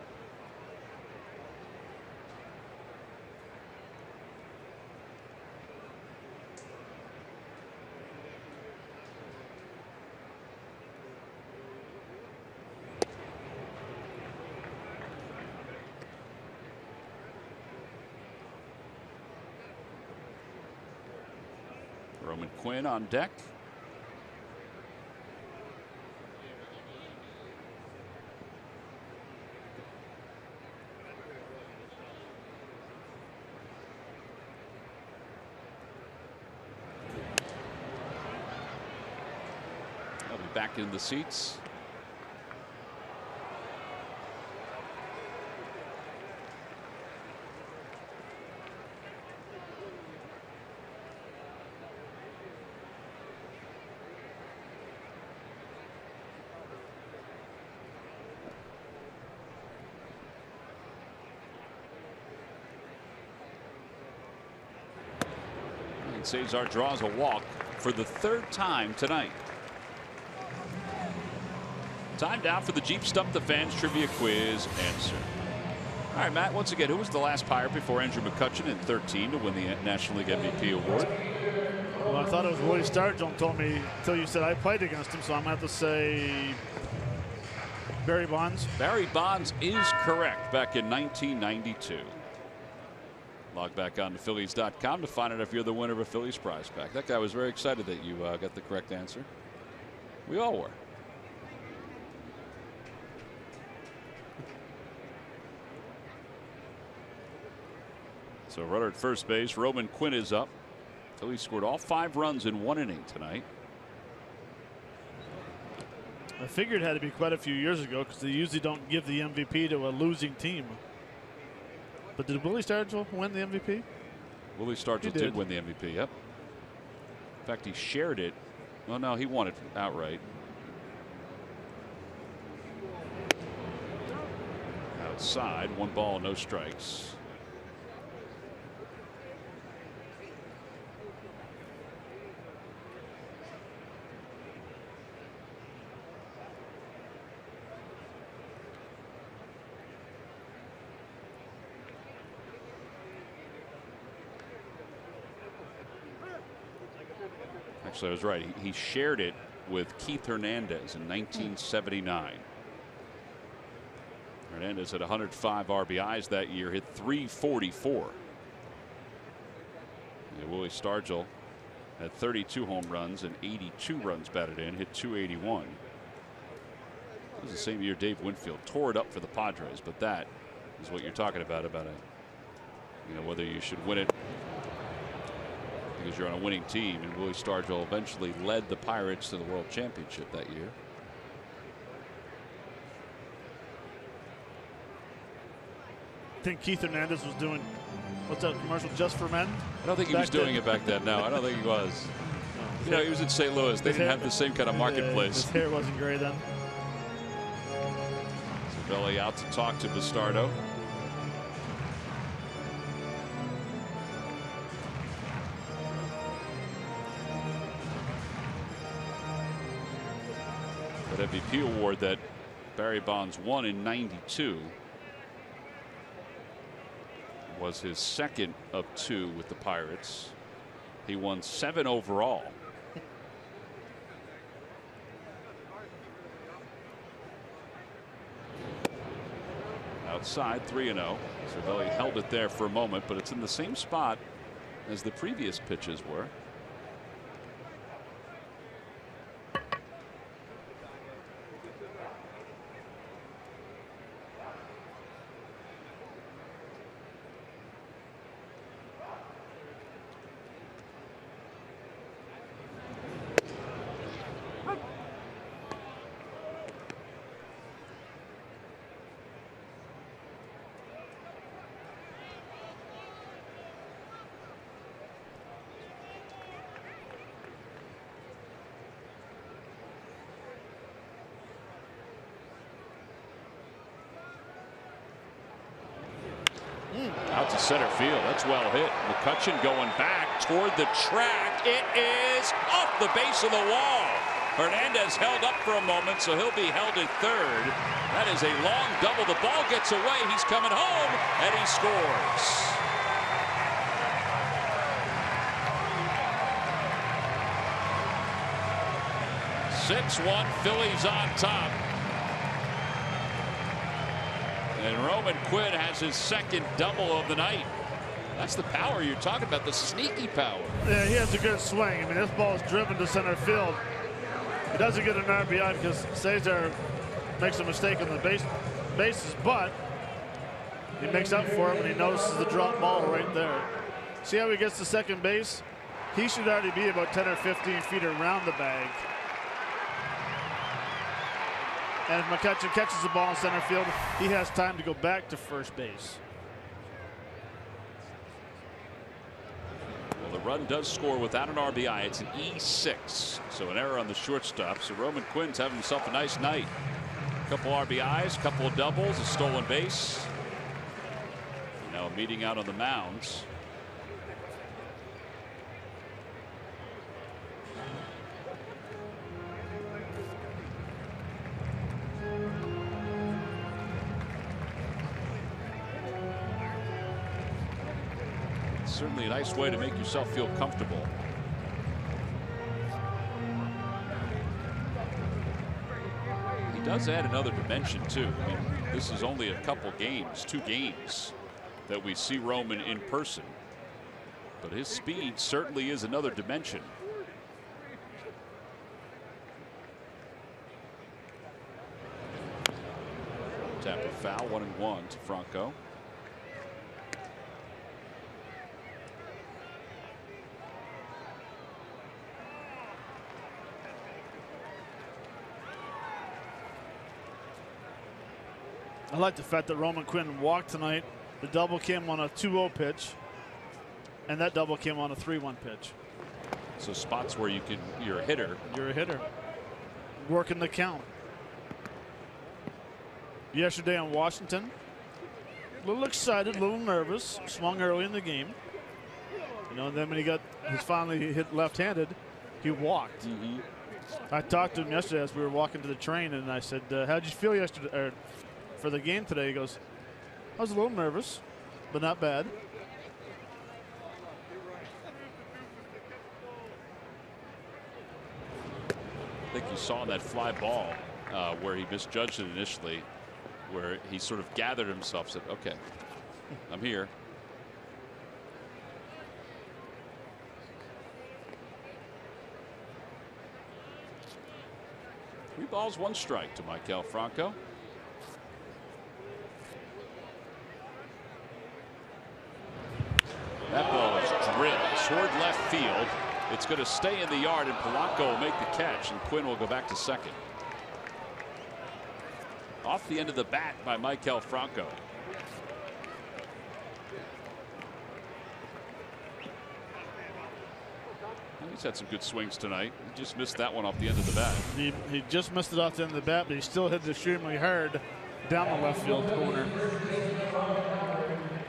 Roman Quinn on deck. They'll be back in the seats. Cesar draws a walk for the 3rd time tonight. Time now for the Jeep Stump the Fans trivia quiz answer. All right, Matt, once again, who was the last Pirate before Andrew McCutchen in 13 to win the National League MVP award? Well, I thought it was Willie Stargell told me until you said I played against him, so I'm going to have to say Barry Bonds. Barry Bonds is correct, back in 1992. Log back on to Phillies.com to find out if you're the winner of a Phillies prize pack. That guy was very excited that you got the correct answer. We all were. So runner at first base, Roman Quinn is up. Phillies scored all 5 runs in 1 inning tonight. I figured it had to be quite a few years ago because they usually don't give the MVP to a losing team. But did Willie Stargell win the MVP? Willie Stargell did win the MVP, yep. In fact, he shared it. Well, no, he won it outright. Outside, 1 ball, no strikes. Actually, I was right. He shared it with Keith Hernandez in 1979. Hernandez had 105 RBIs that year, hit 344. And Willie Stargell had 32 home runs and 82 runs batted in, hit 281. It was the same year Dave Winfield tore it up for the Padres, but that is what you're talking about whether you should win it because you're on a winning team. And Willie Stargell eventually led the Pirates to the World Championship that year. I think Keith Hernandez was doing, what's that commercial, Just for Men? I don't think he was doing it back then. No, I don't think he was. He was in St. Louis. They didn't have the same kind of marketplace. His hair wasn't gray then. Cervelli out to talk to Bastardo. That MVP award that Barry Bonds won in '92 was his second of 2 with the Pirates. He won 7 overall. Outside, 3-0. Cervelli held it there for a moment, but it's in the same spot as the previous pitches were. Out to center field. That's well hit. McCutchen going back toward the track. It is off the base of the wall. Hernandez held up for a moment, so he'll be held at third. That is a long double. The ball gets away. He's coming home, and he scores. (6-1) Phillies on top. And Roman Quinn has his second double of the night. That's the power you're talking about, the sneaky power. Yeah, he has a good swing. I mean, this ball is driven to center field. He doesn't get an RBI because Cesar makes a mistake on the bases, but he makes up for him and he notices the drop ball right there. See how he gets to second base? He should already be about 10 or 15 feet around the bag. And if McCutchen catches the ball in center field, he has time to go back to first base. Well, the run does score without an RBI. It's an E6, so an error on the shortstop. So Roman Quinn's having himself a nice night. A couple RBIs, a couple of doubles, a stolen base. Now a meeting out on the mounds. Certainly a nice way to make yourself feel comfortable. He does add another dimension too. I mean, this is only a couple games, 2 games that we see Roman in person, but his speed certainly is another dimension. Tapper foul, 1-1 to Franco. I like the fact that Roman Quinn walked tonight The double came on a 2-0 pitch, and that double came on a 3-1 pitch. So spots where you're a hitter. You're a hitter. Working the count. Yesterday in Washington, a little excited, a little nervous. Swung early in the game. You know, and then when he finally hit left-handed, he walked. I talked to him yesterday as we were walking to the train, and I said, "How'd you feel yesterday or for the game today?" He goes, "I was a little nervous, but not bad." I think you saw that fly ball where he misjudged it initially, where he sort of gathered himself, said, "Okay, I'm here." 3 balls, 1 strike to Maikel Franco. That ball is drilled toward left field. It's going to stay in the yard, and Polanco will make the catch, and Quinn will go back to second. Off the end of the bat by Maikel Franco. He's had some good swings tonight. He just missed that one off the end of the bat. He just missed it off the end of the bat, but he still hit it extremely hard down the left field corner.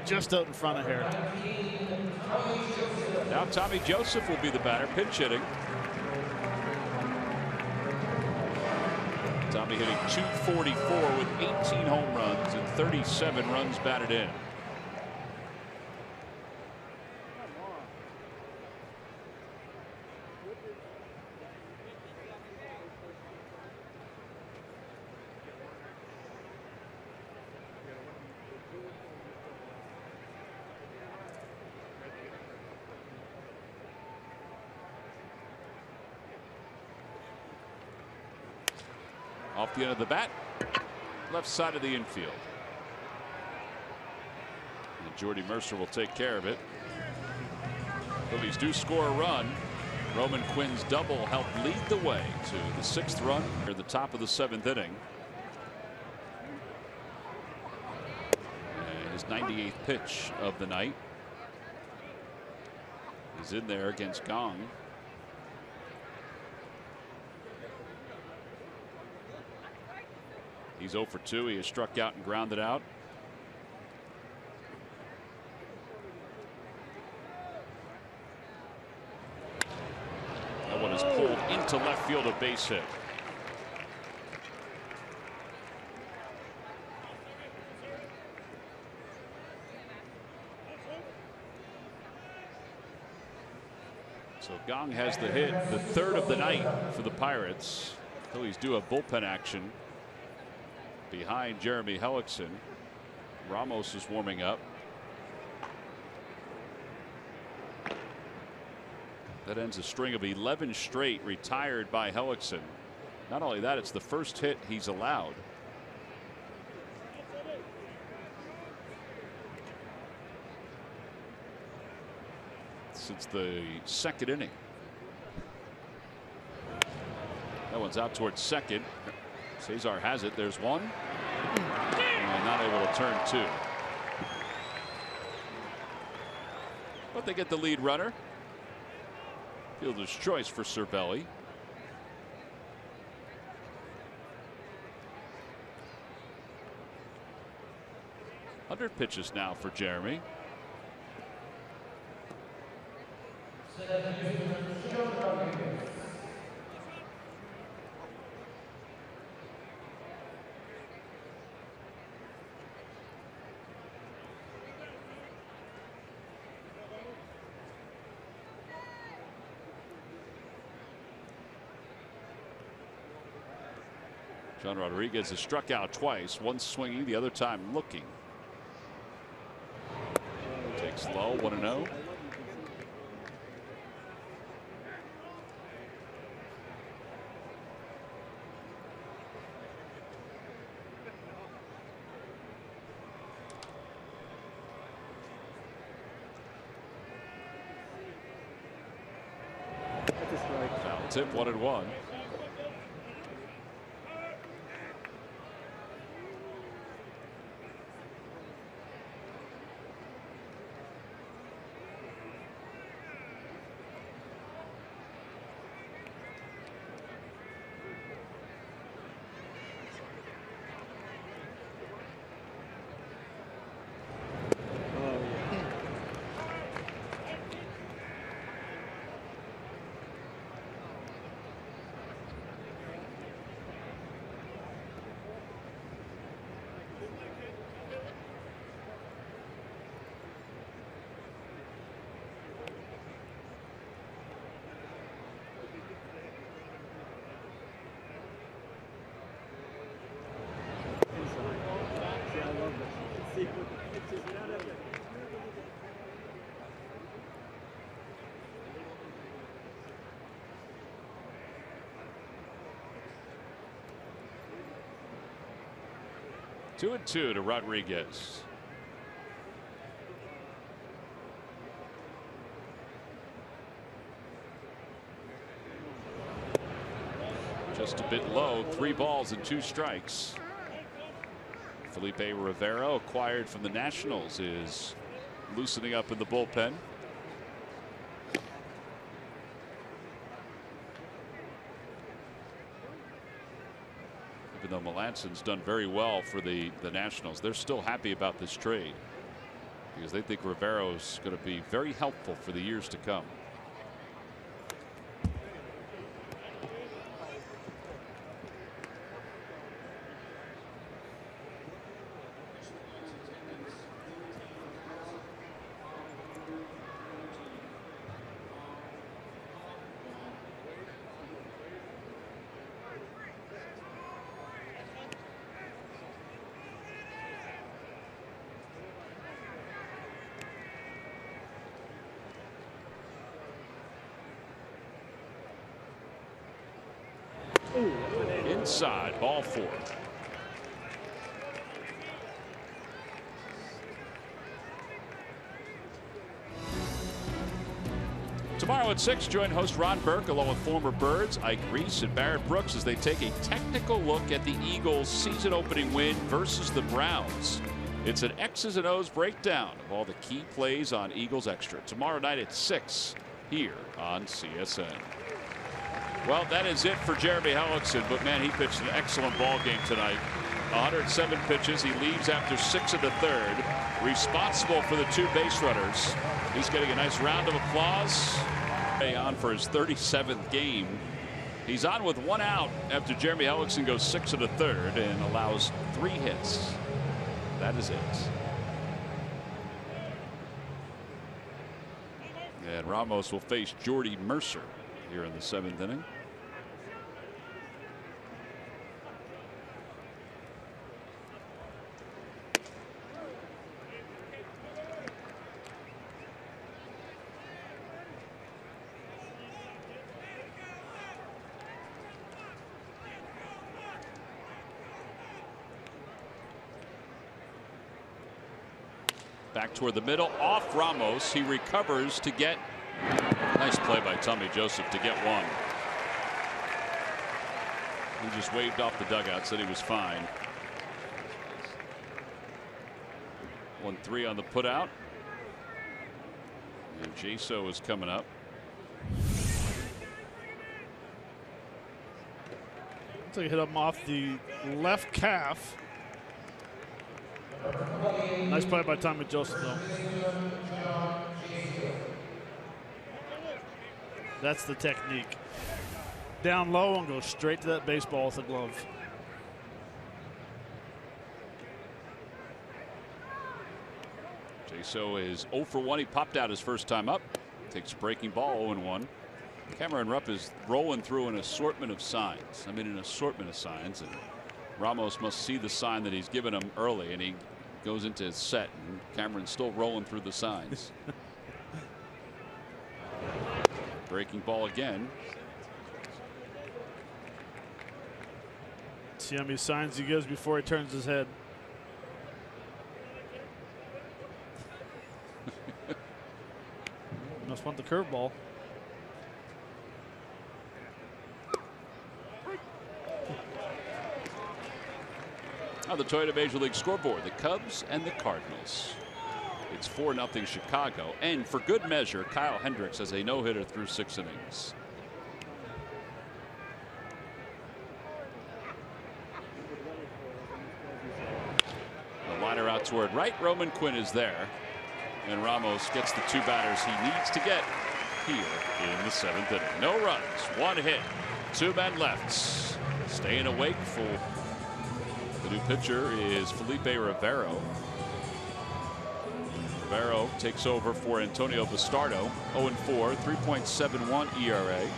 Just out in front of here. Now Tommy Joseph will be the batter, pinch hitting. Tommy hitting .244 with 18 home runs and 37 runs batted in. Off the end of the bat, left side of the infield. And Jordy Mercer will take care of it. Phillies do score a run. Roman Quinn's double helped lead the way to the 6th run at the top of the 7th inning. And his 98th pitch of the night. He's in there against Gong. He's 0 for 2. He has struck out and grounded out. That one is pulled into left field, a base hit. So Gong has the hit, the 3rd of the night for the Pirates. Phillies do have bullpen action behind Jeremy Helixon. Ramos is warming up. That ends a string of 11 straight retired by Helixon. Not only that, it's the first hit he's allowed. Since the 2nd inning. That one's out towards second. Cesar has it. There's one. And not able to turn 2. But they get the lead runner. Fielder's choice for Cervelli. Under pitches now for Jeremy. John Rodriguez has struck out twice, one swinging, the other time looking. Takes low, 1-0. Foul tip, 1-1. Two and two to Rodriguez. Just a bit low. 3 balls and 2 strikes. Felipe Rivero, acquired from the Nationals, is loosening up in the bullpen. Even though Melanson's done very well for the Nationals, they're still happy about this trade because they think Rivero's going to be very helpful for the years to come. Inside, ball 4. Tomorrow at 6, join host Ron Burke along with former Birds Ike Reese and Barrett Brooks as they take a technical look at the Eagles' season-opening win versus the Browns. It's an X's and O's breakdown of all the key plays on Eagles Extra. Tomorrow night at 6 here on CSN. Well, that is it for Jeremy Helixon, but man, he pitched an excellent ball game tonight. 107 pitches. He leaves after 6 of the 3rd. Responsible for the 2 base runners. He's getting a nice round of applause. On for his 37th game. He's on with 1 out after Jeremy Helixon goes 6 of the 3rd and allows 3 hits. That is it. And Ramos will face Jordy Mercer here in the 7th inning. Back toward the middle, off Ramos. He recovers to get. Nice play by Tommy Joseph to get 1. He just waved off the dugout, said he was fine. 1-3 on the putout. And Jaso is coming up. So he hit him off the left calf. Nice play by Tommy Joseph, though. That's the technique. Down low and go straight to that baseball with a glove. Jaso is 0 for 1. He popped out his first time up. Takes a breaking ball, 0-1. Cameron Rupp is rolling through an assortment of signs. I mean, an assortment of signs. And Ramos must see the sign that he's given him early, and he goes into his set, and Cameron's still rolling through the signs. Breaking ball again. See how many signs he gives before he turns his head. Must want the curveball. On the Toyota Major League scoreboard, the Cubs and the Cardinals. It's 4-0 Chicago, and for good measure, Kyle Hendricks has a no-hitter through 6 innings. The liner out toward right. Roman Quinn is there, and Ramos gets the 2 batters he needs to get here in the 7th inning. No runs, 1 hit, 2 men left. Staying awake for the new pitcher is Felipe Rivero. Rivero takes over for Antonio Bastardo. 0-4, 3.71 ERA.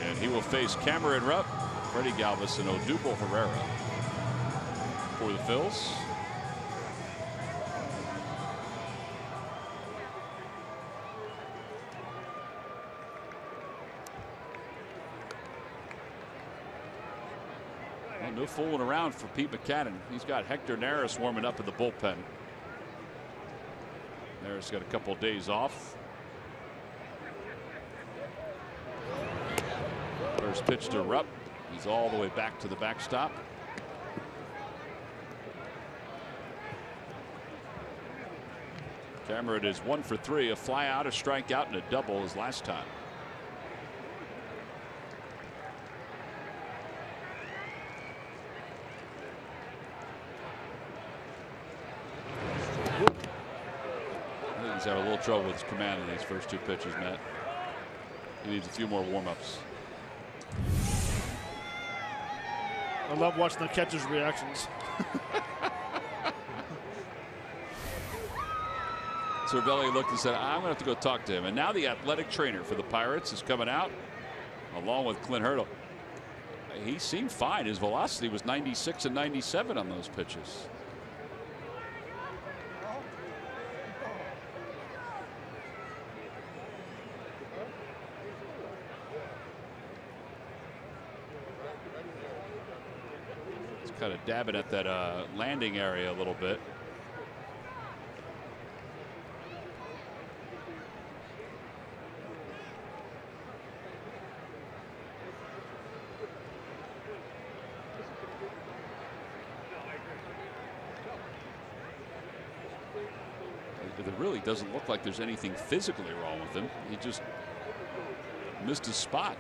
And he will face Cameron Rupp, Freddy Galvis, and Odubel Herrera for the Phillies. No fooling around for Pete Mackanin. He's got Hector Neris warming up in the bullpen. Neris got a couple of days off. First pitch to Rupp. He's all the way back to the backstop. Cameron is 1 for 3, a fly out, a strikeout, and a double his last time. I think he's having a little trouble with his command in these first 2 pitches, Matt. He needs a few more warm-ups. I love watching the catcher's reactions. Cervelli looked and said, I'm going to have to go talk to him. And now the athletic trainer for the Pirates is coming out along with Clint Hurdle. He seemed fine. His velocity was 96 and 97 on those pitches. He's kind of dabbing at that landing area a little bit. It really doesn't look like there's anything physically wrong with him. He just missed his spot.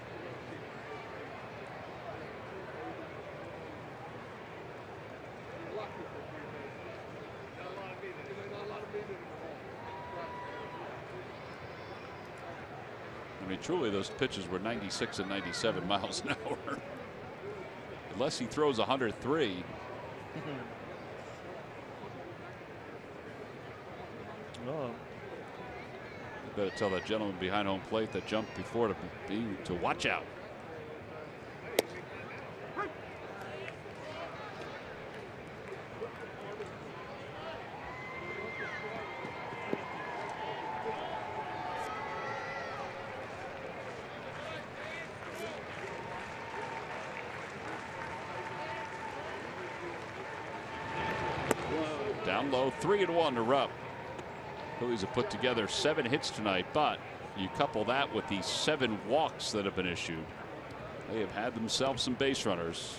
I mean, truly, those pitches were 96 and 97 miles an hour. Unless he throws 103. Oh. You better tell that gentleman behind home plate that jumped before to watch out. Down low, 3-1 to Rupp. Phillies have put together 7 hits tonight, but you couple that with the 7 walks that have been issued. They have had themselves some base runners.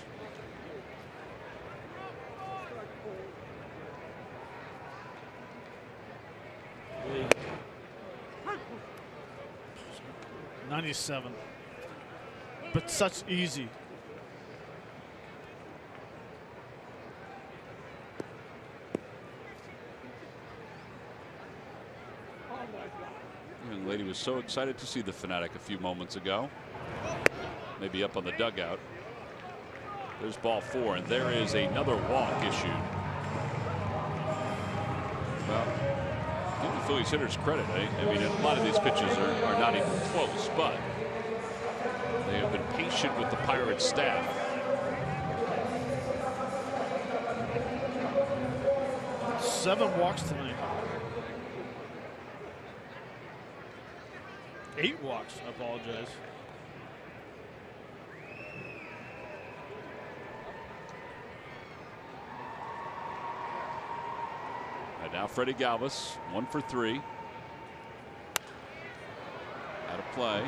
'97, but such easy. Young lady was so excited to see the Fanatic a few moments ago. Maybe up on the dugout. There's ball 4, and there is another walk issued. Well, give the Phillies hitters credit. I mean, a lot of these pitches are not even close, but they have been patient with the Pirates staff. Seven walks tonight. 8 walks, I apologize. And now Freddy Galvis, 1 for 3. Out of play.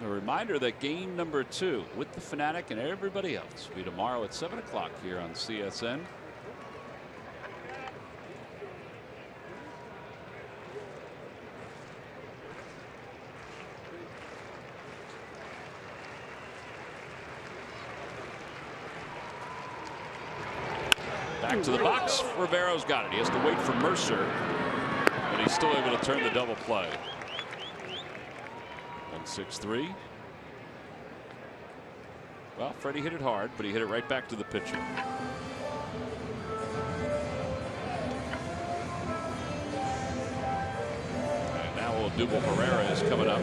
A reminder that game number 2 with the Fanatic and everybody else will be tomorrow at 7 o'clock here on CSN. Back to the box. Rivero's got it. He has to wait for Mercer, but he's still able to turn the double play. 1-6-3. Well, Freddie hit it hard, but he hit it right back to the pitcher. And now Odubel Herrera is coming up.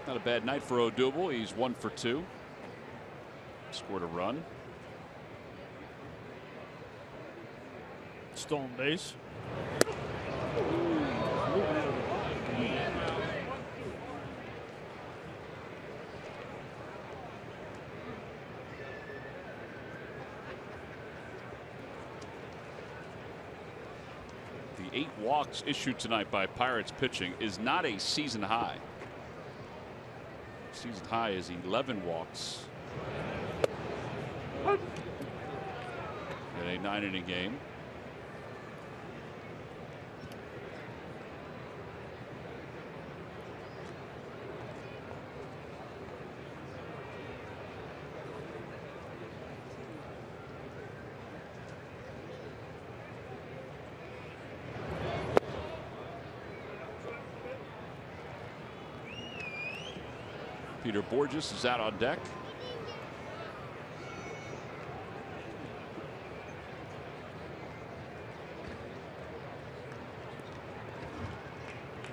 Not a bad night for Odubel. He's 1 for 2. scored a run. Stolen base. The 8 walks issued tonight by Pirates pitching is not a season high. Season high is 11 walks in a 9-inning game. Peter Borges is out on deck.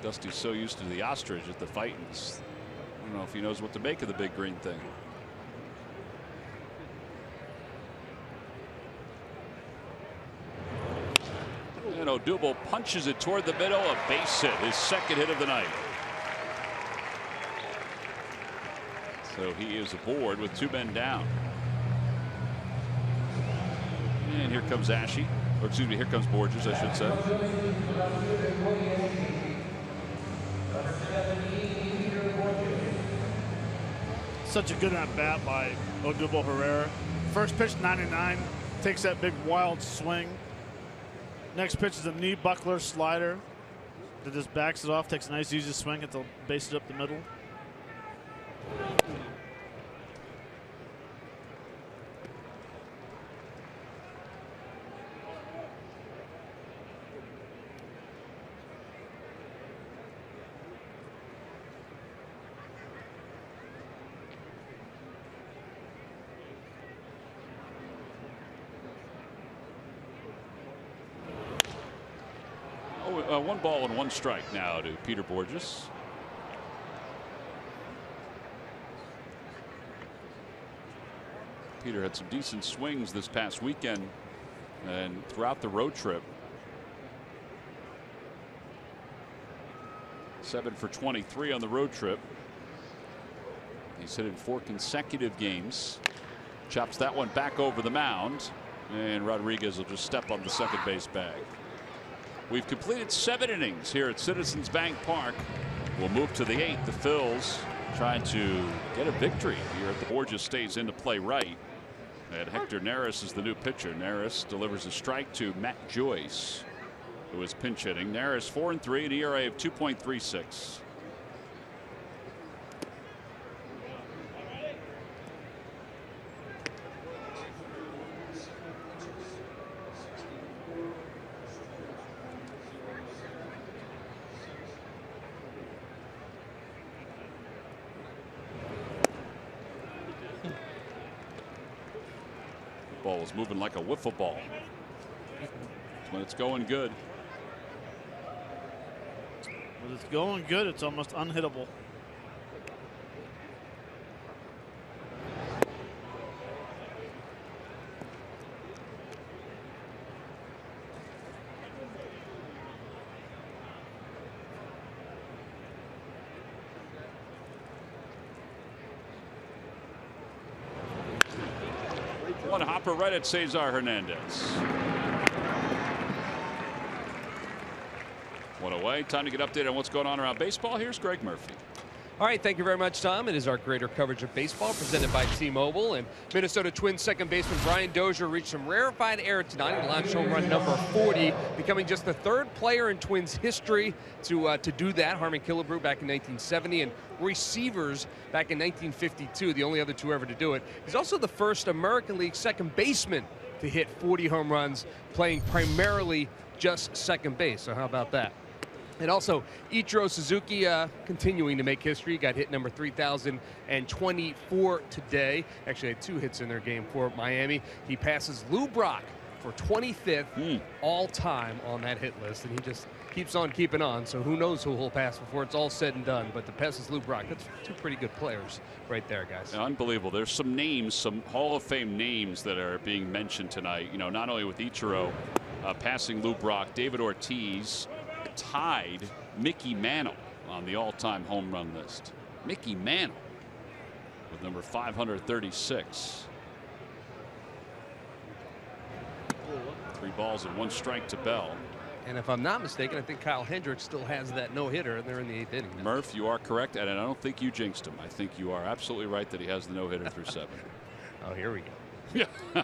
Dusty's so used to the ostrich at the Fightins. I don't know if he knows what to make of the big green thing. And Odubel punches it toward the middle. A base hit, his second hit of the night. So he is aboard with 2 men down. And here comes Ashe. Or excuse me, here comes Borges, I should say. Such a good at bat by Odubel Herrera. First pitch 99, takes that big wild swing. Next pitch is a knee buckler slider that just backs it off, takes a nice easy swing at the bases up the middle. Oh, 1 ball and 1 strike now to Peter Borges. Peter had some decent swings this past weekend and throughout the road trip. 7 for 23 on the road trip. He's hit in 4 consecutive games. Chops that one back over the mound, and Rodriguez will just step on the second base bag. We've completed 7 innings here at Citizens Bank Park. We'll move to the 8th. The Phils trying to get a victory here at the Borges stays into play right. And Hector Neris is the new pitcher. Neris delivers a strike to Matt Joyce, who is pinch hitting. Neris 4-3, an ERA of 2.36. Ball is moving like a wiffle ball. When it's going good. When it's going good, it's almost unhittable. One hopper right at Cesar Hernandez. 1 away. Time to get updated on what's going on around baseball. Here's Greg Murphy. All right, thank you very much, Tom. It is our greater coverage of baseball presented by T-Mobile. And Minnesota Twins second baseman Brian Dozier reached some rarefied air tonight. He launched home run number 40, becoming just the 3rd player in Twins history to do that. Harmon Killebrew back in 1970 and Royce Sievers back in 1952, the only other 2 ever to do it. He's also the first American League second baseman to hit 40 home runs, playing primarily just second base. So how about that? And also, Ichiro Suzuki continuing to make history. Got hit number 3,024 today. Actually had 2 hits in their game for Miami. He passes Lou Brock for 25th all time on that hit list. And he just keeps on keeping on. So who knows who will pass before it's all said and done. But the Pest is Lou Brock. That's two pretty good players right there, guys. Unbelievable. There's some names, some Hall of Fame names that are being mentioned tonight. You know, not only with Ichiro passing Lou Brock, David Ortiz tied Mickey Mantle on the all-time home run list. Mickey Mantle with number 536. 3 balls and 1 strike to Bell. And if I'm not mistaken, I think Kyle Hendricks still has that no-hitter, and they're in the 8th inning now. Murph, you are correct, and I don't think you jinxed him. I think you are absolutely right that he has the no-hitter through 7. Oh, here we go. Yeah.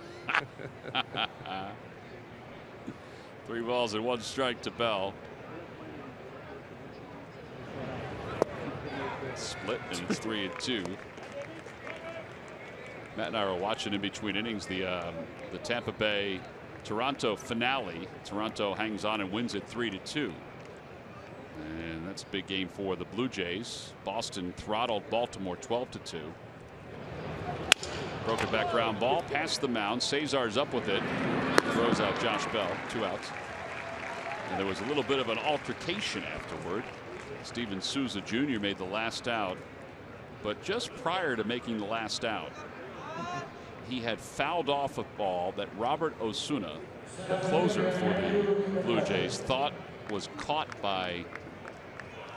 3 balls and 1 strike to Bell. Split, and it's 3-2. Matt and I were watching in between innings the Tampa Bay Toronto finale. Toronto hangs on and wins it 3-2. And that's a big game for the Blue Jays. Boston throttled Baltimore 12-2. Broken back ground ball past the mound. Cesar's up with it. Throws out Josh Bell. 2 outs. And there was a little bit of an altercation afterward. Steven Souza Jr. made the last out. But just prior to making the last out, he had fouled off a ball that Robert Osuna, the closer for the Blue Jays, thought was caught by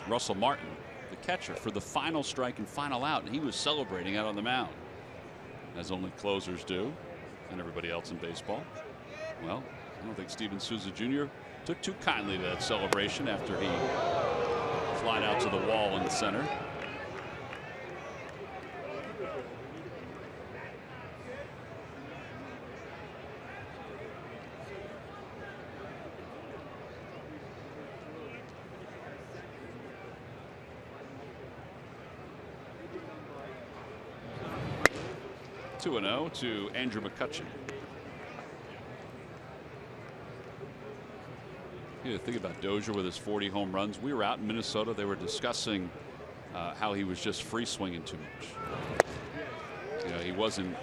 Russell Martin, the catcher, for the final strike and final out. And he was celebrating out on the mound, as only closers do, and everybody else in baseball. Well, I don't think Steven Souza Jr. took too kindly to that celebration after he flied out to the wall in the center. Two 2-0 to Andrew McCutchen. You know, think about Dozier with his 40 home runs. We were out in Minnesota. They were discussing how he was just free swinging too much. You know, he wasn't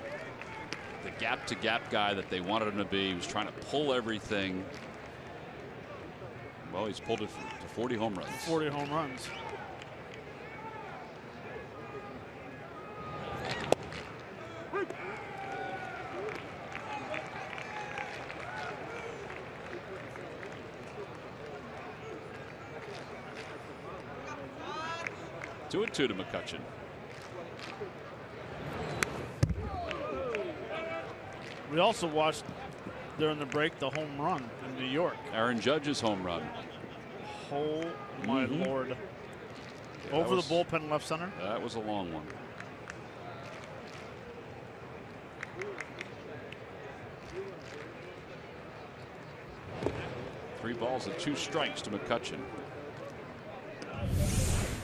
the gap to gap guy that they wanted him to be. He was trying to pull everything. Well, he's pulled it to 40 home runs. 40 home runs. Two and 2 to McCutchen. We also watched during the break the home run in New York. Aaron Judge's home run. Oh my Lord. Yeah, over the bullpen left center. That was a long one. Three balls and 2 strikes to McCutchen.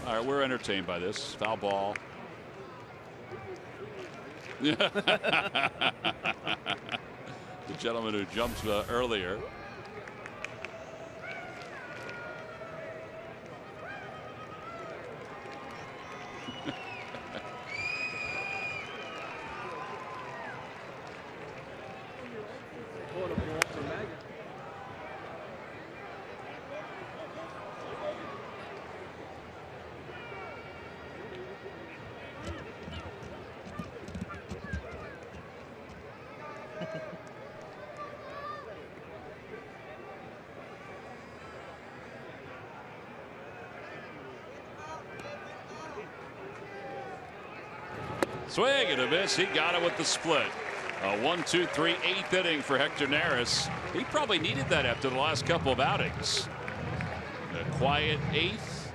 All right, we're entertained by this. Foul ball. The gentleman who jumped earlier. Swing and a miss. He got it with the split. A 1-2-3 8th inning for Hector Neris. He probably needed that after the last couple of outings. A quiet 8th.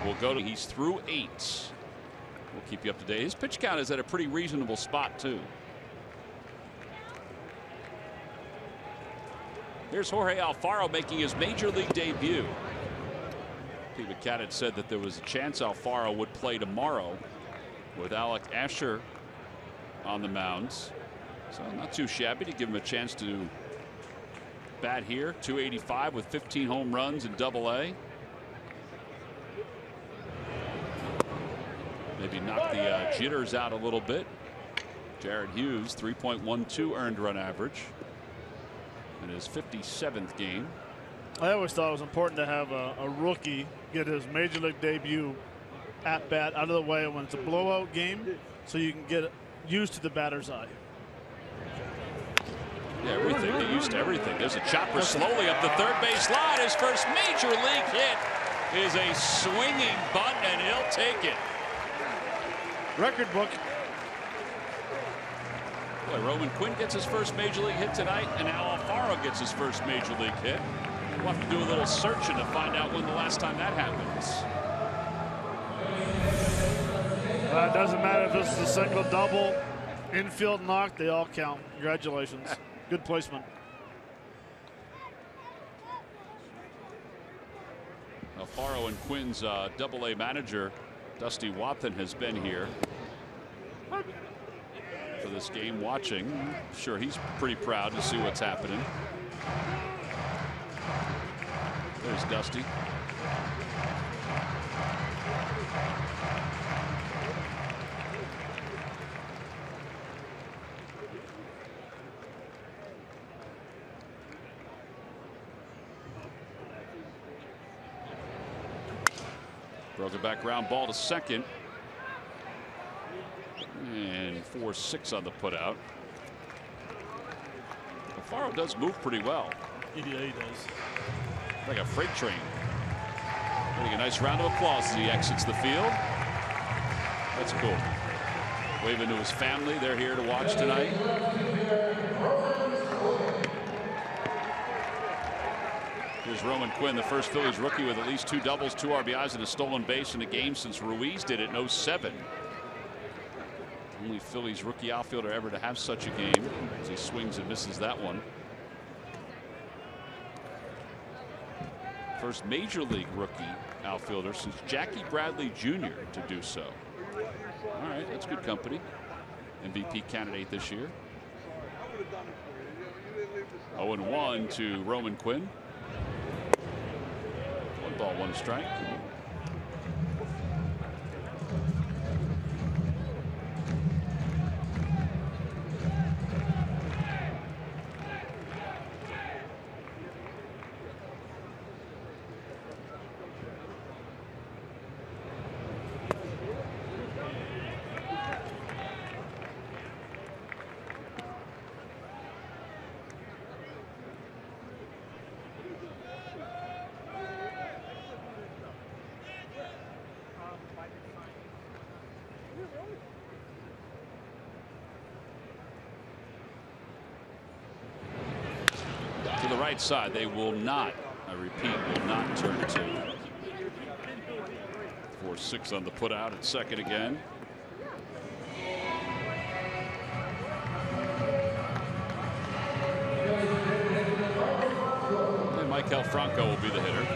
We'll go to, he's through 8. We'll keep you up to date. His pitch count is at a pretty reasonable spot too. Here's Jorge Alfaro making his major league debut. Pete McCann had said that there was a chance Alfaro would play tomorrow with Alec Asher on the mounds. So not too shabby to give him a chance to bat here. 285 with 15 home runs in Double-A. Maybe knock the jitters out a little bit. Jared Hughes 3.12 earned run average in his 57th game. I always thought it was important to have a rookie get his major league debut at bat out of the way when it's a blowout game, so you can get used to the batter's eye. Yeah, everything. They used to everything. There's a chopper slowly up the third base line. His first major league hit is a swinging bunt, and he'll take it. Record book. Boy, Roman Quinn gets his first major league hit tonight, and now Alfaro gets his first major league hit. We'll have to do a little searching to find out when the last time that happens. It doesn't matter if this is a single, double, infield knock, they all count. Congratulations. Good placement. Alfaro and Quinn's Double-A manager, Dusty Wathan, has been here for this game watching. I'm sure he's pretty proud to see what's happening. There's Dusty. Broke it back, ground ball to second. And 4-6 on the putout. Alfaro does move pretty well. Yeah, he does. Like a freight train. Getting a nice round of applause as he exits the field. That's cool. Waving to his family. They're here to watch tonight. Here's Roman Quinn, the first Phillies rookie with at least 2 doubles, 2 RBIs, and a stolen base in a game since Ruiz did it in 07. Only Phillies rookie outfielder ever to have such a game as he swings and misses that one. First major league rookie outfielder since Jackie Bradley Jr. to do so. All right, that's good company. MVP candidate this year. 0-1 to Roman Quinn. 1 ball, 1 strike. Right side, they will not, I repeat, will not turn to 4-6 on the put out at second again. And Michael Franco will be the hitter.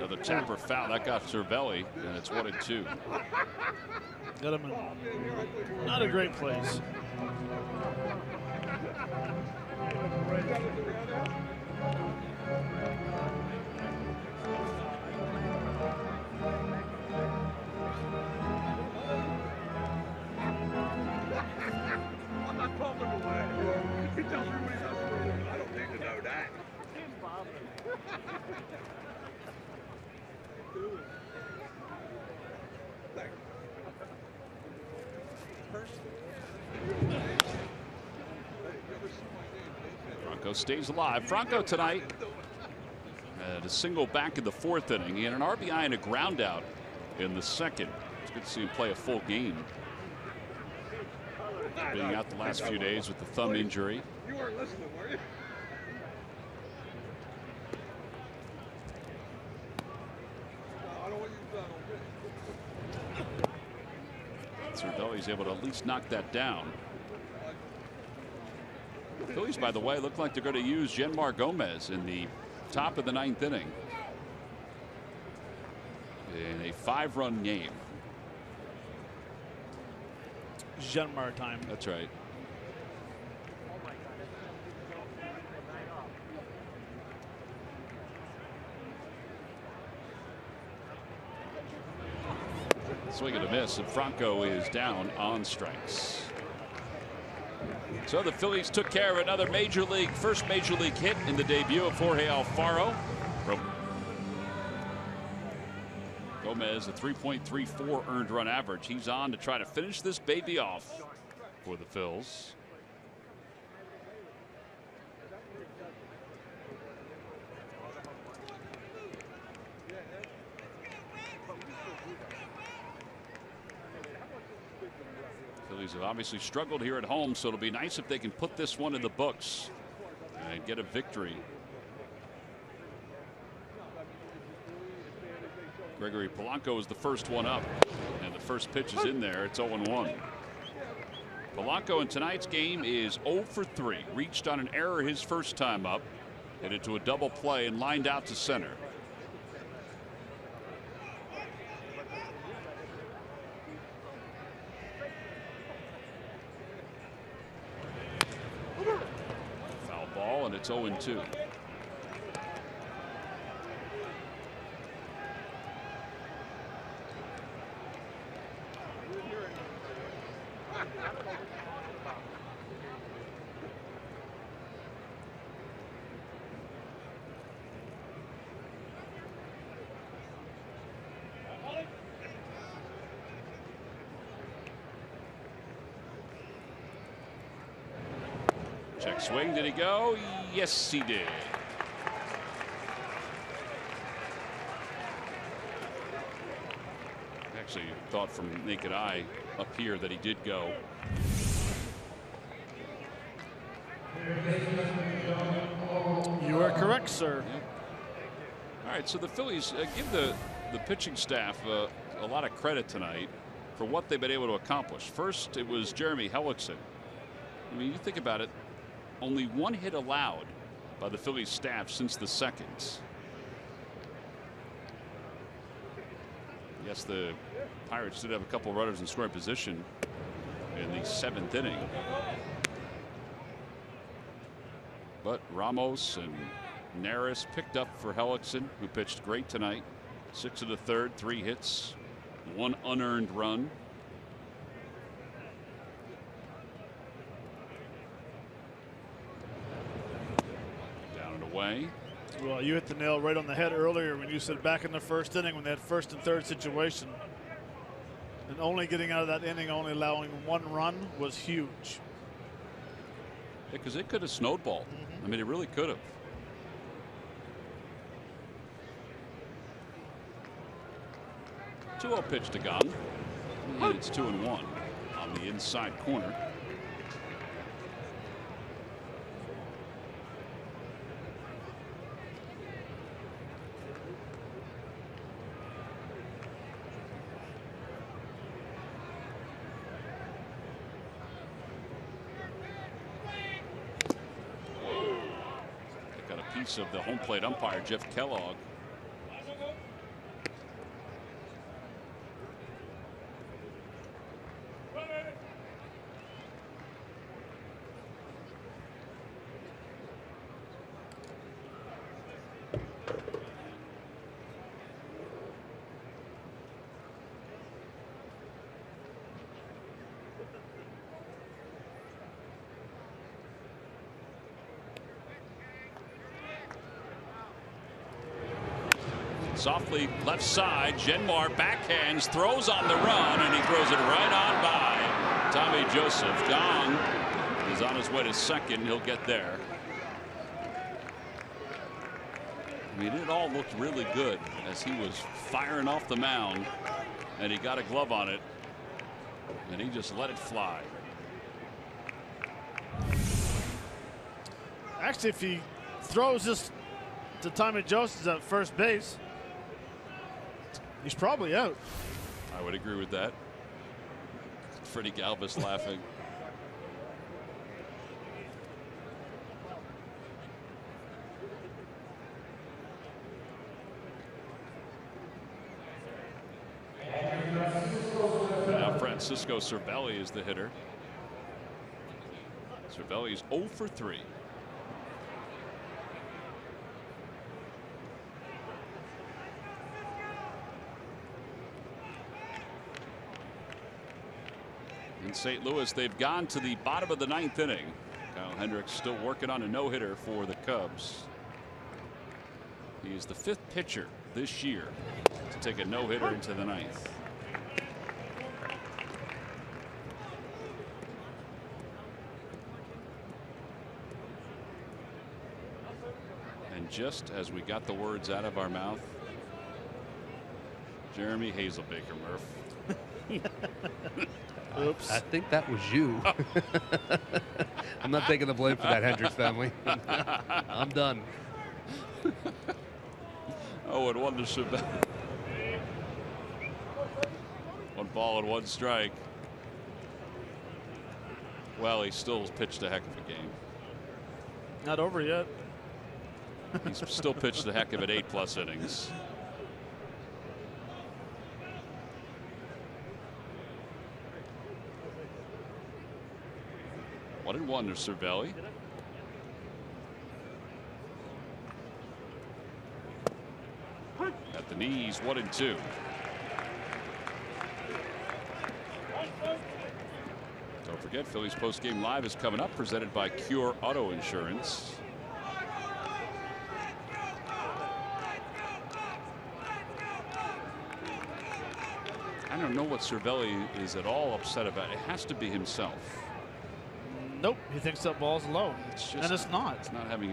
The tapper foul that got Cervelli, and it's 1-2. Got him in not a great place. I'm not talking away. He tells me what he's not supposed to do. I don't need to know that. Thanks. Franco stays alive. Franco tonight had a single back in the 4th inning. He had an RBI and a ground out in the 2nd. It's good to see him play a full game. Being out the last few days with the thumb injury. You weren't listening, were you? I don't want you to Cervelli's able to at least knock that down. The Phillies, by the way, look like they're going to use Genmar Gomez in the top of the 9th inning in a 5-run game. Genmar time. That's right. Swing and a miss, and Franco is down on strikes. So the Phillies took care of another first major league hit in the debut of Jorge Alfaro. Gomez, a 3.34 earned run average. He's on to try to finish this baby off for the Phils. Phillies have obviously struggled here at home, so it'll be nice if they can put this one in the books and get a victory. Gregory Polanco is the first one up, and the first pitch is in there. It's 0-1. Polanco in tonight's game is 0 for 3. Reached on an error his first time up, hit into a double play and lined out to center. Foul ball, and it's 0-2. Check swing. Did he go? Yes, he did. Actually thought from naked eye up here that he did go. You are correct, sir. Yep. All right, so the Phillies give the pitching staff a lot of credit tonight for what they've been able to accomplish. First, it was Jeremy Helixon. I mean, you think about it, only one hit allowed by the Phillies staff since the 2nd. Yes, the Pirates did have a couple runners in scoring position in the 7th inning. But Ramos and Neris picked up for Helixon, who pitched great tonight. 6 1/3, 3 hits, 1 unearned run. Down and away. Well, you hit the nail right on the head earlier when you said back in the 1st inning when they had 1st and 3rd situation. And only getting out of that inning, only allowing 1 run was huge. Yeah, because it could have snowballed. I mean, it really could have. Two-0 pitch to Gong. And it's 2-1 on the inside corner. Got a piece of the home plate umpire, Jeff Kellogg. Softly left side, Genmar backhands, throws on the run, and he throws it right on by Tommy Joseph. Gong is on his way to 2nd. He'll get there. I mean, it all looked really good as he was firing off the mound, and he got a glove on it, and he just let it fly. Actually, if he throws this to Tommy Josephs at first base, he's probably out. I would agree with that. Freddy Galvis laughing. Now Francisco Cervelli is the hitter. Cervelli's 0 for 3. In St. Louis, they've gone to the bottom of the 9th inning. Kyle Hendricks still working on a no-hitter for the Cubs. He is the 5th pitcher this year to take a no-hitter into the 9th. And just as we got the words out of our mouth, Jeremy Hazelbaker, Murph. Oops. I think that was you. I'm not taking the blame for that, Hendricks family. I'm done. 0-1 to Cervelli. 1 ball and 1 strike. Well, he still pitched a heck of a game. Not over yet. He's still pitched a heck of it 8+ innings. One and 1 to Cervelli. At the knees, 1 and 2. Don't forget, Phillies Postgame Live is coming up, presented by Cure Auto Insurance. I don't know what Cervelli is at all upset about. It has to be himself. Nope, he thinks that ball's low. It's and it's not. It's not having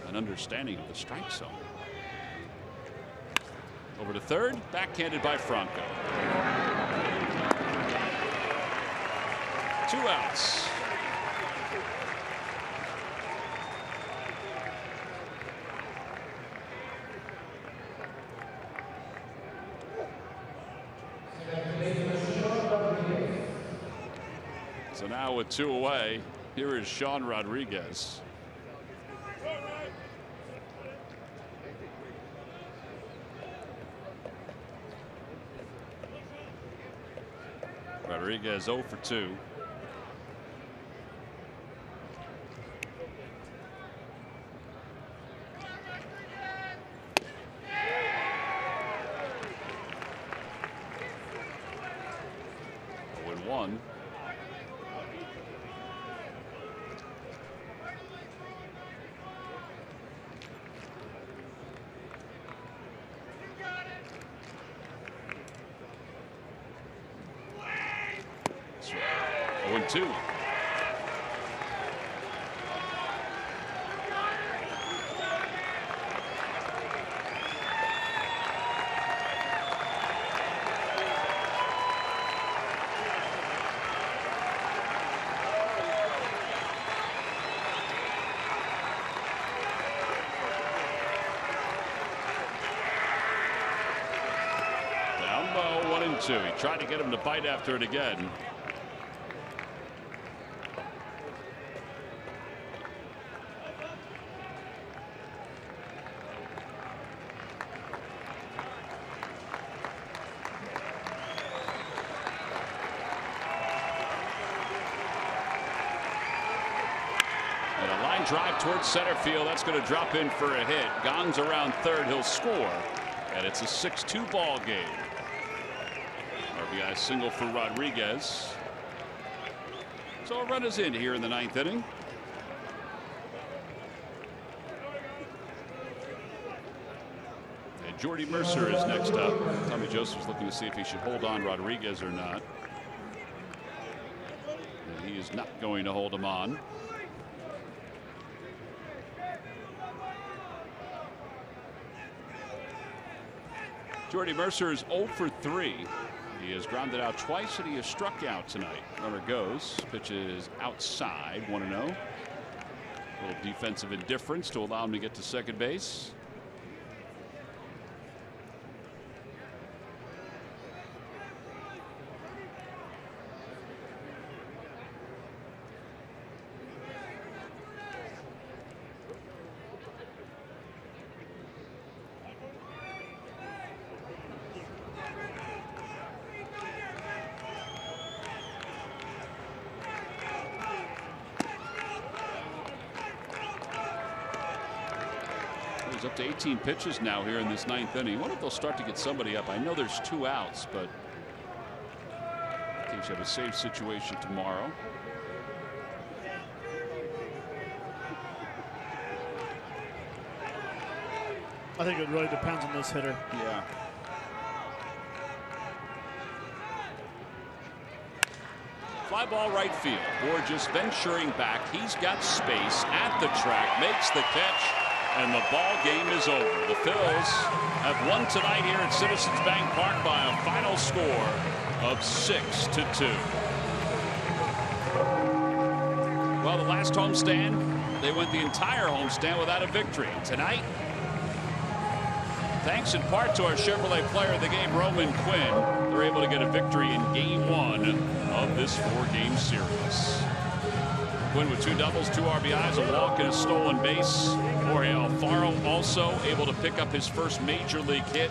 an understanding of the strike zone. Over to third, backhanded by Franco. 2 outs. So now with 2 away, here is Sean Rodriguez. Rodriguez 0 for 2. One. That's right. 0-2. He tried to get him to bite after it again. And a line drive towards center field. That's going to drop in for a hit. Gong's around third. He'll score. And it's a 6-2 ball game. RBI single for Rodriguez. So a run is in here in the 9th inning. And Jordy Mercer is next up. Tommy Joseph was looking to see if he should hold on Rodriguez or not. And he is not going to hold him on. Jordy Mercer is 0 for 3. He has grounded out twice and he has struck out tonight. Runner goes. Pitch is outside. 1-0. A little defensive indifference to allow him to get to second base. Up to 18 pitches now here in this 9th inning. I wonder if they'll start to get somebody up. I know there's 2 outs, but in case you have a save situation tomorrow. I think it really depends on this hitter. Yeah. Fly ball right field. Borges venturing back. He's got space at the track, makes the catch. And the ball game is over. The Phils have won tonight here at Citizens Bank Park by a final score of 6-2. Well, the last homestand, they went the entire homestand without a victory. Tonight, thanks in part to our Chevrolet player of the game, Roman Quinn, they're able to get a victory in Game 1 of this 4-game series. Quinn with 2 doubles, 2 RBIs, a walk, and a stolen base. Jorge Alfaro also able to pick up his first major league hit.